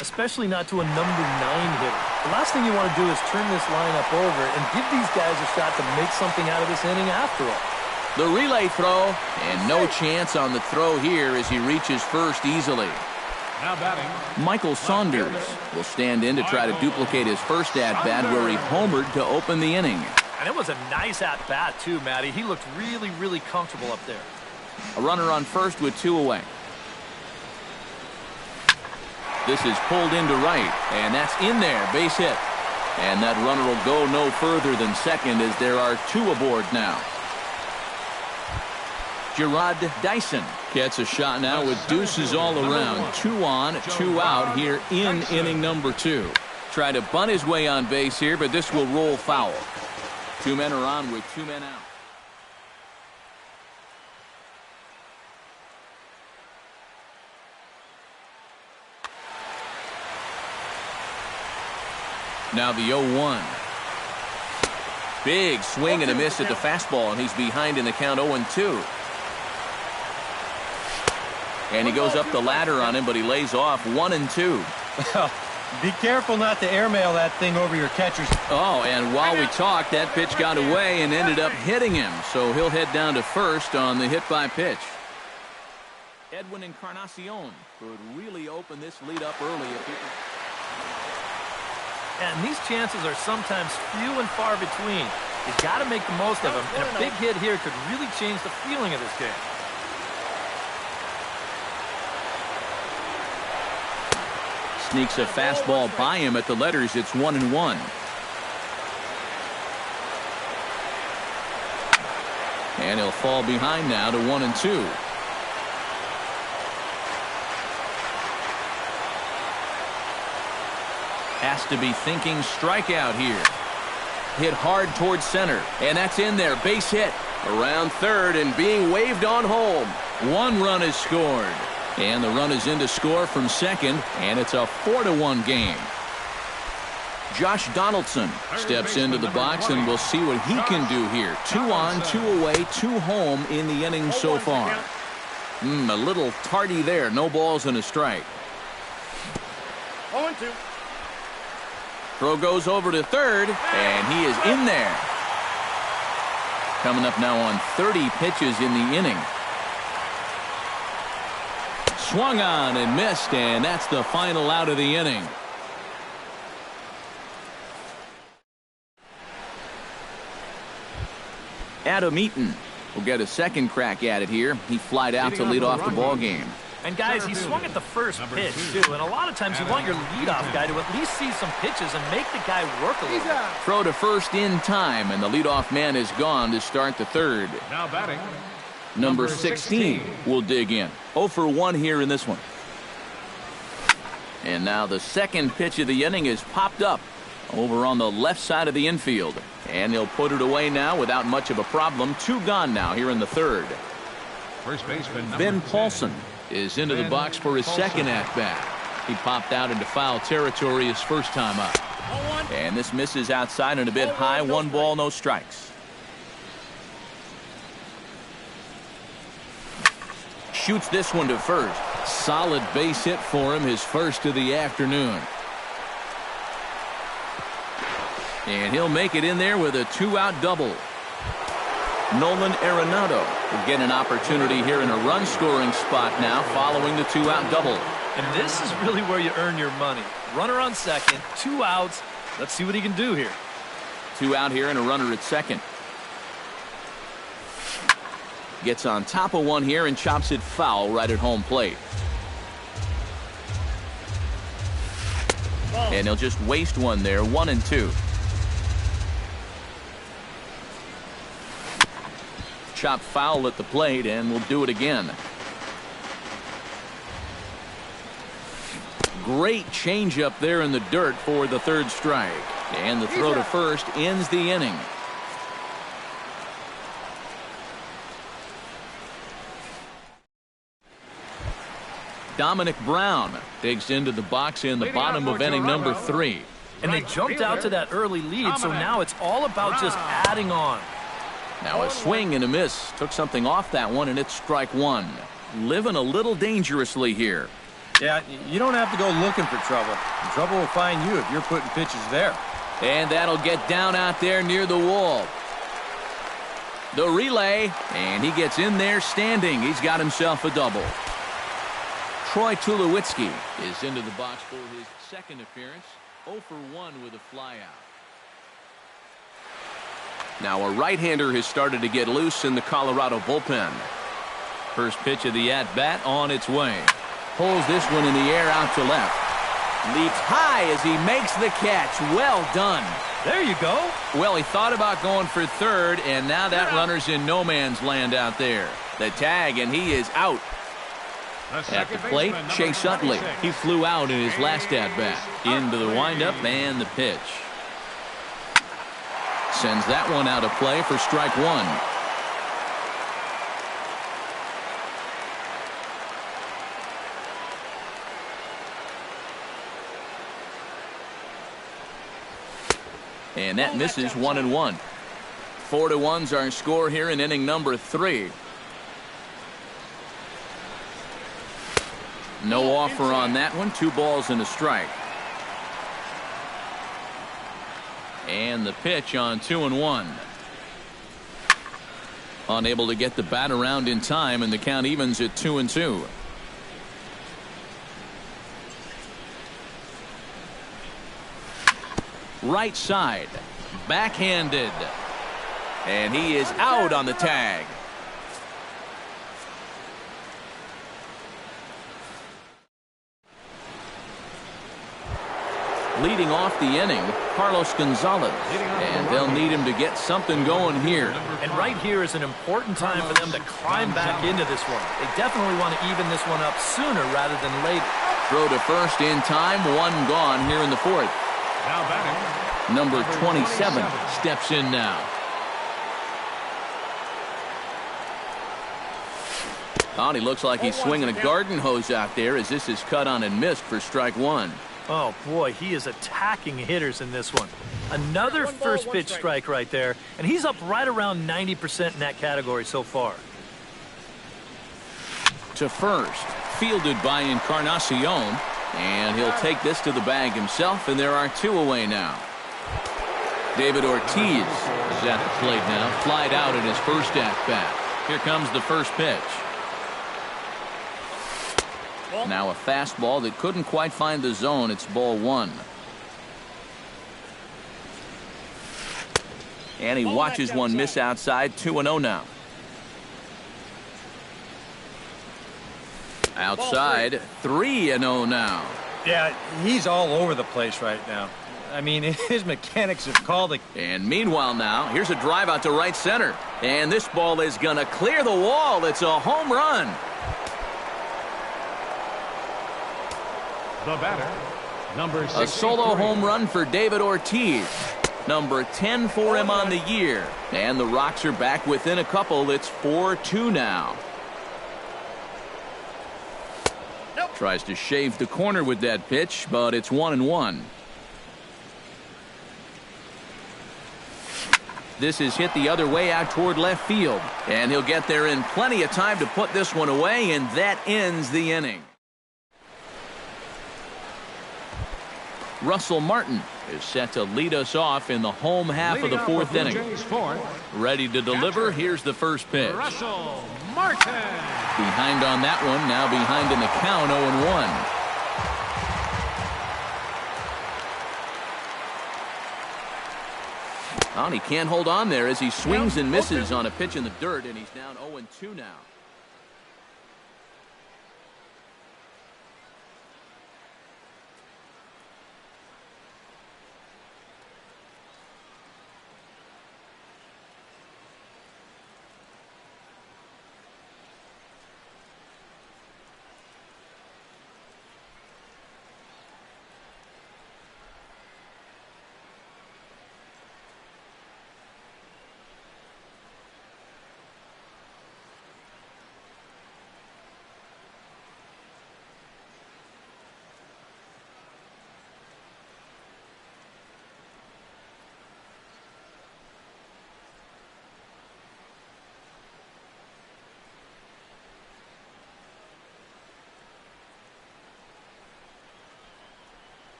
Speaker 4: Especially not to a number 9 hitter. The last thing you want to do is turn this lineup over and give these guys a shot to make something out of this inning after all.
Speaker 1: The relay throw, and no chance on the throw here as he reaches first easily.
Speaker 2: now batting,
Speaker 1: Michael Saunders will stand in to try to duplicate his first at-bat where he homered to open the inning.
Speaker 4: And it was a nice at-bat too, Matty. He looked really, really comfortable up there.
Speaker 1: A runner on first with 2 away. This is pulled into right, and that's in there, base hit. And that runner will go no further than second as there are 2 aboard now. Gerard Dyson gets a shot now with deuces all around. 2 on, 2 out here in inning number 2. Try to bunt his way on base here, but this will roll foul. 2 men are on with 2 men out. Now the 0-1. Big swing and a miss at the fastball, and he's behind in the count 0-2. And he goes up the ladder on him, but he lays off 1-2.
Speaker 3: Be careful not to airmail that thing over your catcher's.
Speaker 1: Oh, and while we talked, that pitch got away and ended up hitting him. So he'll head down to first on the hit by pitch. Edwin Encarnacion could really open this lead up early if he can.
Speaker 4: And these chances are sometimes few and far between. You've got to make the most of them, and a big hit here could really change the feeling of this game.
Speaker 1: Sneaks a fastball by him at the letters. It's 1-1. And he'll fall behind now to 1-2. Has to be thinking strikeout here. Hit hard towards center, and that's in there. Base hit around third and being waved on home. 1 run is scored, and the run is in to score from second, and it's a 4-1 game. Josh Donaldson steps into the box, and we'll see what he can do here. 2 on, 2 away, 2 home in the inning so far. A little tardy there. No balls and a strike.
Speaker 5: 0-2.
Speaker 1: Throw goes over to third, and he is in there. Coming up now on 30 pitches in the inning. Swung on and missed, and that's the final out of the inning. Adam Eaton will get a second crack at it here. He flied out to lead off the ball game.
Speaker 4: And guys, he swung at the first pitch, too. And a lot of times you want your leadoff guy to at least see some pitches and make the guy work a little bit.
Speaker 1: Throw to first in time, and the leadoff man is gone to start the third.
Speaker 2: Now batting,
Speaker 1: Number 16 will dig in. 0 for 1 here in this one. And now the second pitch of the inning is popped up over on the left side of the infield. And he'll put it away now without much of a problem. 2 gone now here in the third.
Speaker 2: first baseman
Speaker 1: Ben
Speaker 2: number 10.
Speaker 1: Paulson is into the box for his second at-bat. He popped out into foul territory his first time up. And this misses outside and a bit high. 1 ball, no strikes. Shoots this one to first. Solid base hit for him, his first of the afternoon. And he'll make it in there with a 2-out double. Nolan Arenado will get an opportunity here in a run-scoring spot now following the 2-out double.
Speaker 4: And this is really where you earn your money. Runner on second, 2 outs. Let's see what he can do here.
Speaker 1: 2 out here and a runner at second. Gets on top of one here and chops it foul right at home plate. And he'll just waste one there. 1 and 2. Chop foul at the plate, and we'll do it again. Great changeup there in the dirt for the third strike. And the throw to first ends the inning. Dominic Brown digs into the box in the bottom of inning number 3.
Speaker 4: And they jumped out to that early lead, so now it's all about just adding on.
Speaker 1: Now a swing and a miss. Took something off that one, and it's strike 1. Living a little dangerously here.
Speaker 3: Yeah, you don't have to go looking for trouble. Trouble will find you if you're putting pitches there.
Speaker 1: And that'll get down out there near the wall. The relay, and he gets in there standing. He's got himself a double. Troy Tulowitzki is into the box for his second appearance. 0 for 1 with a flyout. Now a right-hander has started to get loose in the Colorado bullpen. First pitch of the at-bat on its way. Pulls this one in the air out to left. Leaps high as he makes the catch. Well done.
Speaker 4: There you go.
Speaker 1: Well, he thought about going for third, and now that runner's in no man's land out there. The tag, and he is out. At the plate, Chase Utley. He flew out in his last at-bat. Into the windup and the pitch. Sends that one out of play for strike 1. And that misses. 1 and 1. 4 to 1's our score here in inning number 3. No offer on that one. 2 balls and a strike. And the pitch on 2 and 1. Unable to get the bat around in time, and the count evens at 2 and 2. Right side. Backhanded. And he is out on the tag. Leading off the inning, Carlos Gonzalez. And they'll need him to get something going here.
Speaker 4: And right here is an important time for them to climb back into this one. They definitely want to even this one up sooner rather than later.
Speaker 1: Throw to first in time. 1 gone here in the 4th.
Speaker 2: Now batting,
Speaker 1: Number 27 steps in now. Oh, and he looks like he's swinging a garden hose out there as this is cut on and missed for strike 1.
Speaker 4: Oh, boy, he is attacking hitters in this one. Another first pitch strike right there, and he's up right around 90% in that category so far.
Speaker 1: To first, fielded by Encarnacion, and he'll take this to the bag himself, and there are 2 away now. David Ortiz is at the plate now, flied out in his first at-bat. Here comes the first pitch. Now a fastball that couldn't quite find the zone. It's ball 1. And he watches one miss outside. 2-0 now. Outside, 3-0 now.
Speaker 3: Yeah, he's all over the place right now. I mean, his mechanics have called it.
Speaker 1: And meanwhile now, here's a drive out to right center. And this ball is going to clear the wall. It's a home run.
Speaker 2: The batter, number 63.
Speaker 1: A solo home run for David Ortiz. Number 10 for him on the year. And the Rocks are back within a couple. It's 4-2 now. Tries to shave the corner with that pitch, but it's 1-1. This is hit the other way out toward left field. And he'll get there in plenty of time to put this one away, and that ends the inning. Russell Martin is set to lead us off in the home half of the fourth inning. Ready to deliver. Here's the first pitch.
Speaker 2: Russell Martin.
Speaker 1: Behind on that one, now behind in the count, 0-1. Oh, he can't hold on there as he swings and misses on a pitch in the dirt, and he's down 0-2 now.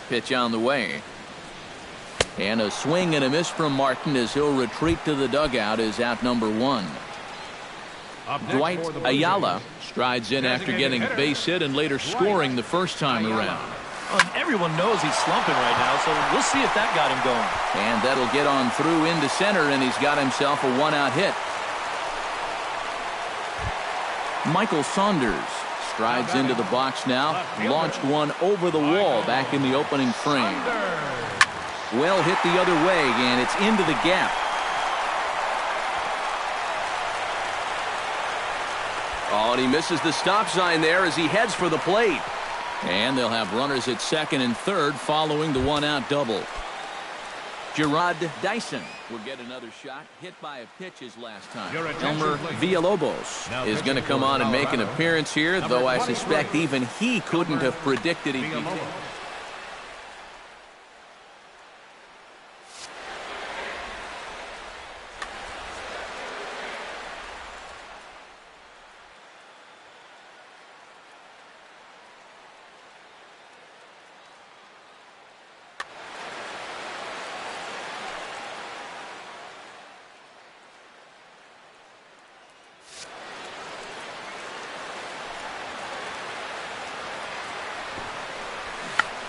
Speaker 1: Pitch on the way. And a swing and a miss from Martin as he'll retreat to the dugout is out number 1. Dwight Ayala strides in after getting a base hit and later scoring the first time around.
Speaker 4: Everyone knows he's slumping right now, so we'll see if that got him going.
Speaker 1: And that'll get on through into center, and he's got himself a 1-out hit. Michael Saunders strides into the box now, launched one over the wall back in the opening frame. Well hit the other way, and it's into the gap. Oh, and he misses the stop sign there as he heads for the plate. And they'll have runners at second and third following the 1-out double. Gerard Dyson will get another shot, hit by a pitch his last time. Elmer Villalobos is going to come on and make an appearance here, though I suspect even he couldn't have predicted he'd be hit.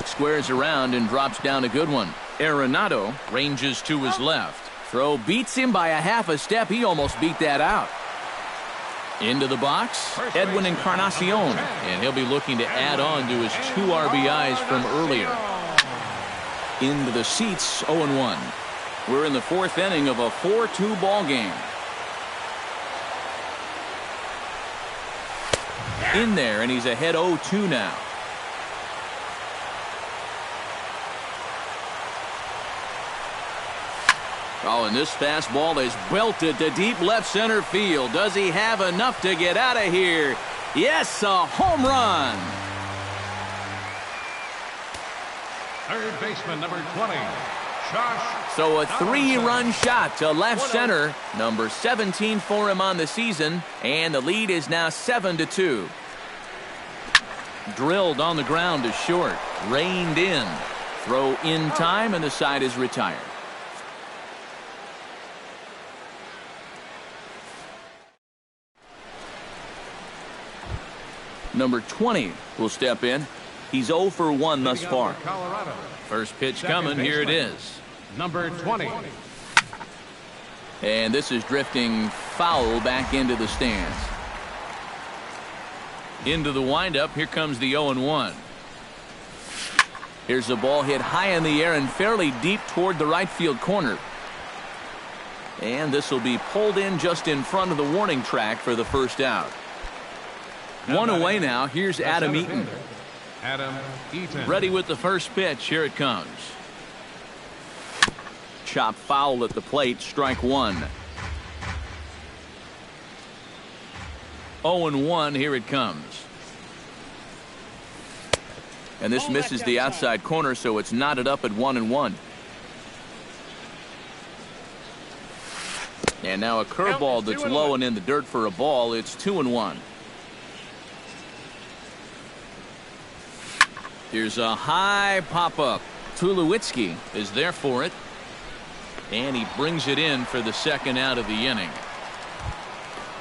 Speaker 1: Squares around and drops down a good one. Arenado ranges to his left. Throw beats him by a half a step. He almost beat that out. Into the box, Edwin Encarnacion, and he'll be looking to add on to his 2 RBIs from earlier. Into the seats, 0-1. We're in the fourth inning of a 4-2 ball game. In there, and he's ahead 0-2 now. Oh, and this fastball is belted to deep left center field. Does he have enough to get out of here? Yes, a home run.
Speaker 2: Third baseman, number 20, Josh.
Speaker 1: So a 3-run shot to left center. Number 17 for him on the season. And the lead is now 7-2. Drilled on the ground to short. Reined in. Throw in time, and the side is retired. Number 20 will step in. He's 0 for 1 thus far. First pitch coming. Here it is.
Speaker 2: number 20.
Speaker 1: And this is drifting foul back into the stands. Into the windup. Here comes the 0-1. Here's the ball hit high in the air and fairly deep toward the right field corner. And this will be pulled in just in front of the warning track for the first out. One away now. Here's Adam Eaton. Ready with the first pitch. Here it comes. Chop foul at the plate. Strike one. 0-1. Here it comes. And this misses the outside corner, so it's knotted up at 1-1. And now a curveball that's low and in the dirt for a ball. It's 2-1. Here's a high pop-up. Tulowitzki is there for it. And he brings it in for the second out of the inning.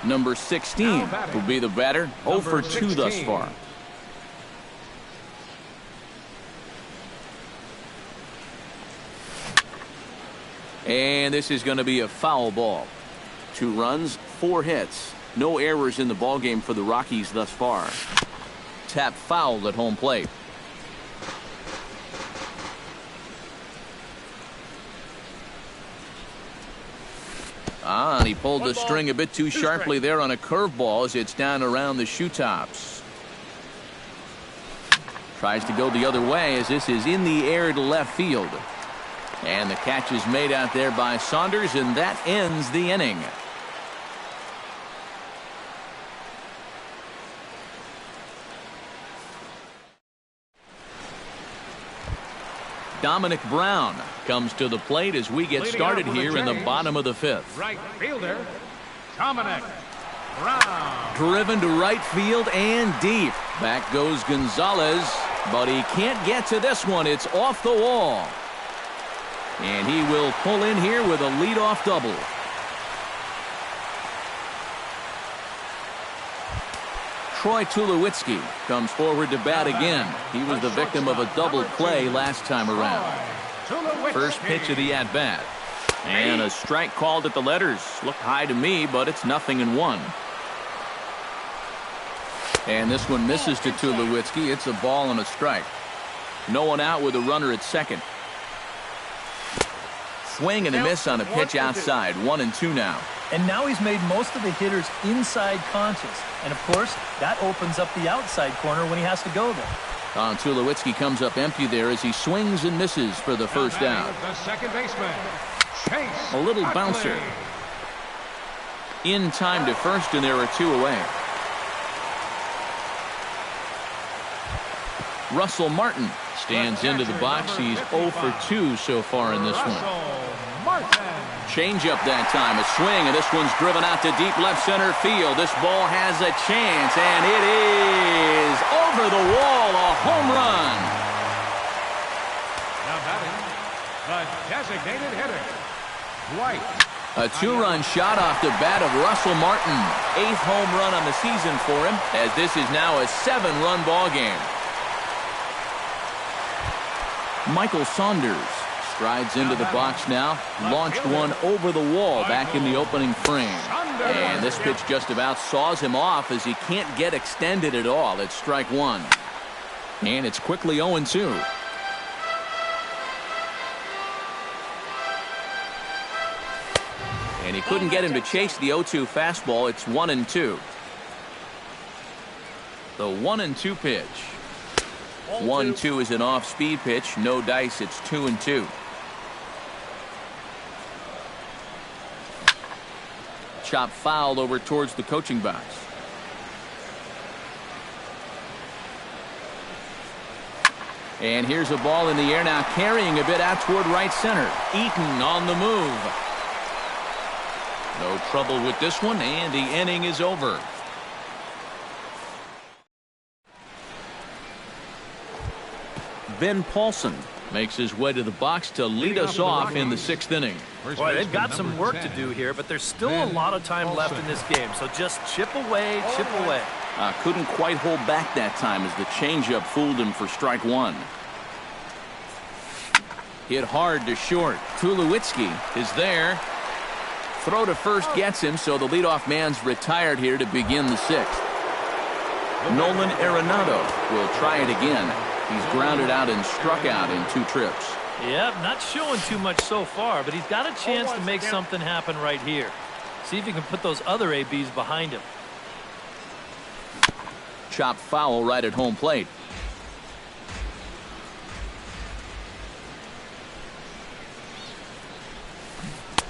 Speaker 1: Number 16 will be the batter. 0 for 2 thus far. And this is going to be a foul ball. 2 runs, 4 hits. No errors in the ballgame for the Rockies thus far. Tap foul at home plate. And he pulled the string a bit too sharply there on a curveball as it's down around the shoe tops. Tries to go the other way as this is in the air to left field. And the catch is made out there by Saunders, and that ends the inning. Dominic Brown comes to the plate as we get started here in the bottom of the 5th.
Speaker 2: Right fielder, Dominic Brown.
Speaker 1: Driven to right field and deep. Back goes Gonzalez, but he can't get to this one. It's off the wall. And he will pull in here with a leadoff double. Troy Tulowitzki comes forward to bat again. He was the victim of a double play last time around. First pitch of the at-bat. And a strike called at the letters. Looked high to me, but it's 0-1. And this one misses to Tulowitzki. It's a ball and a strike. No one out with a runner at second. Swing and a miss on a pitch outside. 1-2 now.
Speaker 4: And now he's made most of the hitters inside conscious. And, of course, that opens up the outside corner when he has to go there.
Speaker 1: Tulowitzki comes up empty there as he swings and misses for the first out.
Speaker 2: The second baseman, Chase
Speaker 1: A little bouncer. In time to first, and there are 2 away. Russell Martin stands into the box. He's 0 for 2 so far in this one. Change up that time. A swing, and this one's driven out to deep left center field. This ball has a chance, and it is over the wall. A home run.
Speaker 2: Now batting, the designated hitter, White.
Speaker 1: A 2-run shot off the bat of Russell Martin. 8th home run on the season for him, as this is now a 7-run ball game. Michael Saunders strides into the box now. Launched one over the wall back in the opening frame. And this pitch just about saws him off as he can't get extended at all. It's strike one. And it's quickly 0-2. And he couldn't get him to chase the 0-2 fastball. It's 1-2. The 1-2 pitch. 1-2 is an off-speed pitch. No dice. It's 2-2. Chop fouled over towards the coaching box. And here's a ball in the air now, carrying a bit out toward right center. Eaton on the move. No trouble with this one, and the inning is over. Ben Paulson makes his way to the box to lead us off in the 6th inning.
Speaker 4: Boy, they've got some work to do here, but there's still a lot of time left in this game, so just chip away, chip away.
Speaker 1: Couldn't quite hold back that time as the changeup fooled him for strike one. Hit hard to short. Tulowitzki is there. Throw to first gets him, so the leadoff man's retired here to begin the sixth. Nolan Arenado will try it again. He's grounded out and struck out in 2 trips.
Speaker 4: Yep, not showing too much so far, but he's got a chance to make something happen right here. See if he can put those other ABs behind him.
Speaker 1: Chopped foul right at home plate.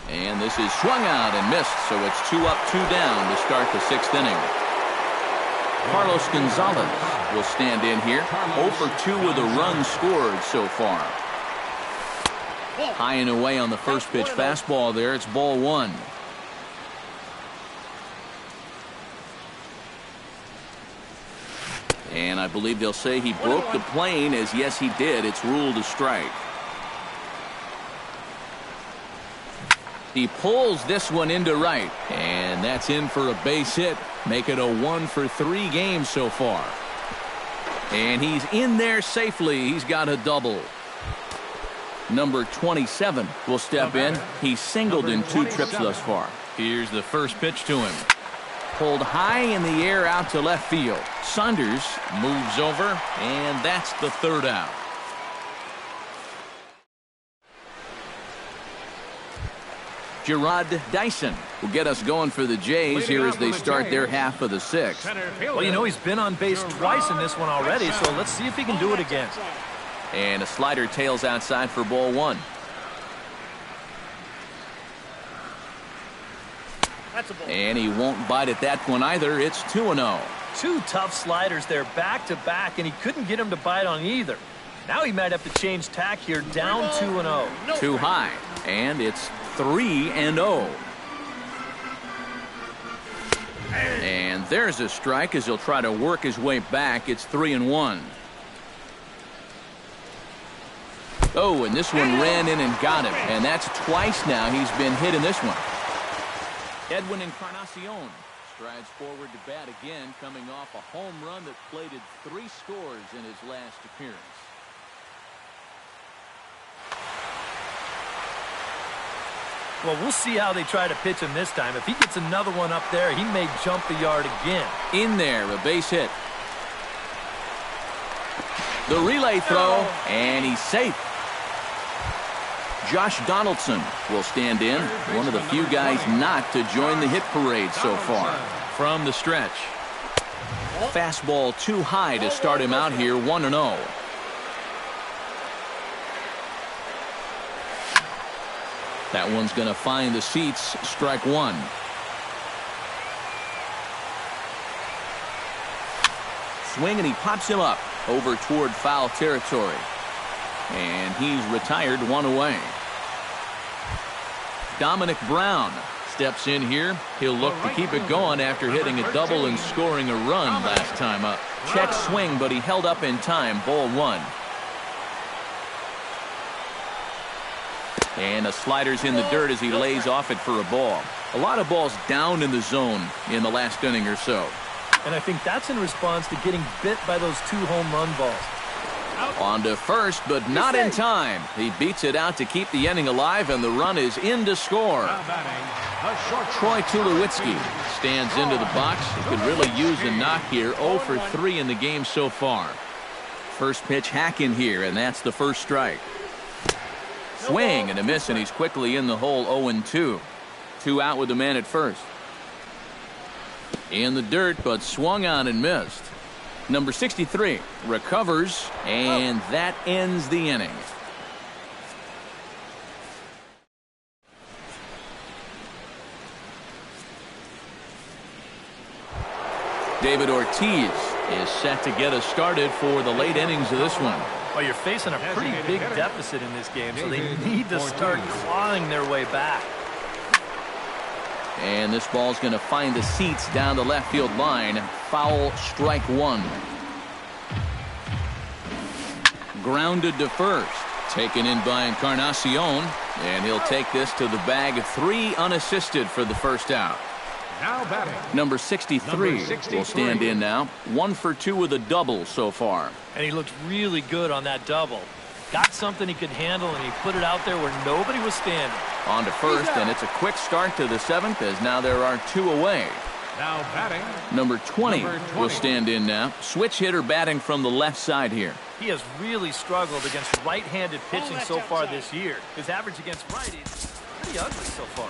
Speaker 1: And this is swung out and missed, so it's 2 up, 2 down to start the 6th inning. Carlos Gonzalez will stand in here. 0 for 2 with a run scored so far. High and away on the first pitch fastball there. It's ball 1. And I believe they'll say he broke the plane, as yes he did. It's ruled a strike. He pulls this one into right, and that's in for a base hit. Make it a 1 for 3 games so far. And he's in there safely. He's got a double. Number 27 will step in. He's singled in 2 trips thus far. Here's the first pitch to him. Pulled high in the air out to left field. Saunders moves over, and that's the 3rd out. Gerard Dyson will get us going for the Jays here as they start their half of the 6th.
Speaker 4: Well, you know, he's been on base twice in this one already, so let's see if he can do it again.
Speaker 1: And a slider tails outside for ball 1. And he won't bite at that one either. It's 2-0.
Speaker 4: 2 tough sliders there back to back, and he couldn't get him to bite on either. Now he might have to change tack here, down 2-0.
Speaker 1: Too high, and it's 3-0. And there's a strike as he'll try to work his way back. It's 3-1. Oh, and this one ran in and got him, and that's twice now he's been hit in this one. Edwin Encarnacion strides forward to bat again, coming off a home run that plated 3 scores in his last appearance.
Speaker 4: Well, we'll see how they try to pitch him this time. If he gets another one up there, he may jump the yard again.
Speaker 1: In there, a base hit. The relay throw, and he's safe. Josh Donaldson will stand in, one of the few guys not to join the hit parade so far. From the stretch. Fastball too high to start him out here, 1-0. That one's going to find the seats, strike 1. Swing, and he pops him up over toward foul territory. And he's retired, 1 away. Dominic Brown steps in here. He'll look to keep it going after hitting a double and scoring a run last time up. Check swing, but he held up in time, ball 1. And the slider's in the dirt as he lays off it for a ball. A lot of balls down in the zone in the last inning or so.
Speaker 4: And I think that's in response to getting bit by those 2 home run balls.
Speaker 1: On to first, but not in time. He beats it out to keep the inning alive, and the run is in to score. Troy Tulowitzki stands into the box. He could really use a knock here. 0 for 3 in the game so far. First pitch hack in here, and that's the first strike. Swing and a miss, and he's quickly in the hole. 0-2. 2 out with the man at first. In the dirt, but swung on and missed. Number 63 recovers, and that ends the inning. David Ortiz is set to get us started for the late innings of this one.
Speaker 4: Well, you're facing a pretty big deficit in this game, so they need to start clawing their way back.
Speaker 1: And this ball's going to find the seats down the left field line. Foul, strike 1. Grounded to first. Taken in by Encarnacion. And he'll take this to the bag. 3 unassisted for the first out.
Speaker 2: Now batting.
Speaker 1: Number 63 will stand in now. 1 for 2 with a double so far.
Speaker 4: And he looked really good on that double. Got something he could handle, and he put it out there where nobody was standing.
Speaker 1: On to first, and it's a quick start to the 7th as now there are 2 away.
Speaker 2: Now batting.
Speaker 1: Number 20 will stand in now. Switch hitter batting from the left side here.
Speaker 4: He has really struggled against right-handed pitching so far this year. His average against righties is pretty ugly so far.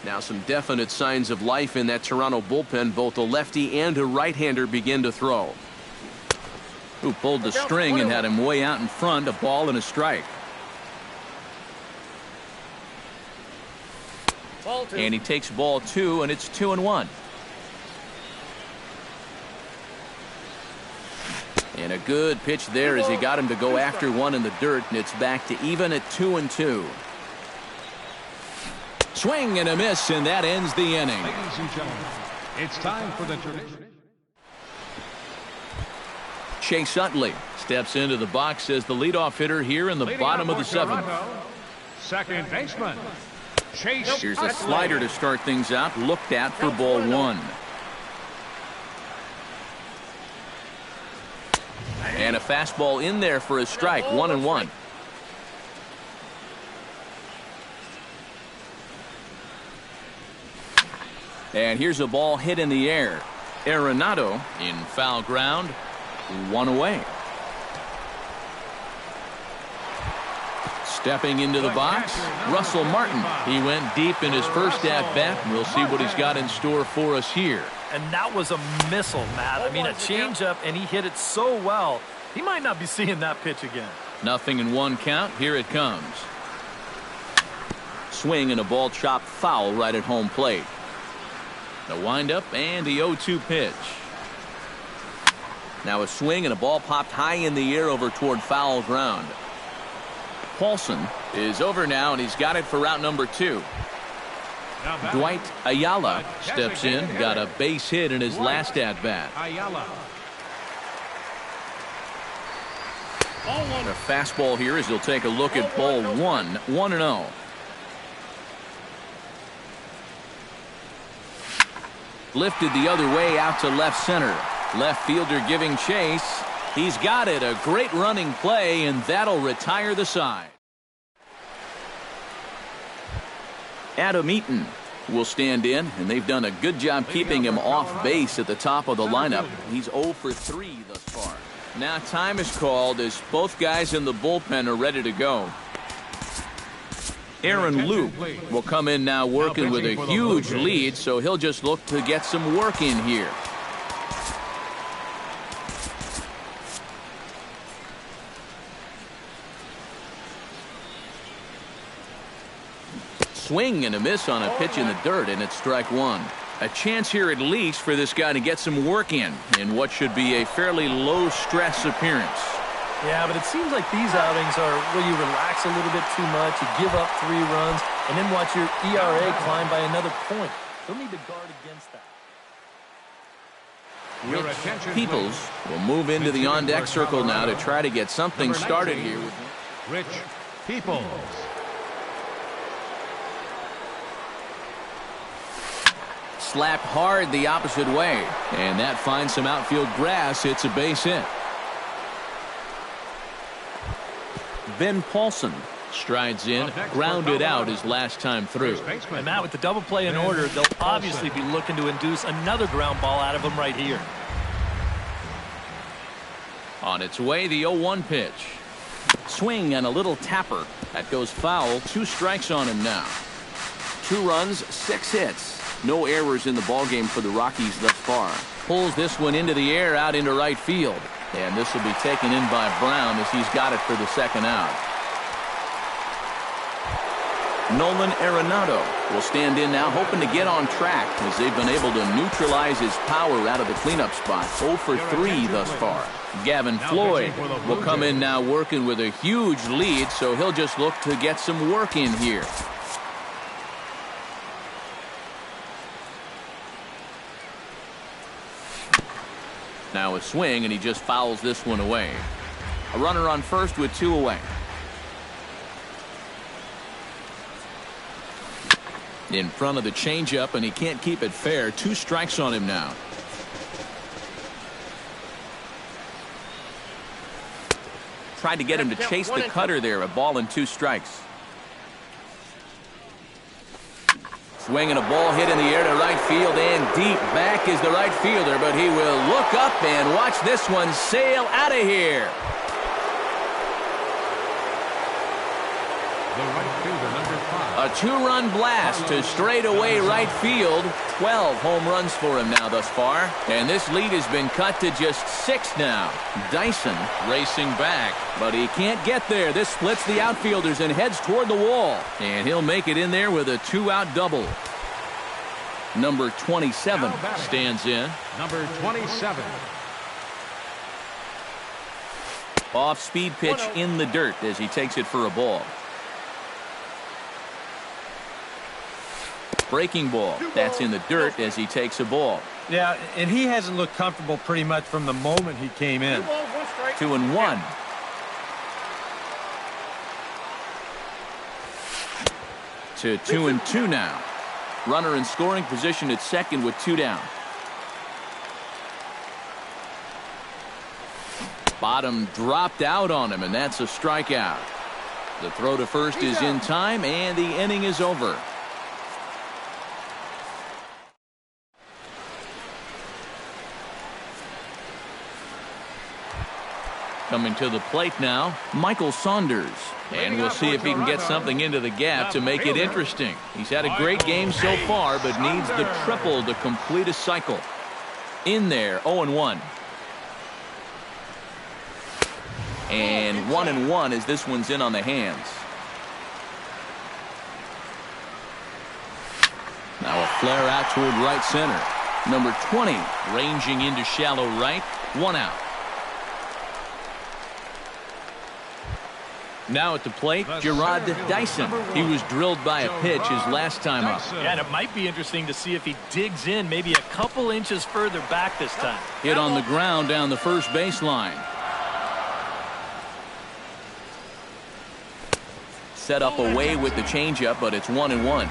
Speaker 1: Now some definite signs of life in that Toronto bullpen. Both a lefty and a right-hander begin to throw. Who pulled the string and had him way out in front. A ball and a strike. And he takes ball 2, and it's 2-1. And a good pitch there as he got him to go after one in the dirt, and it's back to even at 2-2. Swing and a miss, and that ends the inning.
Speaker 2: Ladies and gentlemen, it's time for the tradition.
Speaker 1: Chase Utley steps into the box as the leadoff hitter here in the bottom of the 7th.
Speaker 2: Second baseman. Chase.
Speaker 1: Here's a slider to start things out, looked at for ball 1. And a fastball in there for a strike, 1-1. And here's a ball hit in the air. Arenado in foul ground, 1 away. Stepping into the box, Russell Martin. He went deep in his first at-bat. We'll see what he's got in store for us here.
Speaker 4: And that was a missile, Matt. I mean, a changeup, and he hit it so well. He might not be seeing that pitch again.
Speaker 1: 0-1 count. Here it comes. Swing and a ball chopped foul right at home plate. The windup and the 0-2 pitch. Now a swing and a ball popped high in the air over toward foul ground. Paulson is over now, and he's got it for route number 2. Dwight Ayala steps in, got a base hit in his last at-bat. A fastball here as he'll take a look at ball 1, 1-0. Lifted the other way out to left center. Left fielder giving chase. He's got it. A great running play, and that'll retire the side. Adam Eaton will stand in, and they've done a good job keeping him off base at the top of the lineup. He's 0 for 3 thus far. Now time is called as both guys in the bullpen are ready to go. Aaron Luke will come in now working with a huge lead, so he'll just look to get some work in here. Swing and a miss on a pitch in the dirt, and it's strike 1. A chance here at least for this guy to get some work in what should be a fairly low-stress appearance.
Speaker 4: Yeah, but it seems like these outings are where you relax a little bit too much, you give up 3 runs, and then watch your ERA climb by another point. You'll need to guard against that.
Speaker 1: Rich Peoples will move into the on-deck circle now to try to get something started here.
Speaker 2: Rich Peoples.
Speaker 1: Slapped hard the opposite way, and that finds some outfield grass. It's a base hit. Ben Paulson strides in, grounded out his last time through.
Speaker 4: And Matt, with the double play in order, they'll obviously be looking to induce another ground ball out of him right here.
Speaker 1: On its way, the 0-1 pitch. Swing and a little tapper. That goes foul. 2 strikes on him now. 2 runs, 6 hits. No errors in the ballgame for the Rockies thus far. Pulls this one into the air out into right field. And this will be taken in by Brown as he's got it for the second out. Nolan Arenado will stand in now, hoping to get on track as they've been able to neutralize his power out of the cleanup spot. 0 for 3 thus far. Gavin Floyd will come in now working with a huge lead, so he'll just look to get some work in here. Now a swing, and he just fouls this one away. A runner on first with 2 away. In front of the changeup, and he can't keep it fair. 2 strikes on him now. tried to get him to chase the cutter there. A ball and 2 strikes. Swinging a ball hit in the air to right field, and deep back is the right fielder, but he will look up and watch this one sail out of here.
Speaker 2: The right fielder, number 5.
Speaker 1: A 2-run blast to straightaway right field. 12 home runs for him now thus far, and this lead has been cut to just 6 now. Dyson racing back, but he can't get there. This splits the outfielders and heads toward the wall, and he'll make it in there with a 2-out double. Number 27 stands in.
Speaker 2: Number 27.
Speaker 1: Off-speed pitch in the dirt as he takes it for a ball. Breaking ball. That's in the dirt as he takes a ball.
Speaker 3: Yeah, and he hasn't looked comfortable pretty much from the moment he came in.
Speaker 1: 2-1. To 2-2 now. Runner in scoring position at second with 2 down. Bottom dropped out on him, and that's a strikeout. The throw to first is in time, and the inning is over. Coming to the plate now, Michael Saunders. And we'll see if he can get something into the gap to make it interesting. He's had a great game so far, but needs the triple to complete a cycle. In there, 0-1. And 1-1 as this one's in on the hands. Now a flare out toward right center. Number 20 ranging into shallow right. 1 out. Now at the plate, Gerard Dyson. He was drilled by a pitch his last time up.
Speaker 4: Yeah, and it might be interesting to see if he digs in maybe a couple inches further back this time.
Speaker 1: Hit on the ground down the first baseline. Set up away with the changeup, but it's 1-1.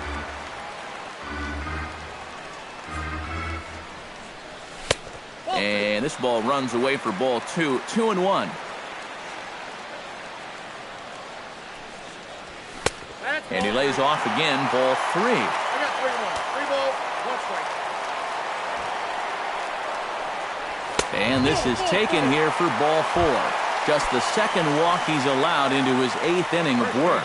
Speaker 1: And this ball runs away for ball 2. 2-1. And he lays off again, ball 3.
Speaker 5: I got 3-1. 3 balls, 1 strike.
Speaker 1: And this is taken here for ball 4. Just the second walk he's allowed into his 8th inning of work.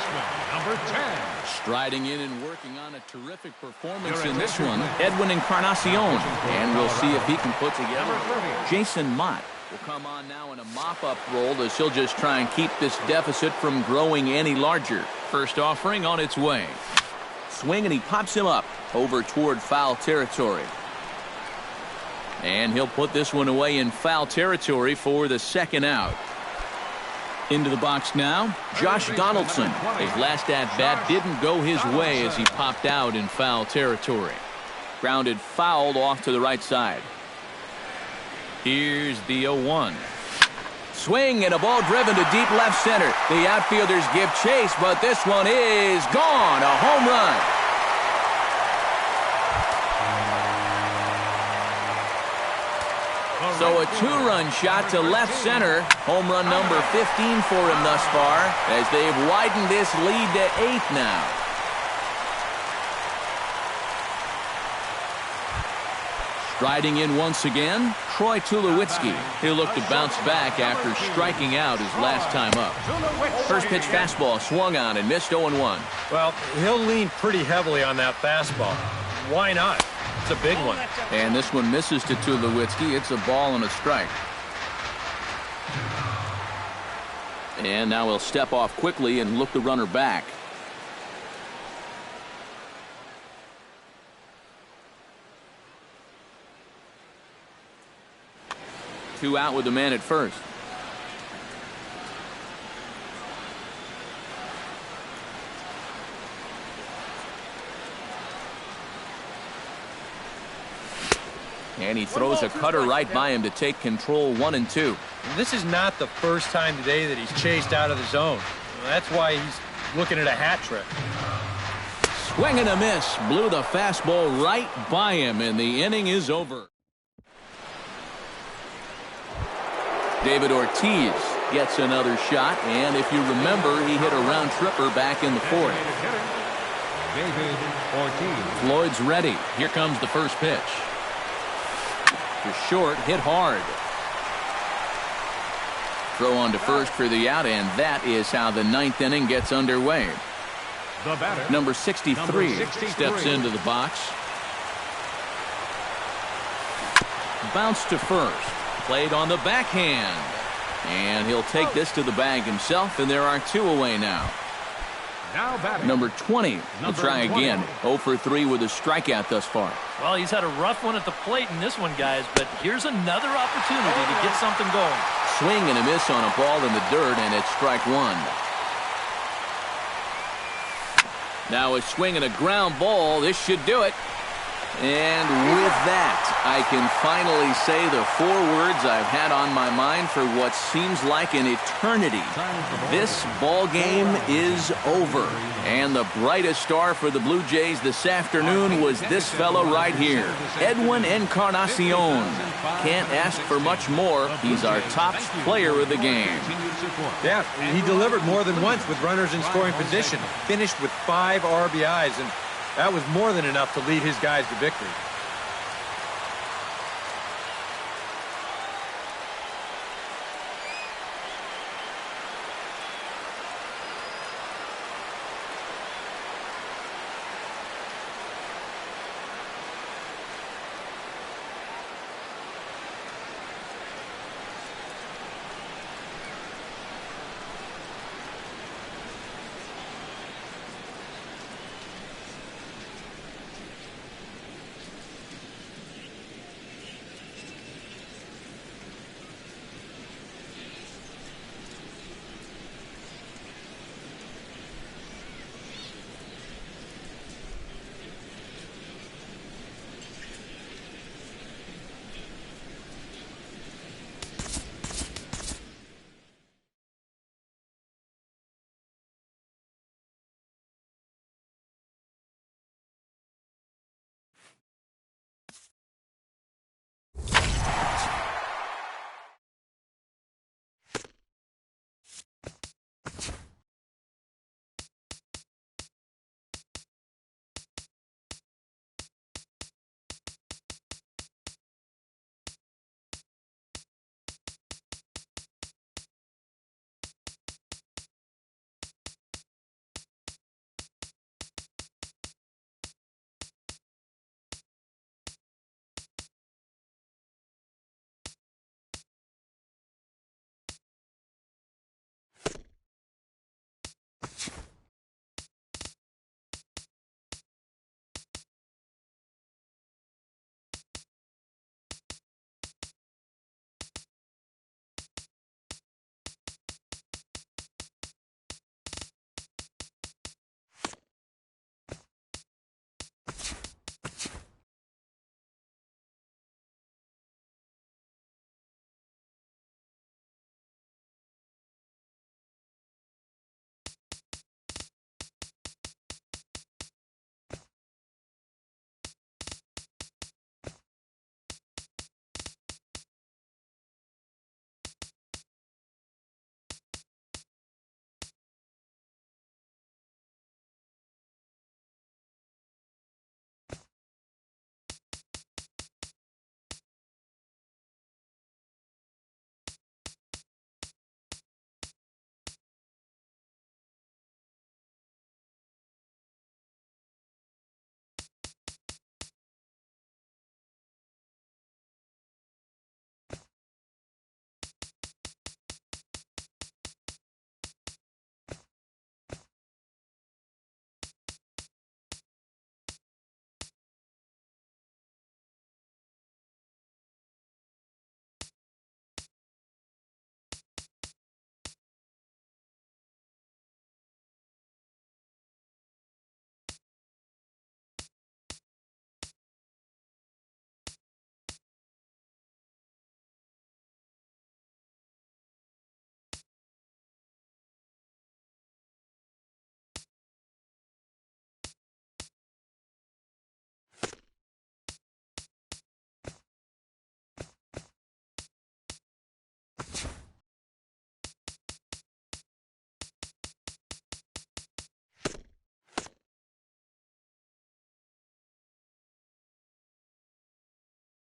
Speaker 2: Number 10.
Speaker 1: Striding in and working on a terrific performance in this one, Edwin Encarnacion. And we'll see if he can put together. Jason Mott will come on now in a mop-up role as he'll just try and keep this deficit from growing any larger. First offering on its way. Swing, and he pops him up over toward foul territory. And he'll put this one away in foul territory for the 2nd out. Into the box now, Josh Donaldson. His last at-bat didn't go his way as he popped out in foul territory. Grounded fouled off to the right side. Here's the 0-1. Swing, and a ball driven to deep left center. The outfielders give chase, but this one is gone. A home run. So a 2-run shot to left center. Home run number 15 for him thus far, as they've widened this lead to 8 now. Striding in once again, Troy Tulowitzki. He'll look to bounce back after striking out his last time up. First pitch fastball swung on and missed 0-1.
Speaker 3: Well, he'll lean pretty heavily on that fastball. Why not? It's a big one.
Speaker 1: And this one misses to Tulowitzki. It's a ball and a strike. And now he'll step off quickly and look the runner back. Two out with the man at first. And he throws a cutter right by him to take control. 1-2.
Speaker 3: This is not the first time today that he's chased out of the zone. That's why he's looking at a hat trick.
Speaker 1: Swing and a miss. Blew the fastball right by him, and the inning is over. David Ortiz Gets another shot, and if you remember, he hit a round tripper back in the fourth.
Speaker 2: David Ortiz.
Speaker 1: Floyd's ready. Here comes the first pitch. To short, hit hard. Throw on to first for the out, and that is how the ninth inning gets underway.
Speaker 2: The batter,
Speaker 1: Number 63 steps into the box. Bounce to first. Played on the backhand. And he'll take this to the bag himself, and there are 2 away now.
Speaker 2: Now batting.
Speaker 1: Number 20 will try again. 0 for 3 with a strikeout thus far.
Speaker 4: Well, he's had a rough one at the plate in this one, guys, but here's another opportunity to get something going.
Speaker 1: Swing and a miss on a ball in the dirt, and it's strike 1. Now a swing and a ground ball. This should do it. And with that, I can finally say the 4 words I've had on my mind for what seems like an eternity. This ball game is over. And the brightest star for the Blue Jays this afternoon was this fellow right here, Edwin Encarnacion. Can't ask for much more. He's our top player of the game.
Speaker 3: Yeah, he delivered more than once with runners in scoring position. Finished with 5 RBIs, and that was more than enough to lead his guys to victory.